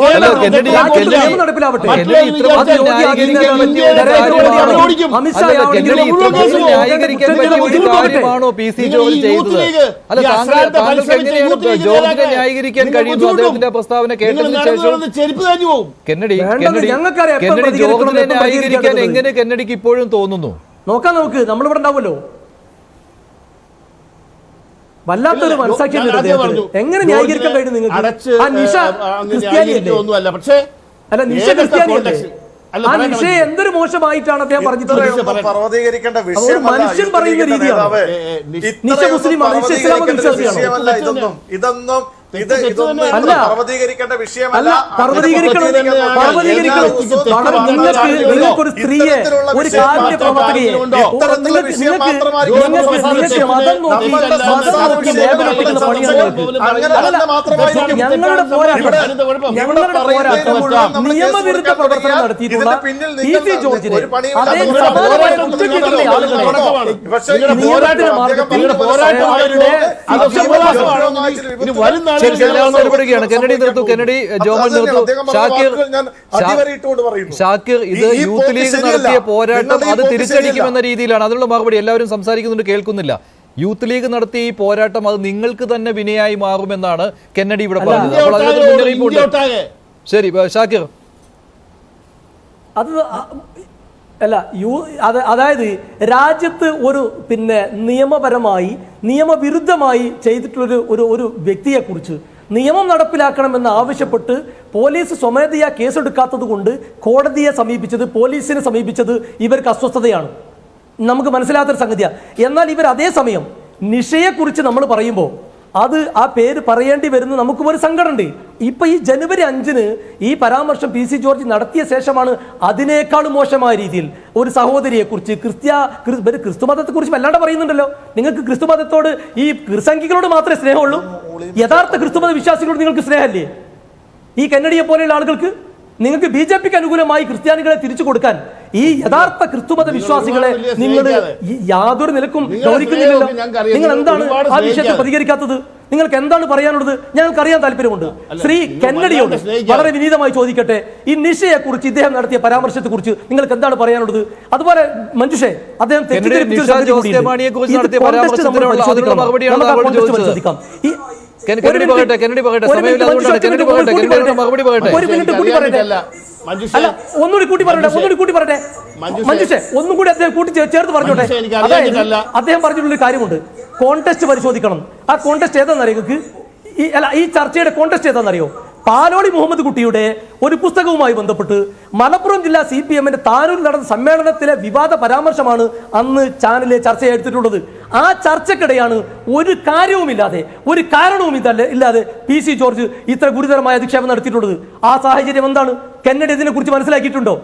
ചെരുപ്പ് കാഞ്ഞു പോകും. എങ്ങനെ കെന്നഡിക്ക് ഇപ്പോഴും തോന്നുന്നു? നോക്ക് നമ്മളിവിടെ ഉണ്ടാവുമല്ലോ. വല്ലാത്തൊരു മനസ്സാക്ഷി എങ്ങനെ ന്യായീകരിക്കാൻ കഴിയും നിങ്ങൾക്ക്? ഒന്നുമല്ല, പക്ഷേ അല്ല, നിഷ ക്രിസ്ത്യാനിയല്ലേ? ആ നിഷ എന്തൊരു മോശമായിട്ടാണ് അദ്ദേഹം പറഞ്ഞിട്ടുള്ളത്. മനുഷ്യൻ പറയുന്ന രീതിയാണ്. നിഷ മുസ്ലിമാണ്, നിഷ ഇസ്ലാമിക വിശ്വാസിയാണ്. ഇതൊന്നും ഇതൊന്നും അല്ല. പർവ്വതീകരിക്കേണ്ട വിഷയമല്ല. അല്ല, പർവ്വതീകരിക്കണം. നിങ്ങൾക്കൊരു സ്ത്രീയെ, ഒരു കാരുണ്യ പ്രവർത്തകയെ, നിങ്ങൾക്ക് മതം നോക്കി ലേബലിടുന്ന പണിയാണ്. ഞങ്ങളുടെ പോരാട്ടം നിയമവിരുദ്ധ പ്രവർത്തനം നടത്തിയിട്ടുള്ള പി.സി. ജോർജിനെ അതേ സമാനമായ കുറ്റകൃത്യത്തിലെ ആളുകളെ നിയമത്തിന്റെ മാർഗത്തിൽ ഇടപെടുകയാണ്. കെന്നഡി നിർത്തു, കെന്നഡി ജോമൻ നിർത്തു. ഷാക്കിർ, ഇത് യൂത്ത് ലീഗ് നടത്തിയ പോരാട്ടം അത് തിരിച്ചടിക്കുമെന്ന രീതിയിലാണ്. അതിനുള്ള മറുപടി എല്ലാവരും സംസാരിക്കുന്നുണ്ട്, കേൾക്കുന്നില്ല. യൂത്ത് ലീഗ് നടത്തിയ ഈ പോരാട്ടം അത് നിങ്ങൾക്ക് തന്നെ വിനയായി മാറുമെന്നാണ് കെന്നഡി ഇവിടെ പറഞ്ഞത്. അപ്പോൾ അതിനൊരു മുന്നറിയിപ്പുണ്ട്. ശരി ഷാക്കിർ. അത് അല്ല അതായത് രാജ്യത്ത് ഒരു നിയമപരമായി നിയമവിരുദ്ധമായി ചെയ്തിട്ടുള്ളൊരു ഒരു വ്യക്തിയെക്കുറിച്ച് നിയമം നടപ്പിലാക്കണമെന്ന് ആവശ്യപ്പെട്ട് പോലീസ് സ്വമേധയാ കേസെടുക്കാത്തത് കൊണ്ട് കോടതിയെ സമീപിച്ചത്, പോലീസിനെ സമീപിച്ചത് ഇവർക്ക് അസ്വസ്ഥതയാണ്. നമുക്ക് മനസ്സിലാത്തൊരു സംഗതിയാണ്. എന്നാൽ ഇവർ അതേസമയം നിഷയെക്കുറിച്ച് നമ്മൾ പറയുമ്പോൾ അത് ആ പേര് പറയേണ്ടി വരുന്ന നമുക്ക് ഒരു സങ്കടമുണ്ട്. ഇപ്പൊ ഈ ജനുവരി 5-ന് ഈ പരാമർശം പി.സി. ജോർജ് നടത്തിയ ശേഷമാണ് അതിനേക്കാളും മോശമായ രീതിയിൽ ഒരു സഹോദരിയെക്കുറിച്ച് ക്രിസ്തുമതത്തെക്കുറിച്ച് വല്ലാണ്ട് പറയുന്നുണ്ടല്ലോ. നിങ്ങൾക്ക് ക്രിസ്തുമതത്തോട് ഈ ക്രിസംഖികളോട് മാത്രമേ സ്നേഹമുള്ളൂ? യഥാർത്ഥ ക്രിസ്തുമത വിശ്വാസികളോട് നിങ്ങൾക്ക് സ്നേഹമല്ലേ? ഈ കെന്നഡിയെ പോലെയുള്ള ആളുകൾക്ക് നിങ്ങൾക്ക് ബി.ജെ.പിക്ക് അനുകൂലമായി ക്രിസ്ത്യാനികളെ തിരിച്ചു കൊടുക്കാൻ ഈ യഥാർത്ഥ ക്രിസ്തുമത വിശ്വാസികളെ നിങ്ങൾ യാതൊരു നിലക്കും ഗൗരവിക്കുന്നില്ലല്ലോ. നിങ്ങൾ എന്താണ് ആ വിഷയത്തിൽ പ്രതികരിക്കാത്തത്? നിങ്ങൾക്ക് എന്താണ് പറയാനുള്ളത്? ഞങ്ങൾക്ക് അറിയാൻ താല്പര്യമുണ്ട്. ശ്രീ കെന്നഡിയോട് വളരെ വിനീതമായി ചോദിക്കട്ടെ, ഈ നിഷയെ കുറിച്ച് ഇദ്ദേഹം നടത്തിയ പരാമർശത്തെ കുറിച്ച് നിങ്ങൾക്ക് എന്താണ് പറയാനുള്ളത്? അതുപോലെ മഞ്ജുഷേ, അദ്ദേഹം ഒന്നുകൂടി കൂട്ടി പറയട്ടെ മഞ്ജുഷേ, ഒന്നും കൂടി അദ്ദേഹം കൂട്ടി ചേർത്ത് പറഞ്ഞോട്ടെ. അദ്ദേഹം പറഞ്ഞിട്ടുള്ളൊരു കാര്യമുണ്ട്, കോൺടെസ്റ്റ് പരിശോധിക്കണം. ആ കോൺടെസ്റ്റ് ഏതാണെന്നറിയോ നിങ്ങൾക്ക്? ഈ ചർച്ചയുടെ കോൺടെസ്റ്റ് ഏതാണെന്നറിയോ? പാലോളി മുഹമ്മദ് കുട്ടിയുടെ ഒരു പുസ്തകവുമായി ബന്ധപ്പെട്ട് മലപ്പുറം ജില്ലാ CPM-ന്റെ താനൂരിൽ നടന്ന സമ്മേളനത്തിലെ വിവാദ പരാമർശമാണ് അന്ന് ചാനലിലെ ചർച്ചയായിട്ടുള്ളത്. ആ ചർച്ചക്കിടെയാണ് ഒരു കാര്യവുമില്ലാതെ, ഒരു കാരണവുമില്ലാതെ പി.സി. ജോർജ് ഇത്ര ഗുരുതരമായ അധിക്ഷേപം നടത്തിയിട്ടുള്ളത്. ആ സാഹചര്യം എന്താണ്? കെന്നഡി ഇതിനെ കുറിച്ച് മനസ്സിലാക്കിയിട്ടുണ്ടോ?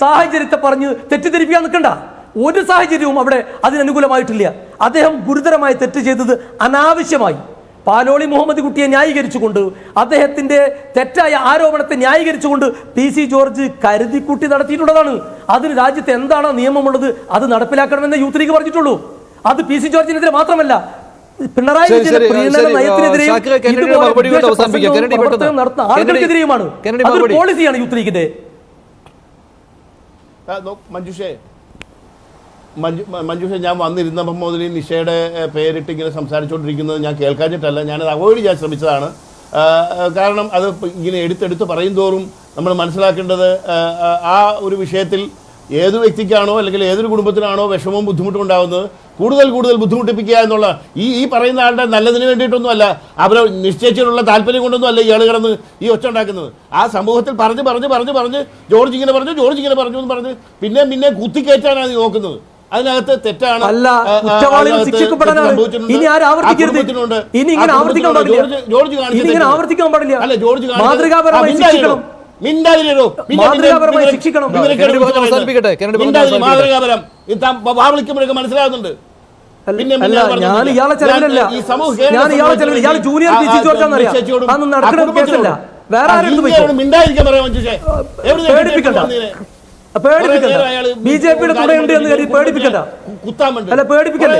സാഹചര്യത്തെ പറഞ്ഞ് തെറ്റിദ്ധരിപ്പിക്കാൻ നിൽക്കണ്ട. ഒരു സാഹചര്യവും അവിടെ അതിനനുകൂലമായിട്ടില്ല. അദ്ദേഹം ഗുരുതരമായി തെറ്റ് ചെയ്തത് അനാവശ്യമായി. പാലോളി മുഹമ്മദ് കുട്ടിയെ ന്യായീകരിച്ചുകൊണ്ട്, അദ്ദേഹത്തിന്റെ തെറ്റായ ആരോപണത്തെ ന്യായീകരിച്ചുകൊണ്ട് പി.സി. ജോർജ് കരുതിക്കുട്ടി നടത്തിയിട്ടുള്ളതാണ്. അതിന് രാജ്യത്ത് എന്താണ് നിയമമുള്ളത് അത് നടപ്പിലാക്കണമെന്ന് യൂത്ത് ലീഗ് പറഞ്ഞിട്ടുള്ളൂ. അത് പി.സി. ജോർജിനെതിരെ മാത്രമല്ല, പിണറായി വിജയന്റെ പ്രീണന നയത്തിനെതിരെയും നടത്തുന്ന ആളുകൾക്കെതിരെയുമാണ്. അതൊരു പോളിസിയാണ് യൂത്ത് ലീഗിന്റെ. മഞ്ജുഷ, ഞാൻ വന്നിരുന്നപ്പം മുതൽ നിഷയുടെ പേരിട്ട് ഇങ്ങനെ സംസാരിച്ചുകൊണ്ടിരിക്കുന്നത് ഞാൻ കേൾക്കാഞ്ഞിട്ടല്ല, ഞാനത് അവോയ്ഡ് ചെയ്യാൻ ശ്രമിച്ചതാണ്. കാരണം അത് ഇങ്ങനെ എടുത്തെടുത്ത് പറയും തോറും നമ്മൾ മനസ്സിലാക്കേണ്ടത് ആ ഒരു വിഷയത്തിൽ ഏത് വ്യക്തിക്കാണോ അല്ലെങ്കിൽ ഏതൊരു കുടുംബത്തിനാണോ വിഷമവും ബുദ്ധിമുട്ടും ഉണ്ടാകുന്നത് കൂടുതൽ ബുദ്ധിമുട്ടിപ്പിക്കുക എന്നുള്ള ഈ പറയുന്ന ആളുടെ നല്ലതിന് വേണ്ടിയിട്ടൊന്നുമല്ല, അവരെ നിശ്ചയിച്ചിട്ടുള്ള താല്പര്യം കൊണ്ടൊന്നും അല്ല ഇയാൾ കിടന്ന് ഈ ഒച്ച ഉണ്ടാക്കുന്നത്. ആ സമൂഹത്തിൽ പറഞ്ഞ് ജോർജ് ഇങ്ങനെ പറഞ്ഞു എന്ന് പറഞ്ഞ് പിന്നെ കുത്തിക്കയറ്റാനാണ് നോക്കുന്നത്. അതിനകത്ത് തെറ്റാണ്. ഇനി ഇങ്ങനെ ആവർത്തിക്കാൻ പാടില്ല. അല്ല, ജോർജ് മാതൃകാപരമായി ശിക്ഷിക്കണം. മാതൃകാപരം മനസ്സിലാകുന്നുണ്ട്. ഞാൻ ഇയാളെ ചെലവിലല്ല, ഇയാൾ ജൂനിയർ പി.സി. ജോർജ് ആണെന്നറിയാം. അതൊന്നും നടക്കുന്ന കേസല്ല. വേറെ ആരും പേടിപ്പിക്കണ്ട. ബി.ജെ.പിയുടെ കൂടെയുണ്ട് എന്ന് കരുതി പേടിപ്പിക്കണ്ട. അല്ല, പേടിപ്പിക്കണ്ട.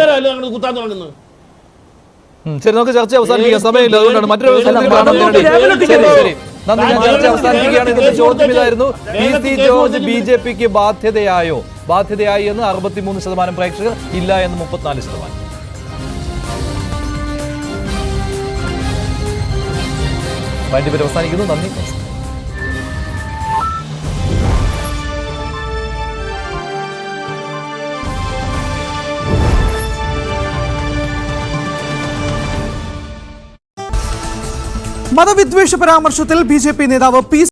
ശരി, നമുക്ക് ചർച്ച അവസാനിപ്പിക്കാം. സമയമില്ല, അതുകൊണ്ടാണ് മറ്റൊരു നന്ദി. ഞാൻ ചർച്ച അവസാനിപ്പിക്കുകയാണ്. ഇതിന്റെ ചോദ്യം ഇതായിരുന്നു, പി.സി. ജോർജ് ബി.ജെ.പിക്ക് ബാധ്യതയായി എന്ന് 63% പ്രേക്ഷകർ, ഇല്ല എന്ന് 34%. വൈകിട്ട് അവസാനിക്കുന്നു. നന്ദി. മതവിദ്വേഷ പരാമർശത്തിൽ ബി.ജെ.പി നേതാവ് പി.